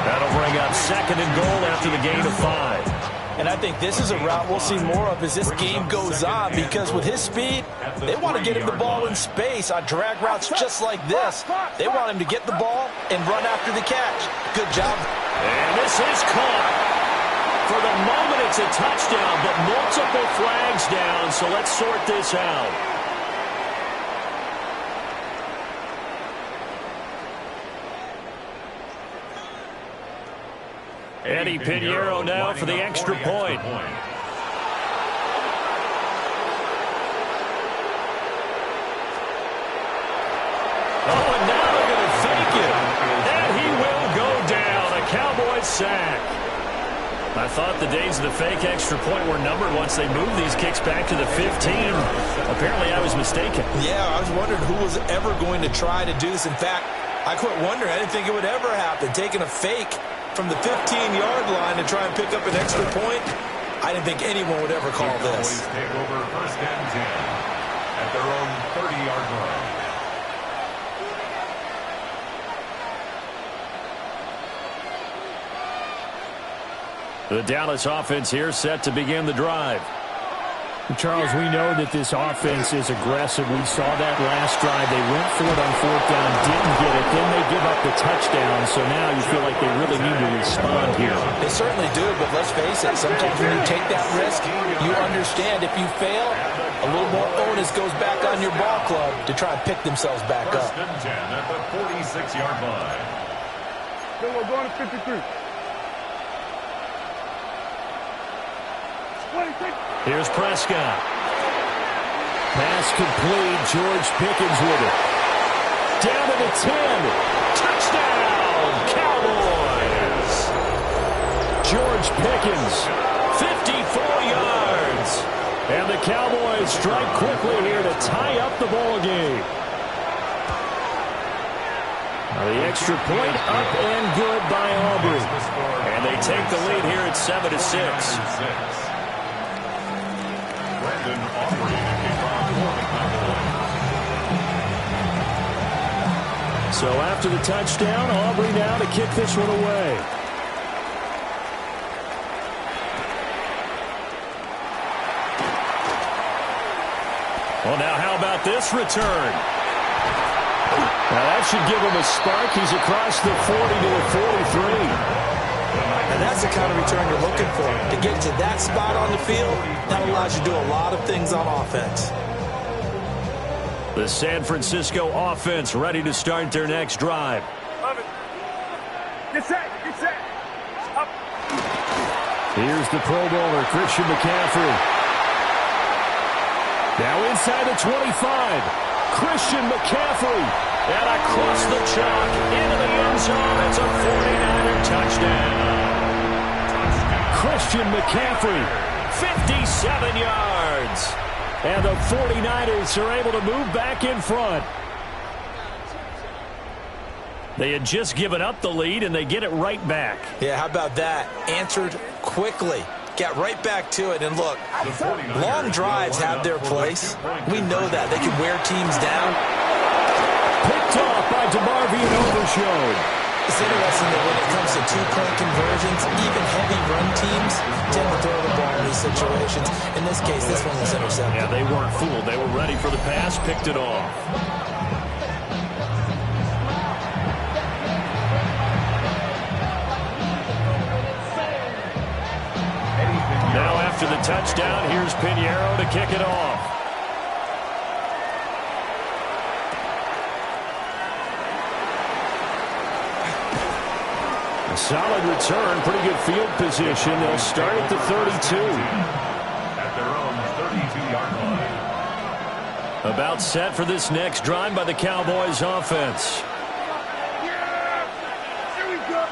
That'll bring up 2nd and goal after the gain of 5. And I think this is a route we'll see more of as this game goes on, because with his speed, they want to get him the ball in space on drag routes just like this. They want him to get the ball and run after the catch. Good job. And this is caught. For the moment, it's a touchdown, but multiple flags down, so let's sort this out. Eddie Pinheiro now for the extra point. Oh, and now they're going to fake it. And he will go down. A Cowboys sack. I thought the days of the fake extra point were numbered once they moved these kicks back to the 15. Apparently, I was mistaken. Yeah, I was wondering who was ever going to try to do this. In fact, I quit wondering. I didn't think it would ever happen. Taking a fake from the 15-yard line to try and pick up an extra point, I didn't think anyone would ever call this. Take over 1st and 10 at their own 30-yard line. The Dallas offense here set to begin the drive. Charles, we know that this offense is aggressive. We saw that last drive. They went for it on 4th down, didn't get it. Then they give up the touchdown. So now you feel like they really need to respond here. They certainly do, but let's face it. Sometimes when you take that risk, you understand if you fail, a little more onus goes back on your ball club to try and pick themselves back up. 1st and 10 at the 46-yard line. So we're going to 53. Here's Prescott. Pass complete. George Pickens with it. Down to the 10. Touchdown, Cowboys. George Pickens, 54 yards. And the Cowboys strike quickly here to tie up the ball game. The extra point up and good by Aubrey. And they take the lead here at 7-6. So after the touchdown, Aubrey now to kick this one away. Well, now how about this return? Now that should give him a spark. He's across the 40 to the 43. And that's the kind of return you're looking for. To get to that spot on the field, that allows you to do a lot of things on offense. The San Francisco offense ready to start their next drive. Love it. Get set, get set. Up. Here's the Pro Bowler, Christian McCaffrey. Now inside the 25. Christian McCaffrey. And across the chalk into the end zone. It's a 49er touchdown. Christian McCaffrey, 57 yards. And the 49ers are able to move back in front. They had just given up the lead, and they get it right back. Yeah, how about that? Answered quickly. Got right back to it. And look, long drives have their place. We know that. They can wear teams down. Picked off by DeMarvion Overshown. It's interesting that when it comes to two-point conversions, even heavy run teams tend to throw the ball in these situations. In this case, this one was intercepted. Yeah, they weren't fooled. They were ready for the pass, picked it off. Now after the touchdown, here's Pinheiro to kick it off. A solid return, pretty good field position. They'll start at the 32. At their own 32-yard line. About set for this next drive by the Cowboys offense. Yeah! Here we go.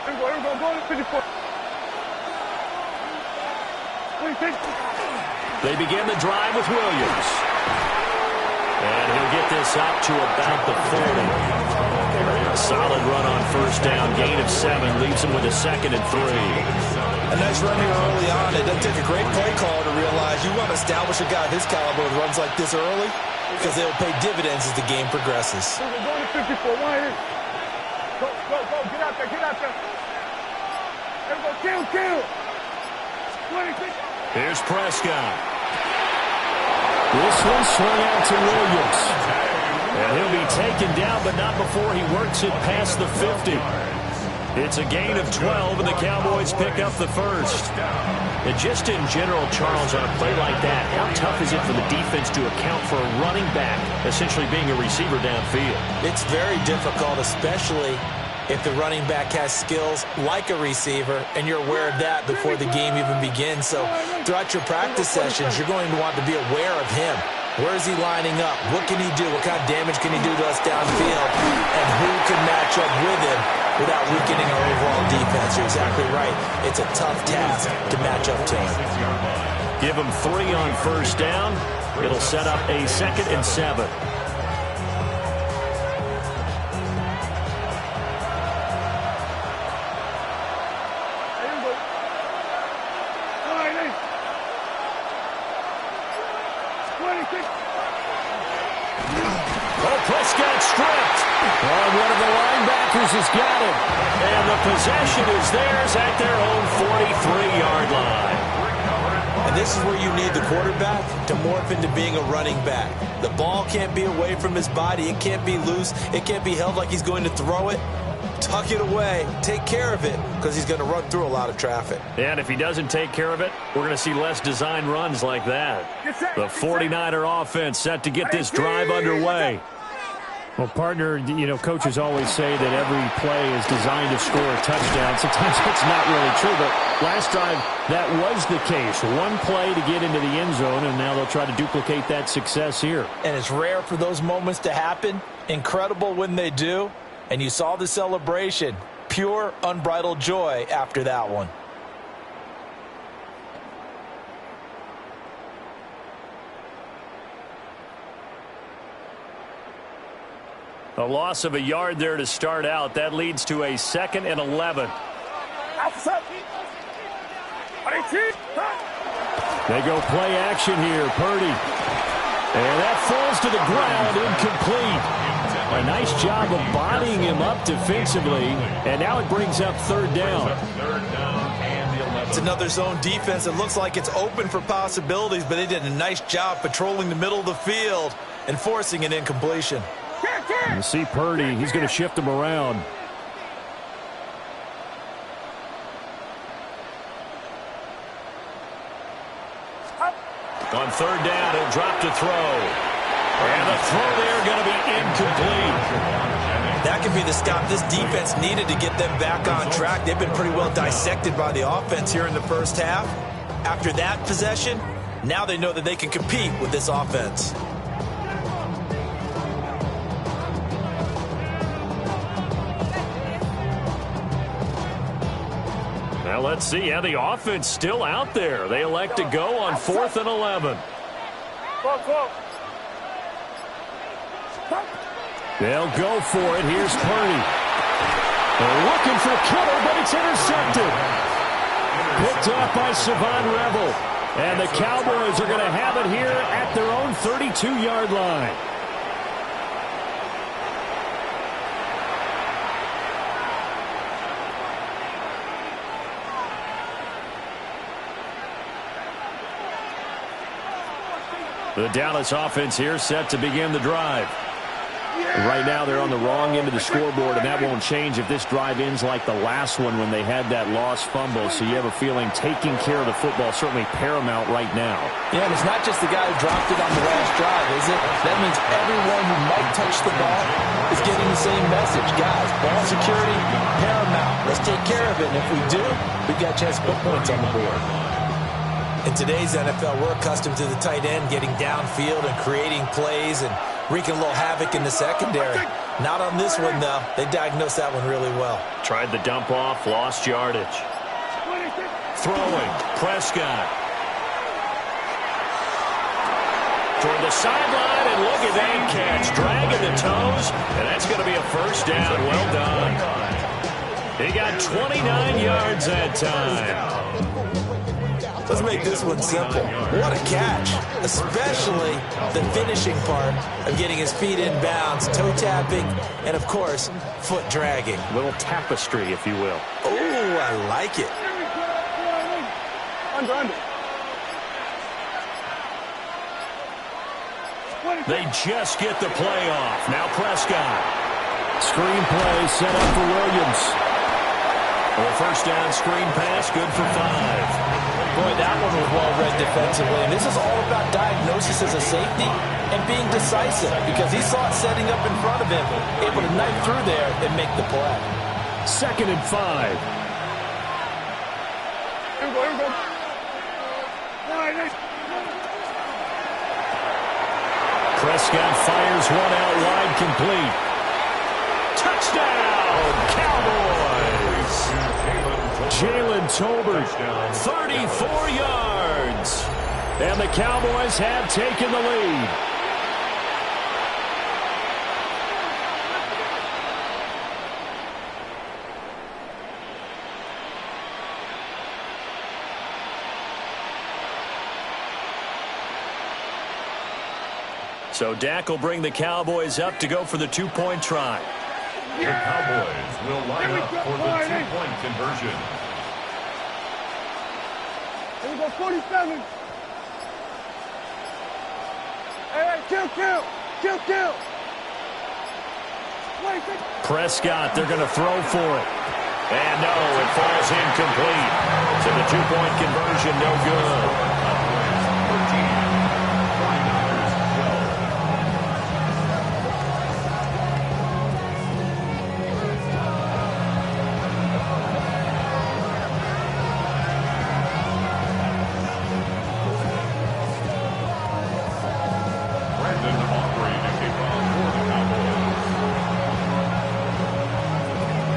Here we go. Go to 54. They begin the drive with Williams. And he'll get this out to about the 40. A solid run on first down. Gain of 7 leaves him with a 2nd and 3. A nice run here early on. It doesn't take a great play call to realize you want to establish a guy of his caliber with runs like this early because they'll pay dividends as the game progresses. We're going to 54. Go. Get out there. Everybody kill. 26. Here's Prescott. This one swung out to Williams. And he'll be taken down, but not before he works it past the 50. It's a gain of 12, and the Cowboys pick up the first. And just in general, Charles, on a play like that, how tough is it for the defense to account for a running back essentially being a receiver downfield? It's very difficult, especially if the running back has skills like a receiver, and you're aware of that before the game even begins. So throughout your practice sessions, you're going to want to be aware of him. Where is he lining up? What can he do? What kind of damage can he do to us downfield? And who can match up with him without weakening our overall defense? You're exactly right. It's a tough task to match up to him. Give him 3 on first down. It'll set up a 2nd and 7. Prescott stripped. Oh, one of the linebackers has got him. And the possession is theirs at their own 43-yard line. And this is where you need the quarterback to morph into being a running back. The ball can't be away from his body. It can't be loose. It can't be held like he's going to throw it. Tuck it away. Take care of it because he's going to run through a lot of traffic. And if he doesn't take care of it, we're going to see less design runs like that. The 49er offense set to get this drive underway. Well, partner, coaches always say that every play is designed to score a touchdown. Sometimes it's not really true, but last drive, that was the case. One play to get into the end zone, and now they'll try to duplicate that success here. And it's rare for those moments to happen. Incredible when they do. And you saw the celebration. Pure, unbridled joy after that one. A loss of a yard there to start out. That leads to a 2nd and 11. They go play action here. Purdy. And that falls to the ground, incomplete. A nice job of bodying him up defensively. And now it brings up 3rd down. It's another zone defense. It looks like it's open for possibilities, but they did a nice job patrolling the middle of the field and forcing an incompletion. You see Purdy, he's going to shift him around. On 3rd down, he'll drop to throw. And the throw there going to be incomplete. That could be the stop this defense needed to get them back on track. They've been pretty well dissected by the offense here in the first half. After that possession, now they know that they can compete with this offense. Now let's see how the offense still out there. They elect to go on 4th and 11. They'll go for it. Here's Purdy. They're looking for Kittle, but it's intercepted. Picked off by Savon Rebel. And the Cowboys are going to have it here at their own 32-yard line. The Dallas offense here set to begin the drive. Right now they're on the wrong end of the scoreboard, and that won't change if this drive ends like the last one when they had that lost fumble. So you have a feeling taking care of the football is certainly paramount right now. Yeah, and it's not just the guy who dropped it on the last drive, is it? That means everyone who might touch the ball is getting the same message. Guys, ball security, paramount. Let's take care of it, and if we do, we've got a chance to put points on the board. In today's NFL, we're accustomed to the tight end getting downfield and creating plays and wreaking a little havoc in the secondary. Not on this one, though. They diagnosed that one really well. Tried the dump off, lost yardage. Throwing, Prescott. Toward the sideline, and look at that catch. Dragging the toes, and that's going to be a first down. Well done. He got 29 yards that time. Let's make this one simple. What a catch, especially the finishing part of getting his feet in bounds, toe tapping, and, of course, foot dragging. A little tapestry, if you will. Oh, I like it. Under. They just get the play off. Now Prescott. Screen play set up for Williams. A first down screen pass, good for 5. Boy, that one was well-read defensively. And this is all about diagnosis as a safety and being decisive because he saw it setting up in front of him, able to knife through there and make the play. 2nd and 5. Here we go. Prescott fires one out wide, complete. Touchdown, Cowboys! Jalen Tolbert, 34 yards. And the Cowboys have taken the lead. So Dak will bring the Cowboys up to go for the 2-point try. The Cowboys will line up for the 2-point conversion. Here we go, 47. Hey, kill. Prescott, they're going to throw for it. And no, it falls incomplete. So the 2-point conversion, no good.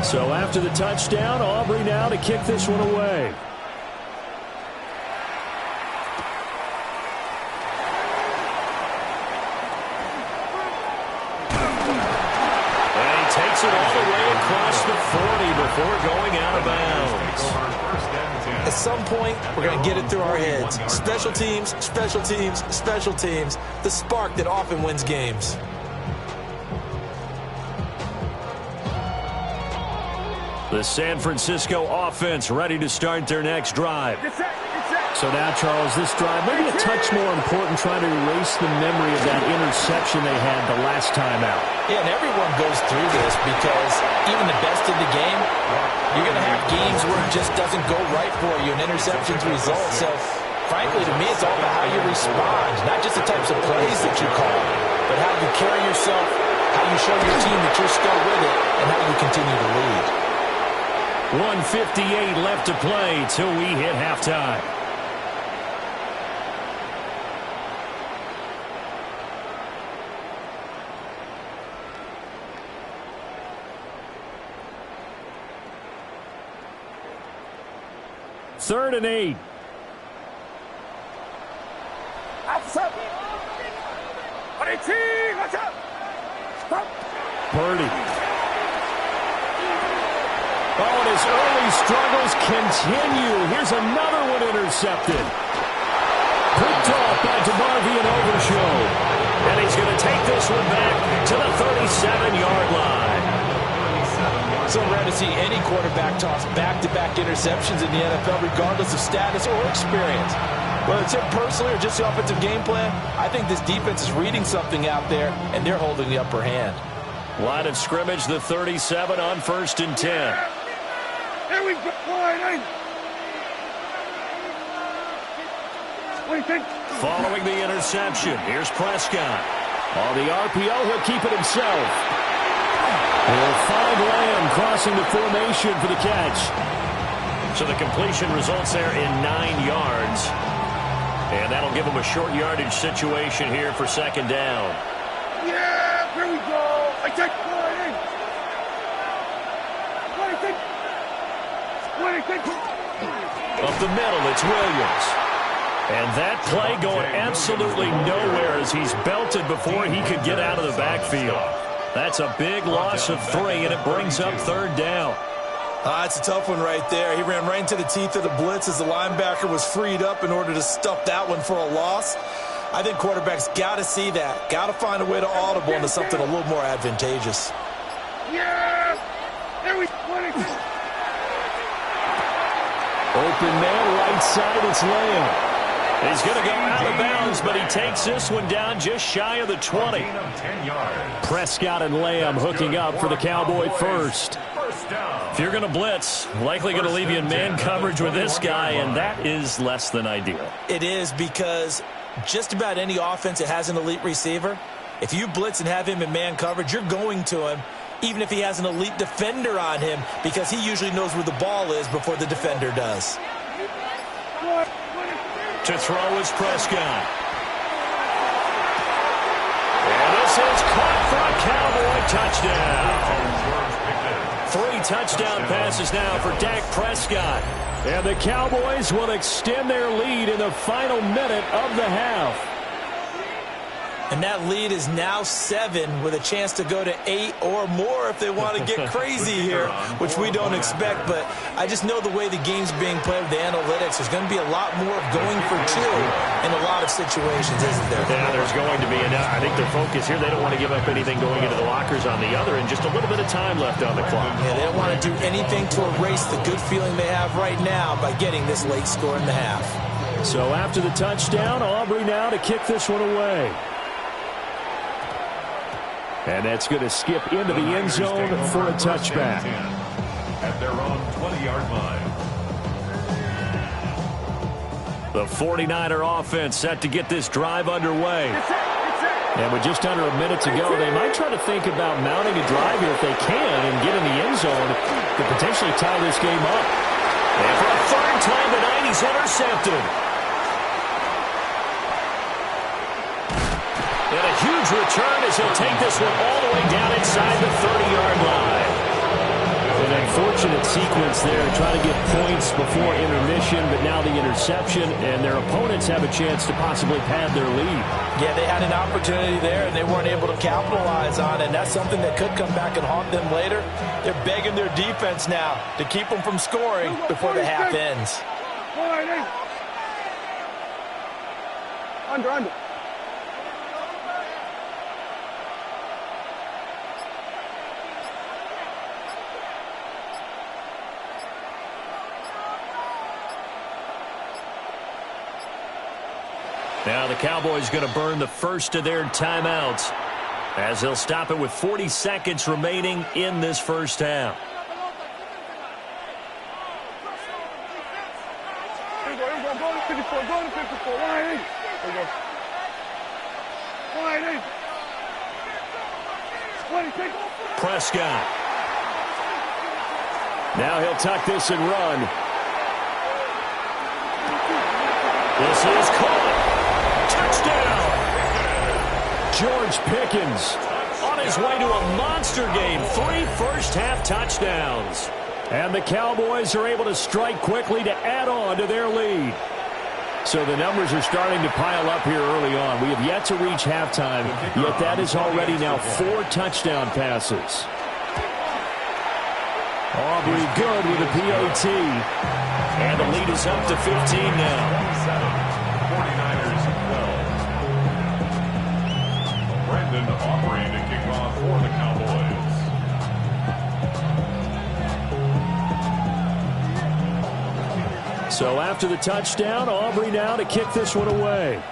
So after the touchdown, Aubrey now to kick this one away. And he takes it all the way across the 40 before going out of bounds. At some point, we're going to get it through our heads. Special teams, special teams, special teams. The spark that often wins games. The San Francisco offense ready to start their next drive. So now, Charles, this drive maybe a touch more important, trying to erase the memory of that interception they had the last time out. Yeah, and everyone goes through this because even the best in the game, you're going to have games where it just doesn't go right for you, and interceptions result. So, frankly, to me, it's all about how you respond, not just the types of plays that you call, but how you carry yourself, how you show your team that you're still with it, and how you continue to lead. 1:58 left to play till we hit halftime. Third and 8. Purdy. Oh, and his early struggles continue. Here's another one intercepted. Picked off by DeMarvion Overshow. And he's going to take this one back to the 37-yard line. So rare to see any quarterback toss back-to-back interceptions in the NFL, regardless of status or experience. Whether it's him personally or just the offensive game plan, I think this defense is reading something out there, and they're holding the upper hand. Line of scrimmage, the 37 on 1st and 10. Here we go. Following the interception, here's Prescott. On the RPO, he'll keep it himself. He'll find Lamb crossing the formation for the catch. So the completion results there in 9 yards. And that'll give him a short yardage situation here for 2nd down. Yeah, here we go. I take Up the middle, it's Williams. And that play going absolutely nowhere as he's belted before he could get out of the backfield. That's a big loss of 3, and it brings up 3rd down. It's a tough one right there. He ran right into the teeth of the blitz as the linebacker was freed up in order to stuff that one for a loss. I think quarterbacks got to see that. Got to find a way to audible into something a little more advantageous. Yeah! There we go. Open man, right side, it's Lamb. He's going to go out of bounds, but he takes this one down just shy of the 20. Prescott and Lamb hooking up for the Cowboy first. If you're going to blitz, likely going to leave you in man coverage with this guy, and that is less than ideal. It is, because just about any offense that has an elite receiver, if you blitz and have him in man coverage, you're going to him, even if he has an elite defender on him, because he usually knows where the ball is before the defender does. To throw is Prescott. And this is caught for a Cowboy touchdown. 3 touchdown passes now for Dak Prescott. And the Cowboys will extend their lead in the final minute of the half. And that lead is now 7 with a chance to go to 8 or more if they want to get crazy here, which we don't expect. But I just know the way the game's being played with the analytics, there's going to be a lot more going for 2 in a lot of situations, isn't there? Yeah, there's going to be. And I think their focus here, they don't want to give up anything going into the lockers on the other, and just a little bit of time left on the clock. Yeah, they don't want to do anything to erase the good feeling they have right now by getting this late score in the half. So after the touchdown, Aubrey now to kick this one away. And that's going to skip into the end zone for a touchback. At their own 20-yard line. The 49er offense set to get this drive underway. And with just under a minute to go, they might try to think about mounting a drive here if they can and get in the end zone to potentially tie this game up. And for the 3rd time tonight, he's intercepted. And a huge return as he'll take this one all the way down inside the 30-yard line. An unfortunate sequence there, trying to get points before intermission, but now the interception, and their opponents have a chance to possibly pad their lead. Yeah, they had an opportunity there, and they weren't able to capitalize on it, and that's something that could come back and haunt them later. They're begging their defense now to keep them from scoring before the half ends. Under. Now the Cowboys going to burn the first of their timeouts as they'll stop it with 40 seconds remaining in this first half. Go to 54. Line 8. Prescott. Now he'll tuck this and run. This is caught. Touchdown! George Pickens on his way to a monster game. 3 first-half touchdowns. And the Cowboys are able to strike quickly to add on to their lead. So the numbers are starting to pile up here early on. We have yet to reach halftime, yet that is already now 4 touchdown passes. Aubrey good with a PAT. And the lead is up to 15 now. 49ers 12. Brandon Aubrey to kick off for the Cowboys. So after the touchdown, Aubrey now to kick this one away.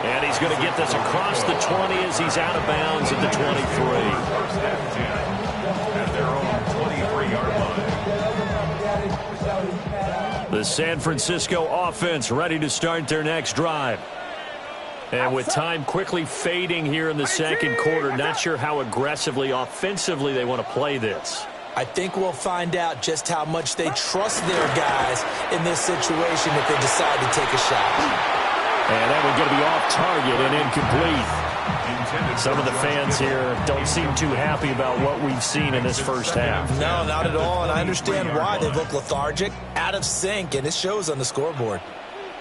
And he's going to get this across the 20 as he's out of bounds at the 23. First and 10 at their own 23-yard line. The San Francisco offense ready to start their next drive. And with time quickly fading here in the second quarter, not sure how aggressively, offensively they want to play this. I think we'll find out just how much they trust their guys in this situation if they decide to take a shot. And that one going to be off target and incomplete. Some of the fans here don't seem too happy about what we've seen in this first half. No, not at all, and I understand why. They look lethargic, out of sync, and it shows on the scoreboard.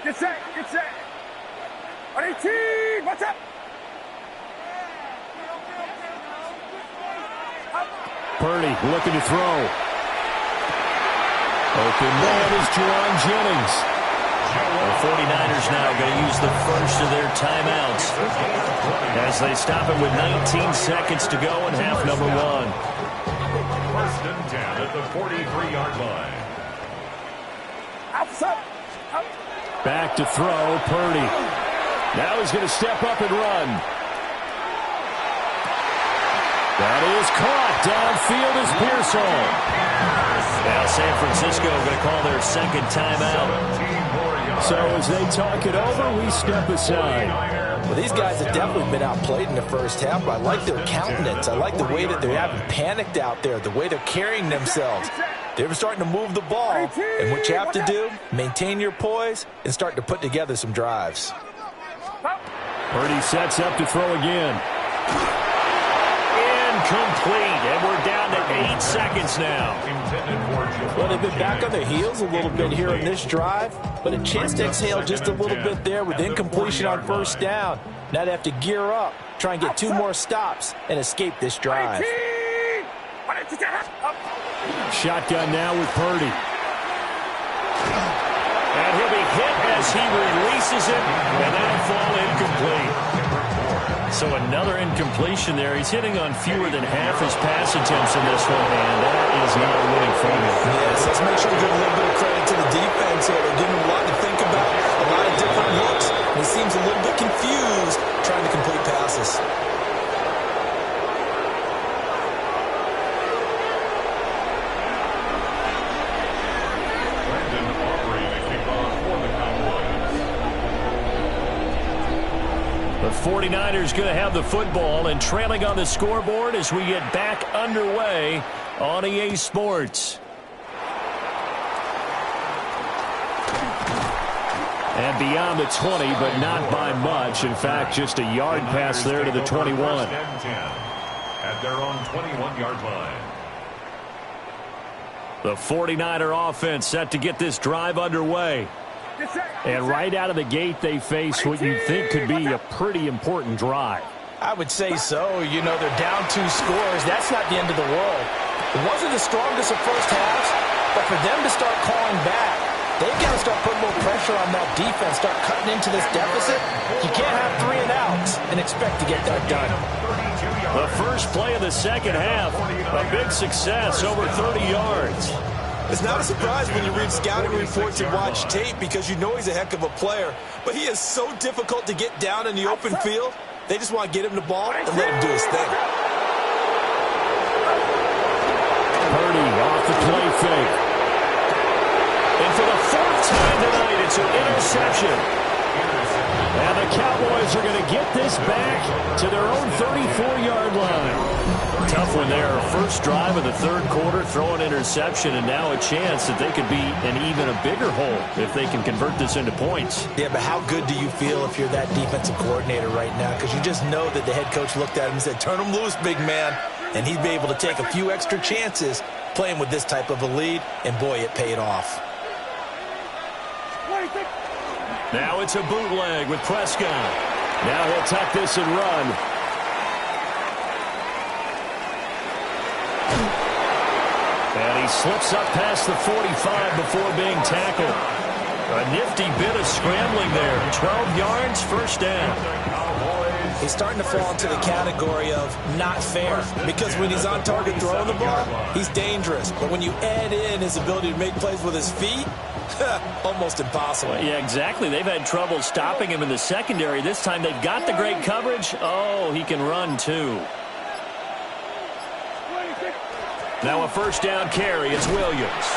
Get set, get set. 18, what's up? Purdy looking to throw. Open man is Jerron Jennings. The 49ers now going to use the first of their timeouts as they stop it with 19 seconds to go in half number 1. First and 10 at the 43-yard line. Outside. Back to throw, Purdy. Now he's going to step up and run. That is caught. Downfield is Pearsall. Now San Francisco going to call their second timeout. So as they talk it over, we step aside. Well, these guys have definitely been outplayed in the first half, but I like their countenance. I like the way that they haven't panicked out there, the way they're carrying themselves. They're starting to move the ball, and what you have to do, maintain your poise and start to put together some drives. Purdy sets up to throw again. Incomplete, and we're down to 8 seconds now. Well, they've been back on their heels a little bit here in this drive, but a chance to exhale just a little bit there with incompletion on first down. Now they have to gear up, try and get 2 more stops, and escape this drive. Shotgun now with Purdy. And he'll be hit as he releases it, and that'll fall incomplete. So another incompletion there. He's hitting on fewer than half his pass attempts in this one, and that is not a winning formula. Yes, let's make sure we give a little bit of credit to the defense here. They're giving him a lot to think about, a lot of different looks, and he seems a little bit confused trying to complete passes. The 49ers going to have the football and trailing on the scoreboard as we get back underway on EA Sports. And beyond the 20, but not by much. In fact, just a yard pass there to the 21. At their own 21-yard line. The 49er offense set to get this drive underway. And right out of the gate, they face what you think could be a pretty important drive. I would say so. You know, they're down 2 scores. That's not the end of the world. It wasn't the strongest of first halves, but for them to start calling back, they've got to start putting more pressure on that defense, start cutting into this deficit. You can't have 3 and outs and expect to get that done. The first play of the second half, a big success, over 30 yards. It's not a surprise when you read scouting reports and watch tape because you know he's a heck of a player. But he is so difficult to get down in the open field. They just want to get him the ball and let him do his thing. Purdy off the play fake. And for the 4th time tonight, it's an interception. And the Cowboys are going to get this back to their own 34-yard line. Tough one there. First drive of the 3rd quarter, throw an interception, and now a chance that they could be in even a bigger hole if they can convert this into points. Yeah, but how good do you feel if you're that defensive coordinator right now? Because you just know that the head coach looked at him and said, turn him loose, big man. And he'd be able to take a few extra chances playing with this type of a lead, and boy, it paid off. Now it's a bootleg with Prescott. Now he'll tuck this and run. And he slips up past the 45 before being tackled. A nifty bit of scrambling there. 12 yards, first down. He's starting to fall into the category of not fair, because when he's on target throwing the ball, he's dangerous. But when you add in his ability to make plays with his feet, almost impossible. Well, yeah, exactly. They've had trouble stopping him in the secondary. This time they've got the great coverage. Oh, he can run too. Now a first down carry. It's Williams.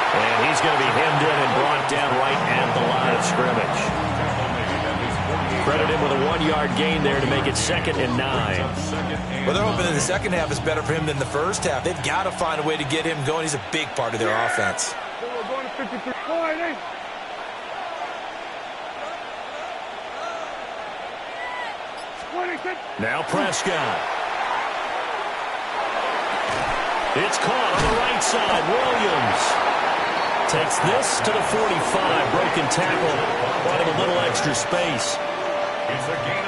And he's going to be hemmed in and brought down right at the line of scrimmage. Credit him with a 1-yard gain there to make it 2nd and 9. Well, they're hoping that the second half is better for him than the first half. They've got to find a way to get him going. He's a big part of their offense. Now Prescott. It's caught on the right side. Williams takes this to the 45. Broken tackle. Brought him a little extra space.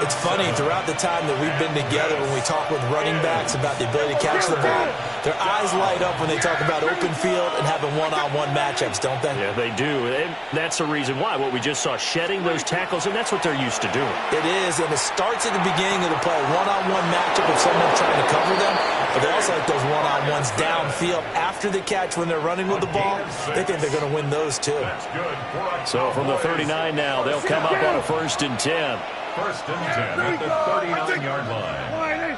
It's funny, throughout the time that we've been together, when we talk with running backs about the ability to catch the ball, their eyes light up when they talk about open field and having one-on-one matchups, don't they? Yeah, they do. And that's the reason why. What we just saw, shedding those tackles, and that's what they're used to doing. It is, and it starts at the beginning of the play. One-on-one matchup of someone trying to cover them, but they also like those one-on-ones downfield after the catch when they're running with the ball. They think they're going to win those, too. So from the 39 now, they'll come up on a 1st and 10. 1st and 10 at the 39-yard line.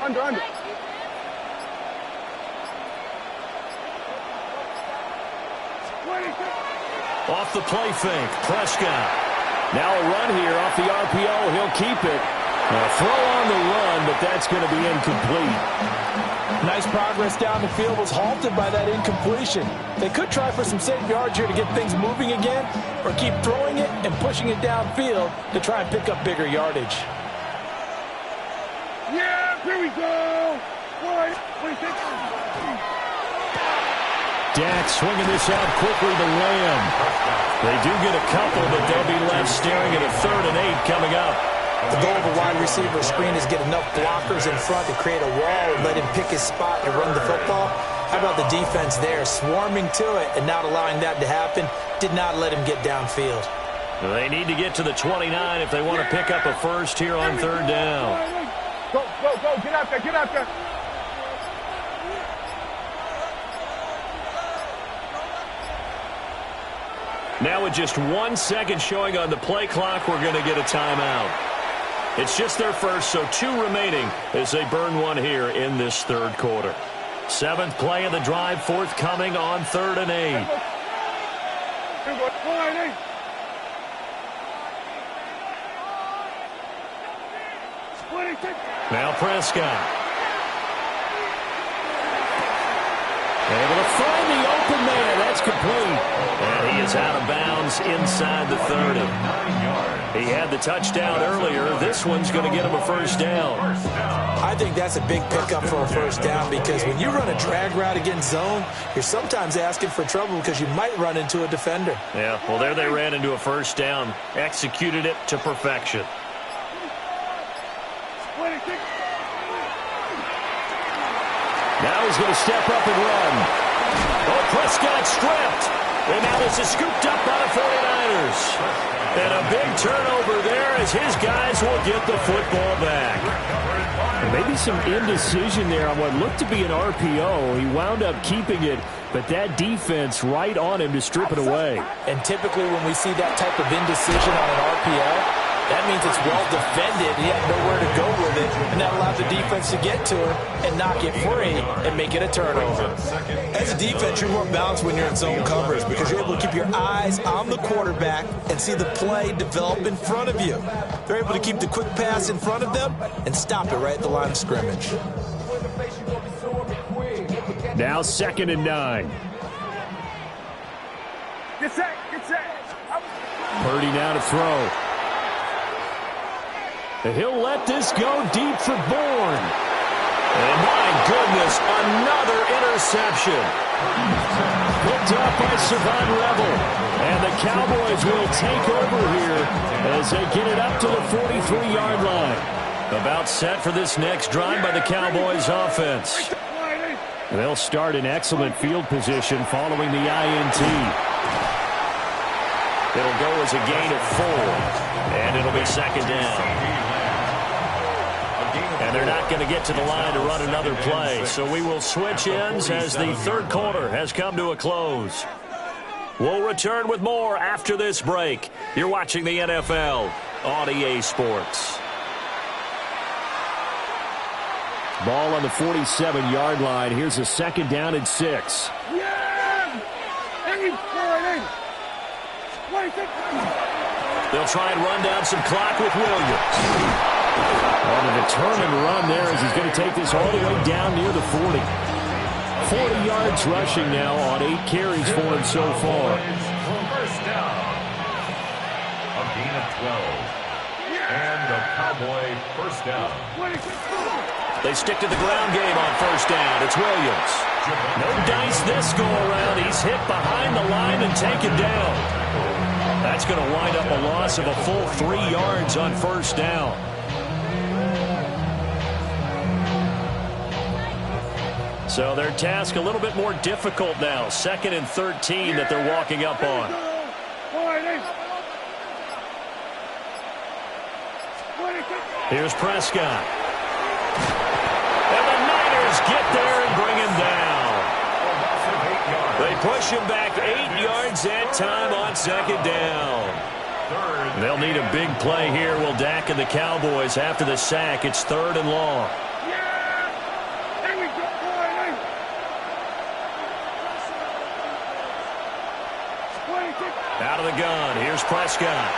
Under. Off the play fake, Prescott. Now a run here off the RPO. He'll keep it. A throw on the run, but that's going to be incomplete. Nice progress down the field, was halted by that incompletion. They could try for some safe yards here to get things moving again, or keep throwing it and pushing it downfield to try and pick up bigger yardage. Yeah, here we go. Dak swinging this out quickly to Lamb. They do get a couple, but they'll be left staring at a 3rd and 8 coming up. The goal of a wide receiver screen is get enough blockers in front to create a wall and let him pick his spot and run the football. How about the defense there, swarming to it and not allowing that to happen? Did not let him get downfield. They need to get to the 29 if they want to pick up a first here on 3rd down. Go. Get out there. Now with just 1 second showing on the play clock, we're going to get a timeout. It's just their first, so 2 remaining as they burn one here in this 3rd quarter. 7th play of the drive, forthcoming on 3rd and 8. Now Prescott. Able to find the open man. That's complete. And he is out of bounds inside the 30. He had the touchdown earlier. This one's going to get him a first down. I think that's a big pickup for a first down, because when you run a drag route against zone, you're sometimes asking for trouble because you might run into a defender. Yeah, well, there they ran into a first down. Executed it to perfection. Now he's going to step up and run. Oh, Prescott stripped. And now this is scooped up by the 49ers. And a big turnover there as his guys will get the football back. Maybe some indecision there on what looked to be an RPO. He wound up keeping it, but that defense right on him to strip it away. And typically when we see that type of indecision on an RPO, that means it's well defended. He had nowhere to go with it, and that allowed the defense to get to him and knock it free and make it a turnover. As a defense, you're more balanced when you're in zone coverage because you're able to keep your eyes on the quarterback and see the play develop in front of you. They're able to keep the quick pass in front of them and stop it right at the line of scrimmage. Now 2nd and 9. Get set. Purdy now to throw. And he'll let this go deep for Bourne. And my goodness, another interception. Picked up by Savon Rebel. And the Cowboys will take over here as they get it up to the 43-yard line. About set for this next drive by the Cowboys offense. They'll start in excellent field position following the INT. It'll go as a gain of 4. And it'll be second down. And they're not going to get to the line to run another play. So we will switch ends as the third quarter has come to a close. We'll return with more after this break. You're watching the NFL on EA Sports. Ball on the 47-yard line. Here's a second down and 6. They'll try and run down some clock with Williams. On a determined run there as he's going to take this all the way down near the 40. 40 yards rushing now on 8 carries for him so far. First down. A gain of 12. And a Cowboy first down. They stick to the ground game on first down. It's Williams. No dice this go around. He's hit behind the line and taken down. That's going to wind up a loss of a full 3 yards on first down. So their task a little bit more difficult now. 2nd and 13 that they're walking up on. Here's Prescott. And the Niners get there and bring him down. They push him back 8 yards that time on second down. They'll need a big play here, will Dak and the Cowboys after the sack. It's 3rd and long. Out of the gun. Here's Prescott.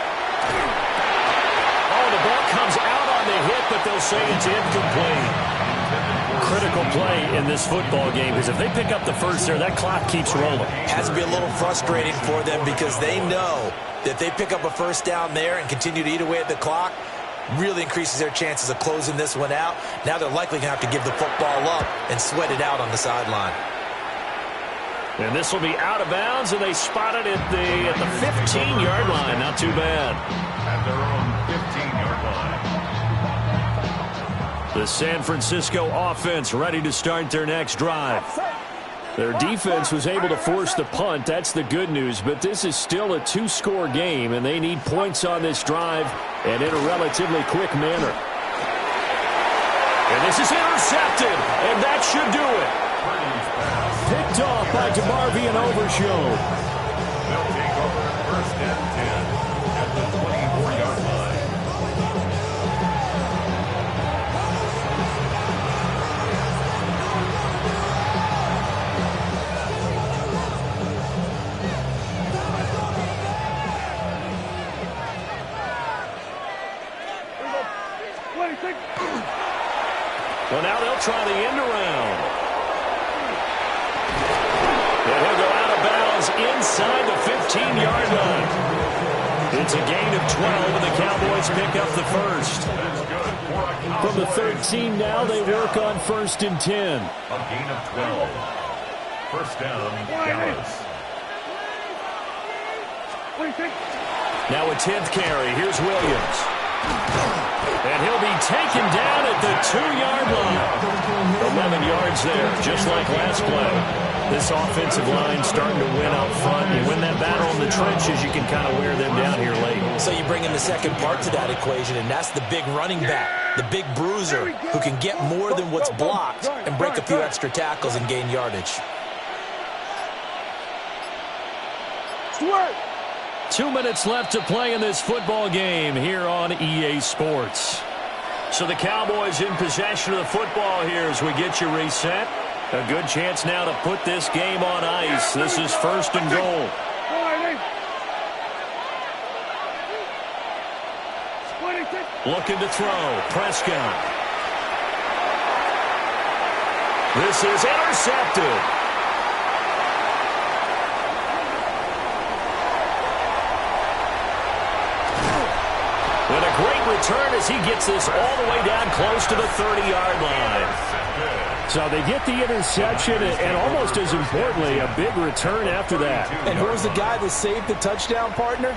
Oh, the ball comes out on the hit, but they'll say it's incomplete. Critical play in this football game because if they pick up the first there, that clock keeps rolling. Has to be a little frustrating for them because they know that they pick up a first down there and continue to eat away at the clock, really increases their chances of closing this one out. Now they're likely going to have to give the football up and sweat it out on the sideline. And this will be out of bounds, and they spot it at the 15-yard line. Not too bad. At their own 15-yard line. The San Francisco offense ready to start their next drive. Their defense was able to force the punt. That's the good news. But this is still a 2-score game, and they need points on this drive and in a relatively quick manner. And this is intercepted, and that should do it. Picked off by DeMarvion Overshown. They'll take over first and 10 at the 24-yard line. Well, now they'll try the end around. And he'll go out of bounds inside the 15-yard line. It's a gain of 12, and the Cowboys pick up the first. From the 13 now, they work on 1st and 10. A gain of 12. First down, Dallas. Now a 10th carry. Here's Williams. And he'll be taken down at the 2-yard line. 11 yards there, just like last play. This offensive line starting to win up front. You win that battle in the trenches, you can kind of wear them down here late. So you bring in the second part to that equation, and that's the big running back, the big bruiser, who can get more than what's blocked and break a few extra tackles and gain yardage. 2 minutes left to play in this football game here on EA Sports. So the Cowboys in possession of the football here as we get you reset. A good chance now to put this game on ice. This is 1st and goal. Looking to throw. Prescott. This is intercepted. With a great return as he gets this all the way down close to the 30-yard line. So they get the interception, and almost as importantly, a big return after that. And who's the guy that saved the touchdown, partner?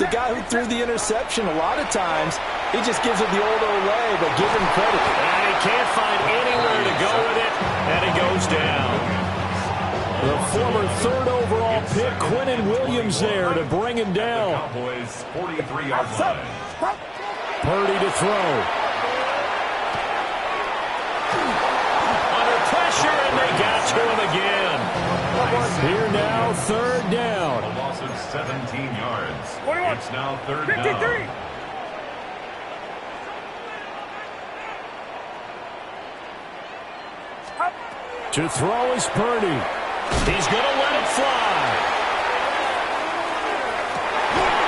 The guy who threw the interception. A lot of times, he just gives it the old Olay, but give him credit. And he can't find anywhere to go with it, and he goes down. The former third overall pick, Quinnen Williams, there to bring him down. Cowboys 43-yard line. Purdy to throw. Under pressure, and they got to him again. Here now, third down. A loss of 17 yards. It's now third 53. down. To throw is Purdy. He's going to let it fly.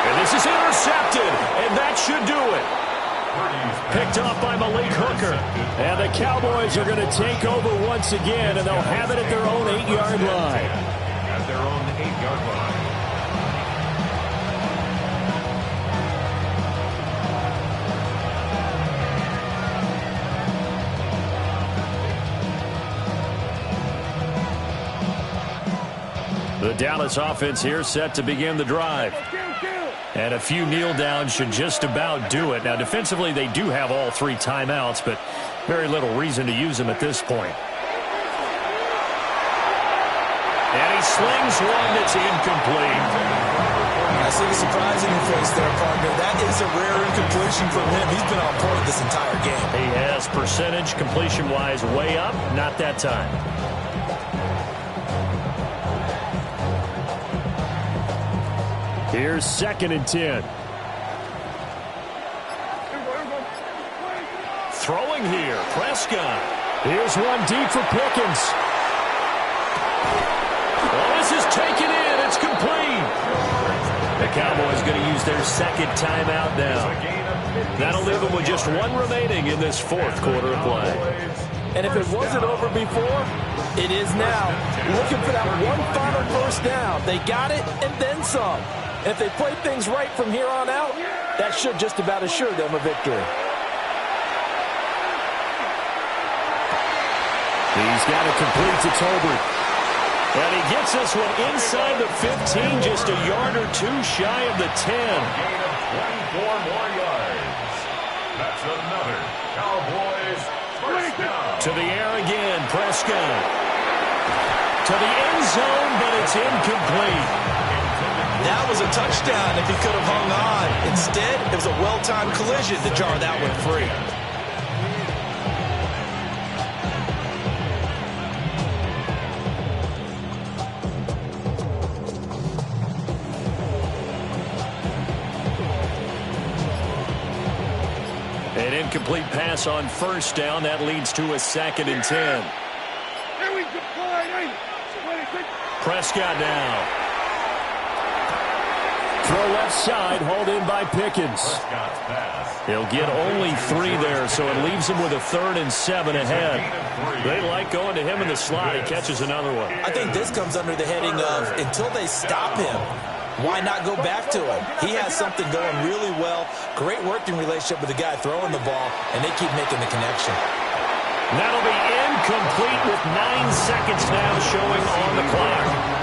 And this is intercepted, and that should do it. Picked off by Malik Hooker. And the Cowboys are going to take over once again, and they'll have it at their own 8-yard line. At their own 8-yard line. The Dallas offense here set to begin the drive. And a few kneel downs should just about do it. Now, defensively, they do have all 3 timeouts, but very little reason to use them at this point. And he slings one that's incomplete. I see the surprise in your face there, partner. That is a rare incompletion from him. He's been on point this entire game. He has percentage completion-wise way up, not that time. Here's 2nd and 10. Throwing here, Prescott. Here's one deep for Pickens. Oh, this is taken in. It's complete. The Cowboys going to use their 2nd timeout now. That'll leave them with just 1 remaining in this 4th quarter of play. And if it wasn't over before, it is now. Looking for that one final first down. They got it and then some. And if they play things right from here on out, that should just about assure them a victory. He's got it complete to Tolbert. And he gets this one inside the 15, just a yard or 2 shy of the 10. Gain of 24 more yards. That's another Cowboys first down. To the air again, Prescott. To the end zone, but it's incomplete. That was a touchdown if he could have hung on. Instead, it was a well-timed collision to jar that one free. An incomplete pass on first down. That leads to a 2nd and 10. Prescott now. Throw left side, hauled in by Pickens. He'll get only 3 there, so it leaves him with a 3rd and 7 ahead. They like going to him in the slot. He catches another one. I think this comes under the heading of until they stop him, why not go back to him? He has something going really well. Great working relationship with the guy throwing the ball, and they keep making the connection. That'll be incomplete with 9 seconds now showing on the clock.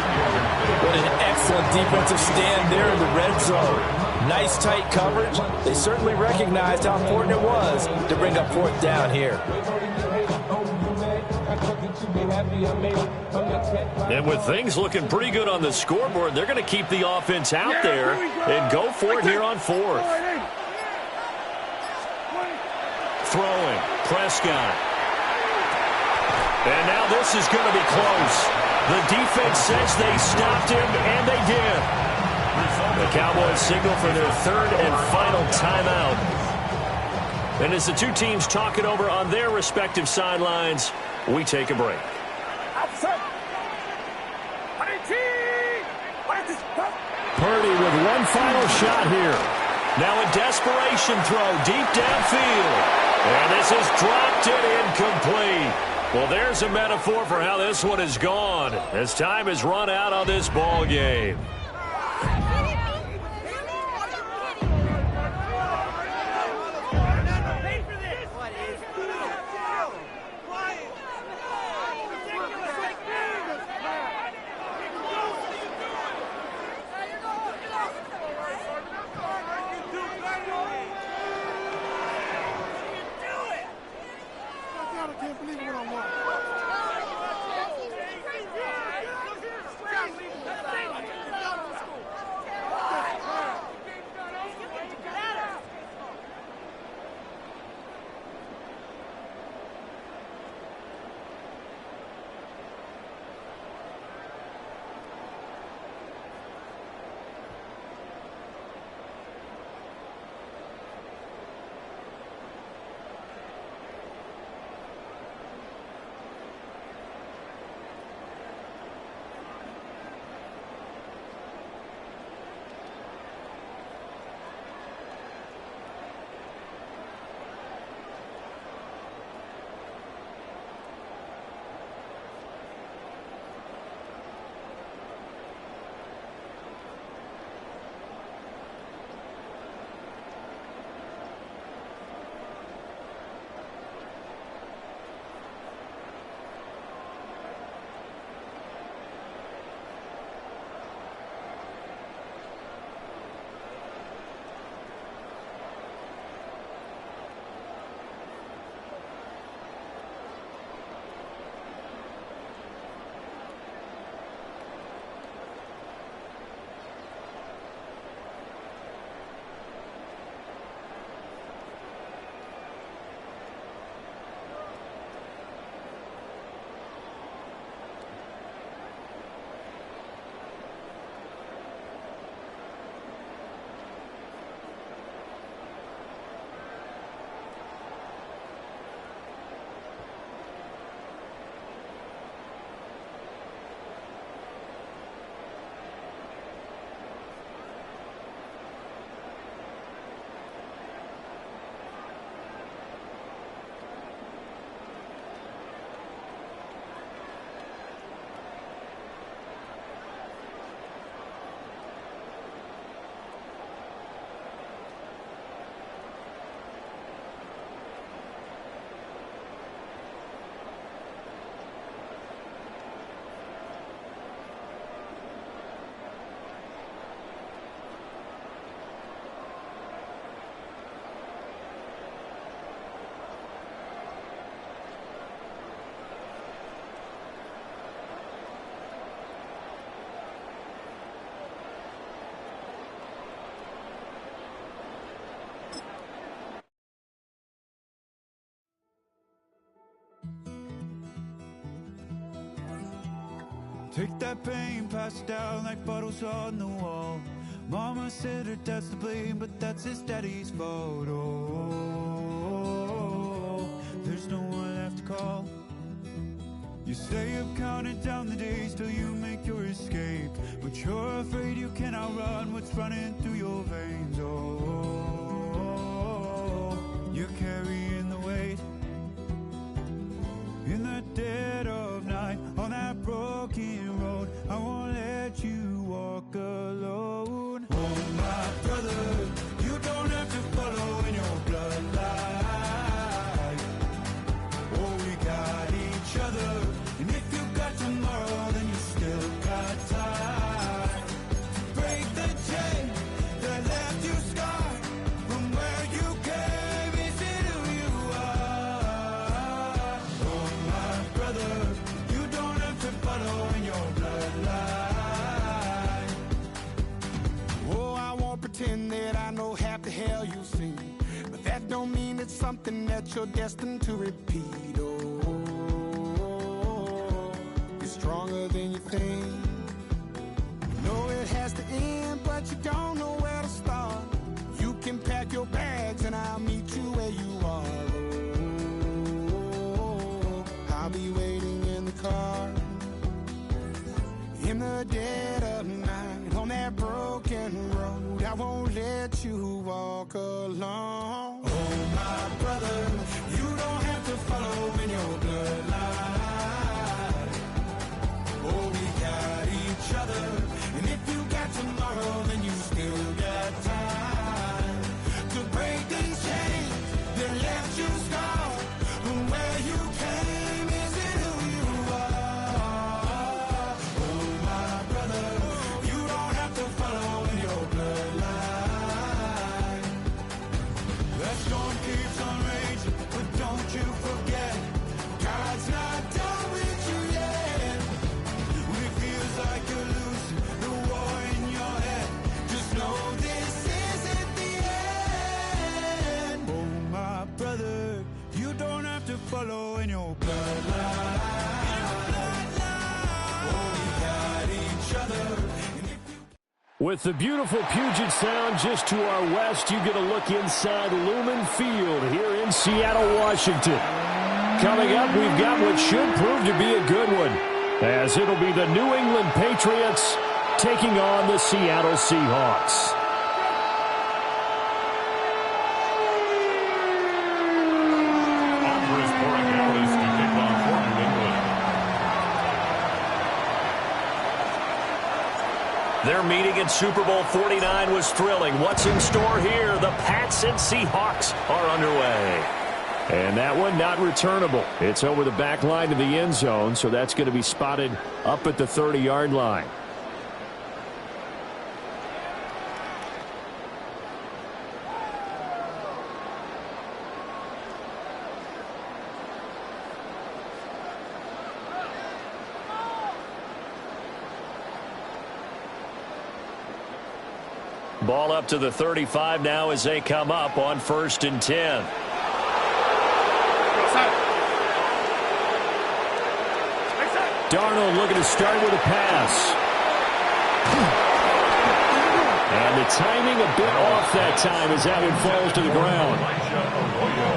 What an excellent defensive stand there in the red zone. Nice tight coverage. They certainly recognized how important it was to bring up 4th down here. And with things looking pretty good on the scoreboard, they're going to keep the offense out there and go for it here on 4th. Throwing, Prescott. And now this is going to be close. The defense says they stopped him, and they did. The Cowboys signal for their 3rd and final timeout. And as the 2 teams talk it over on their respective sidelines, we take a break. Purdy with one final shot here. Now a desperation throw deep downfield. And this is dropped and incomplete. Well, there's a metaphor for how this one is gone as time has run out on this ball game. Take that pain, pass it down like bottles on the wall. Mama said her dad's to blame, but that's his daddy's fault. Oh, there's no one left to call. You say you've counted down the days till you make your escape, but you're afraid you can outrun what's running through your veins. Oh, you're carrying the weight in the dead of night on that broken road. I won't let you walk alone. Oh, my brother, you don't have to follow in your bloodline. Oh, we got each other. And if you got tomorrow, then you still got time to break the chain that left you scarred from where you came. Is it who you are? Oh, my brother, you don't have to follow in your bloodline. Oh, I won't pretend that I know half the hell you've seen, but that don't mean it's something that you're destined to repeat. Oh, stronger than you think. You know it has to end, but you don't know where to start. You can pack your bags and I'll meet you where you are. Oh, I'll be waiting in the car in the dead of night on that broken road. I won't let you walk alone. Oh, my brother, you don't have to follow in your bloodline. And if you got tomorrow, then you still got time to break these chains that left you scarred from where you came. Is it who you are? Oh, my brother, you don't have to follow in your bloodline. That storm keeps on raging, but don't you forget, God's not done with you yet. When it feels like you're losing the war in your head, just know this isn't the end. Oh, my brother, you don't have to follow in your bloodline. Oh, we got each other. With the beautiful Puget Sound just to our west, you get a look inside Lumen Field here in Seattle, Washington. Coming up, we've got what should prove to be a good one, as it'll be the New England Patriots taking on the Seattle Seahawks. Andres Borregales to kick off for New England. Their meeting in Super Bowl 49 was thrilling. What's in store here? The Pats and Seahawks are underway. And that one not returnable. It's over the back line of the end zone, so that's going to be spotted up at the 30-yard line. Ball up to the 35 now as they come up on 1st and 10. Darnold looking to start with a pass. And the timing a bit off that time as that one falls to the ground.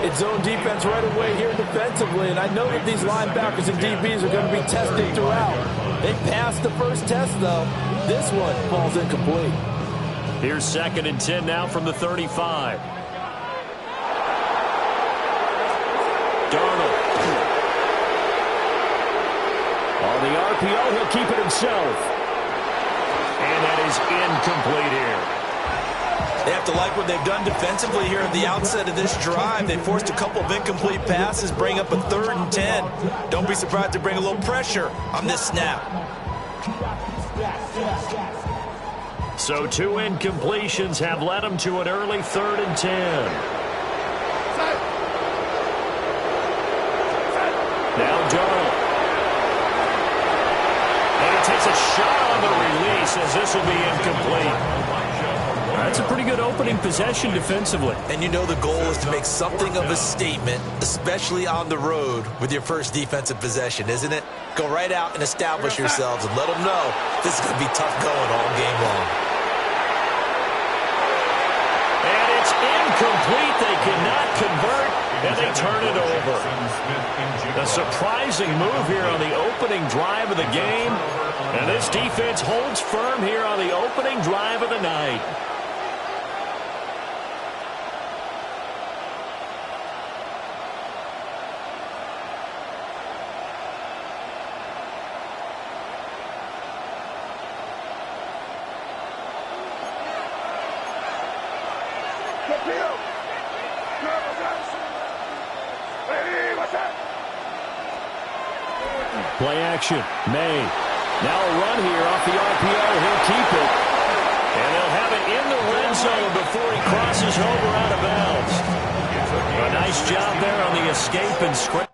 It's zone defense right away here defensively, and I know that these linebackers and DBs are going to be tested throughout. They passed the first test, though. This one falls incomplete. Here's 2nd and 10 now from the 35. Darnold. On the RPO, he'll keep it himself. And that is incomplete here. They have to like what they've done defensively here at the outset of this drive. They forced a couple of incomplete passes, bring up a 3rd and 10. Don't be surprised to bring a little pressure on this snap. So 2 incompletions have led them to an early 3rd and 10. Now Darnold. And he takes a shot on the release as this will be incomplete. That's a pretty good opening possession defensively. And you know the goal is to make something of a statement, especially on the road with your first defensive possession, isn't it? Go right out and establish yourselves and let them know this is going to be tough going all game long. And it's incomplete. They cannot convert, and they turn it over. A surprising move here on the opening drive of the game. And this defense holds firm here on the opening drive of the night. Play action. May. Now a run here off the RPO. He'll keep it. And they'll have it in the red zone before he crosses over out of bounds. A nice job there on the escape and scramble.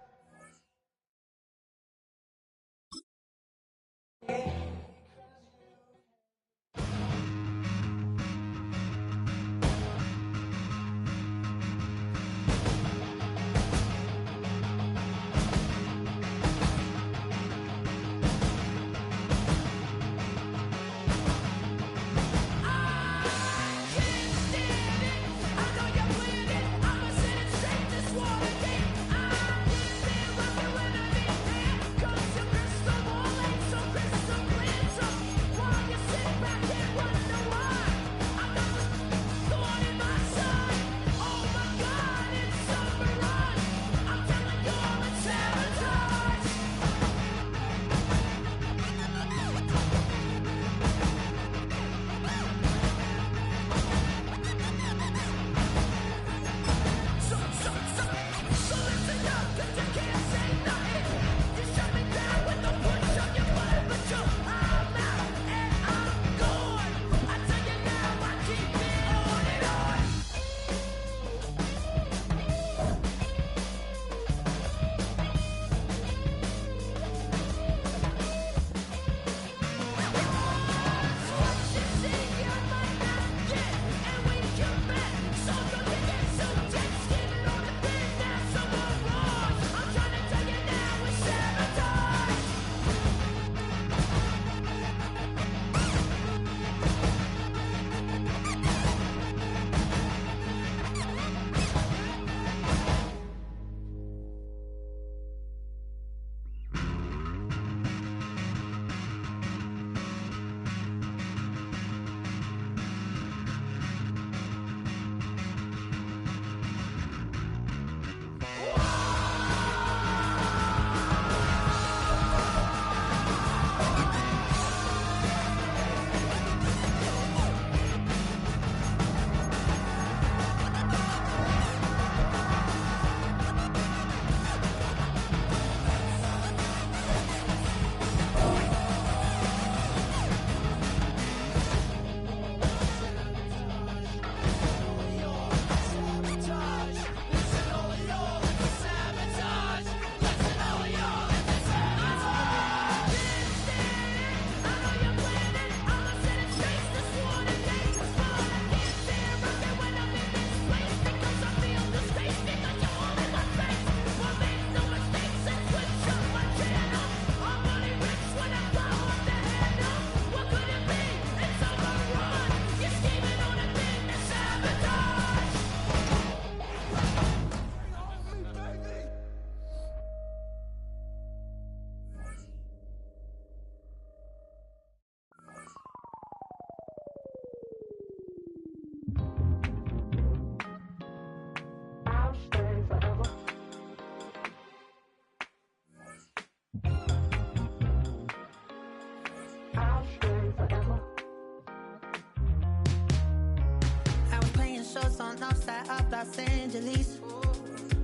Los Angeles.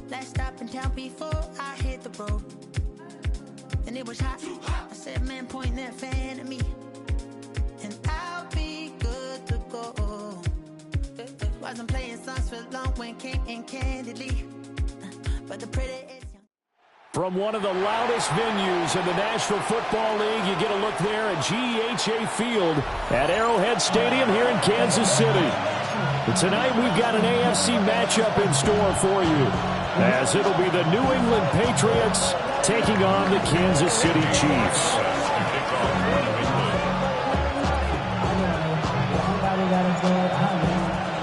Last stop in town before I hit the road. And it was hot. I said, man, point that fan at me. And I'll be good to go. Wasn't playing songs for long when came in candidly. But the pretty is young. From one of the loudest venues in the National Football League, you get a look there at GEHA Field at Arrowhead Stadium here in Kansas City. Tonight we've got an AFC matchup in store for you, as it'll be the New England Patriots taking on the Kansas City Chiefs.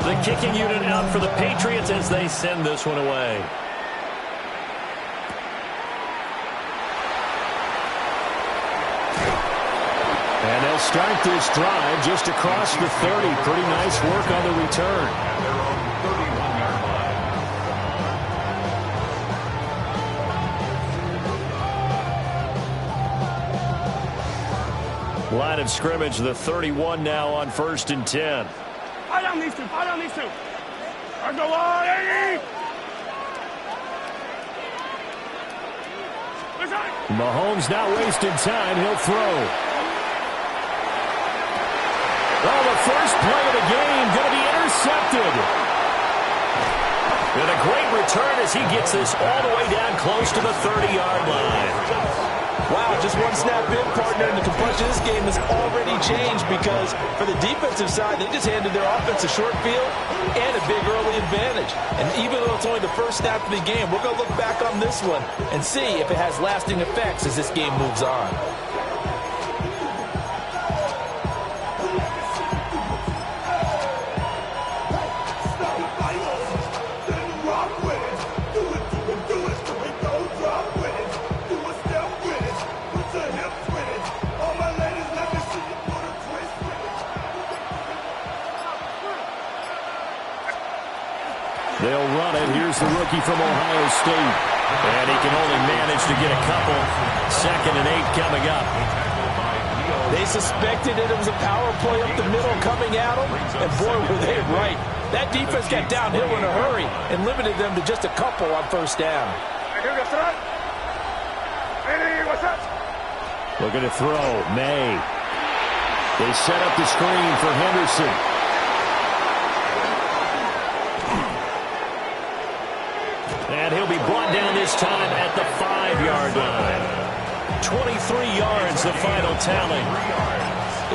The kicking unit out for the Patriots as they send this one away. And they'll start this drive just across the 30. Pretty nice work on the return. Line of scrimmage, the 31 now on 1st and 10. Fire down these two. Fire down these two. Let's go on, Eddie. Mahomes not wasting time. He'll throw. Oh, the first play of the game going to be intercepted. And a great return as he gets this all the way down close to the 30-yard line. Wow, just one snap in, partner, and the complexion of this game has already changed because for the defensive side, they just handed their offense a short field and a big early advantage. And even though it's only the first snap of the game, we're going to look back on this one and see if it has lasting effects as this game moves on. They'll run it. Here's the rookie from Ohio State. And he can only manage to get a couple. 2nd and 8 coming up. They suspected it was a power play up the middle coming at them. And boy, were they right. That defense got downhill in a hurry and limited them to just a couple on 1st down. Looking to throw. May. They set up the screen for Henderson. And he'll be brought down this time at the 5-yard line. 23 yards, the final tally.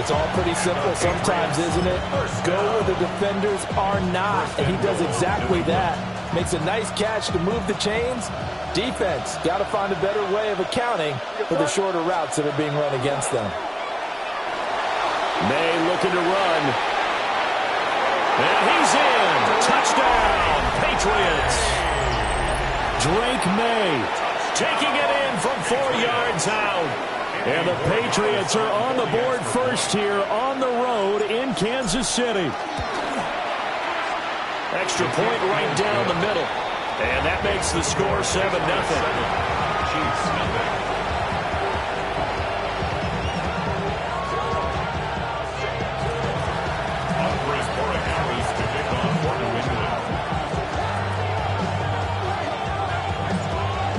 It's all pretty simple sometimes, isn't it? Go where the defenders are not, and he does exactly that. Makes a nice catch to move the chains. Defense, got to find a better way of accounting for the shorter routes that are being run against them. May looking to run. And he's in. Touchdown, Patriots. Drake May taking it in from 4 yards out. And the Patriots are on the board first here on the road in Kansas City. Extra point right down the middle. And that makes the score 7-0.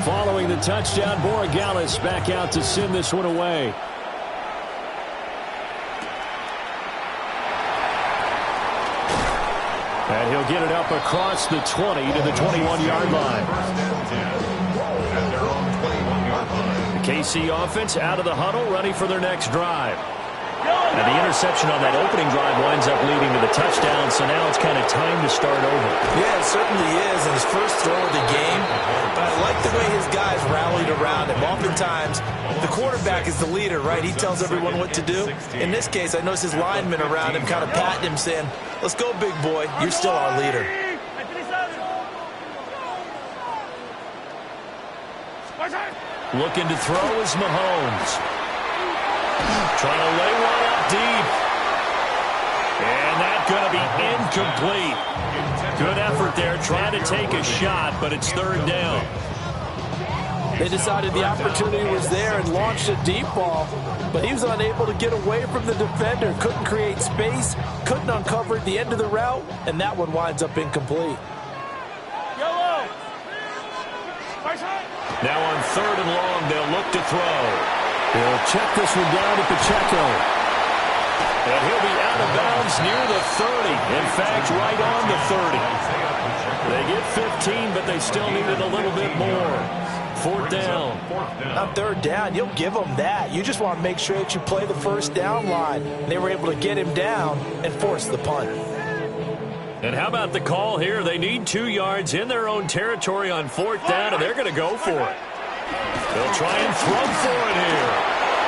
Following the touchdown, Borregales back out to send this one away. And he'll get it up across the 20 to the 21-yard line. The KC offense out of the huddle, ready for their next drive. And the interception on that opening drive winds up leading to the touchdown, so now it's kind of time to start over. Yeah, it certainly is, and his first throw of the game. But I like the way his guys rallied around him. Oftentimes, the quarterback is the leader, right? He tells everyone what to do. In this case, I noticed his linemen around him kind of patting him, saying, "Let's go, big boy. You're still our leader." Looking to throw is Mahomes. Trying to lay one up deep. And that's going to be incomplete. Good effort there, trying to take a shot, but it's 3rd down. They decided the opportunity was there and launched a deep ball, but he was unable to get away from the defender. Couldn't create space, couldn't uncover at the end of the route, and that one winds up incomplete. Now on 3rd and long, they'll look to throw. They'll check this one down to Pacheco. And he'll be out of bounds near the 30. In fact, right on the 30. They get 15, but they still needed a little bit more. 4th down. On 3rd down, you'll give them that. You just want to make sure that you play the 1st down line. They were able to get him down and force the punt. And how about the call here? They need 2 yards in their own territory on 4th down, and they're going to go for it. They'll try and throw for it here.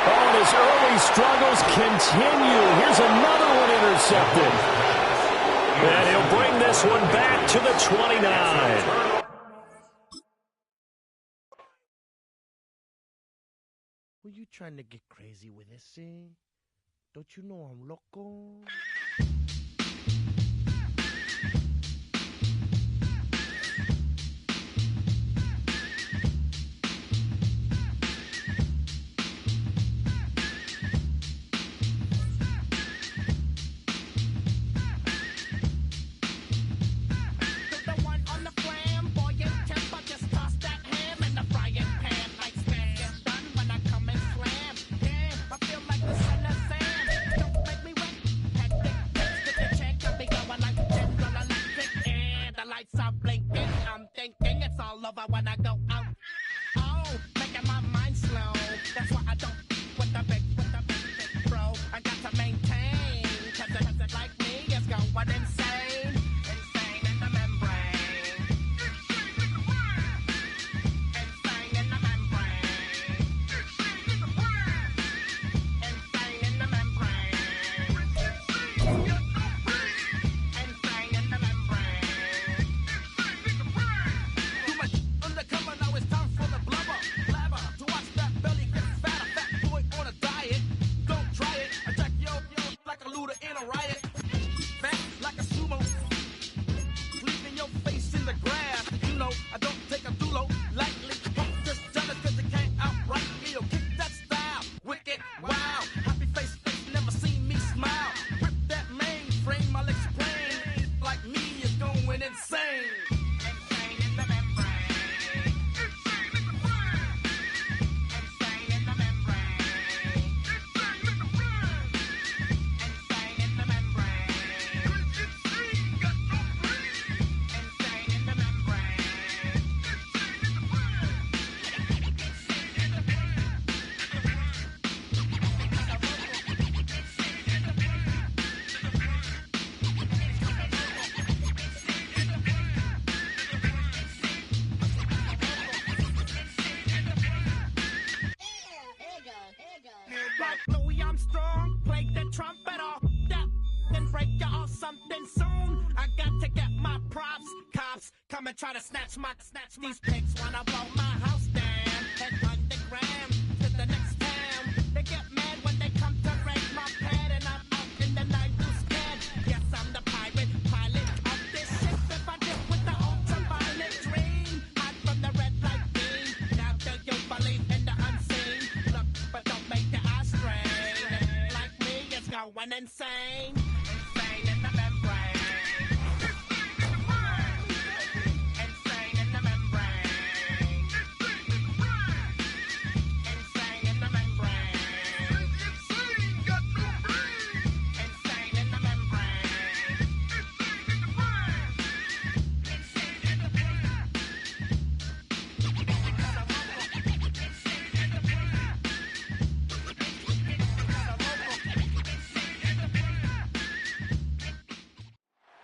Oh, and his early struggles continue. Here's another one intercepted. And he'll bring this one back to the 29. Were you trying to get crazy with this, eh? Don't you know I'm loco? Try to snatch these pigs wanna blow my house down. Head underground to the next town. They get mad when they come to raid my pad, and I'm out in the night too scared. Yes, I'm the pirate pilot of this ship. If I dip with the ultraviolet dream, hide from the red light beam. Now do you believe in the unseen? Look, but don't make your eyes strain. Like me, it's going insane. Insane in the membrane.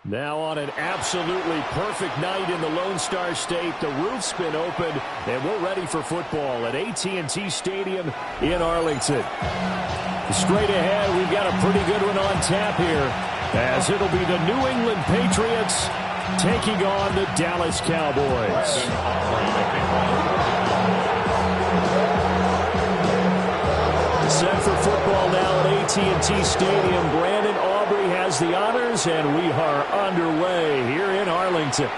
Now on an absolutely perfect night in the Lone Star State, the roof's been opened, and we're ready for football at AT&T Stadium in Arlington. Straight ahead, we've got a pretty good one on tap here, as it'll be the New England Patriots taking on the Dallas Cowboys. Set for football now at AT&T Stadium. Brandon Aubrey has the honors, and we are underway here in Arlington.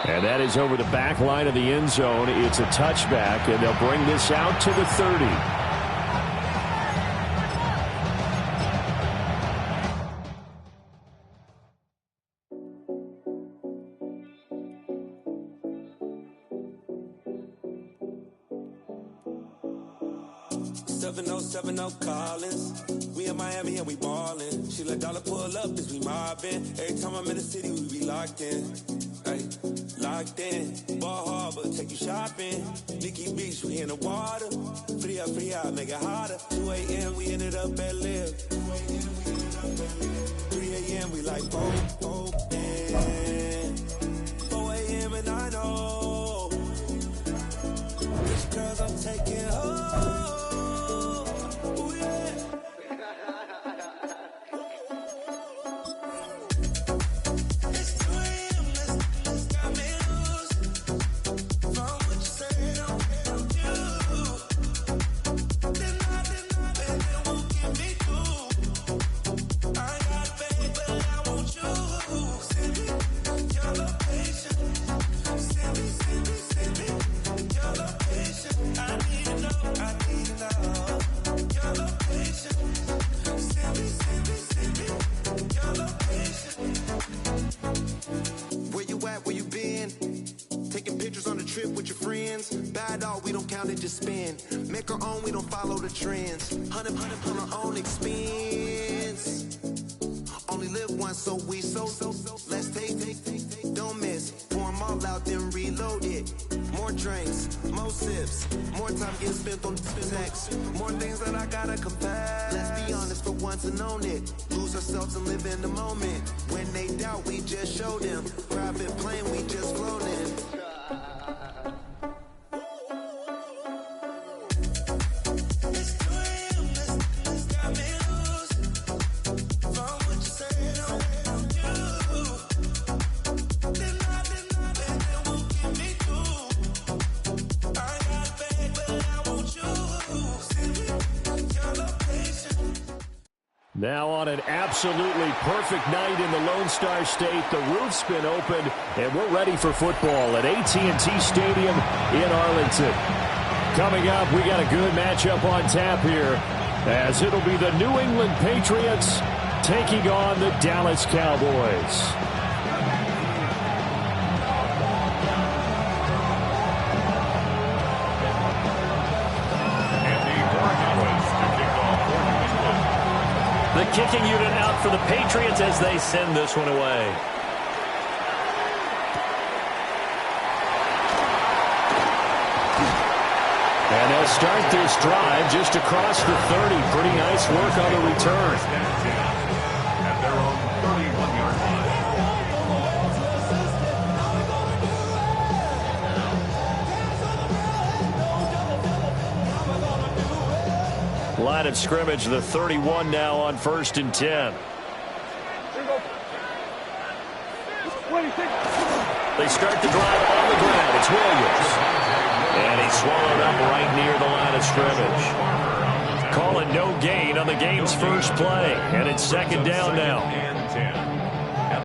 And that is over the back line of the end zone. It's a touchback, and they'll bring this out to the 30. Collins. We in Miami and we ballin'. She let dollar pull up as we mobbin'. Every time I'm in the city, we be locked in. Ay, locked in. Ball Harbor, take you shopping. Nikki Beach, we in the water. Free up, make it harder. 2 a.m., we ended up at Live. 3 a.m., we like, oh, damn. it just spin. Make our own, we don't follow the trends. 100 on our own expense. Only live once, so we so. Let's take, don't miss. Pour them all out, then reload it. More drinks, more sips. More time getting spent on text. More things that I gotta confess. Let's be honest for once and own it. Lose ourselves and live in the moment. When they doubt, we just show them. Private plane, we just float in. Now on an absolutely perfect night in the Lone Star State, the roof's been opened, and we're ready for football at AT&T Stadium in Arlington. Coming up, we got a good matchup on tap here, as it'll be the New England Patriots taking on the Dallas Cowboys. The kicking unit out for the Patriots as they send this one away. And they'll start this drive just across the 30. Pretty nice work on the return. At their own 31-yard line. Line of scrimmage, the 31 now on 1st and 10. They start the drive on the ground. It's Williams. And he's swallowed up right near the line of scrimmage. Calling no gain on the game's first play. And it's 2nd down now.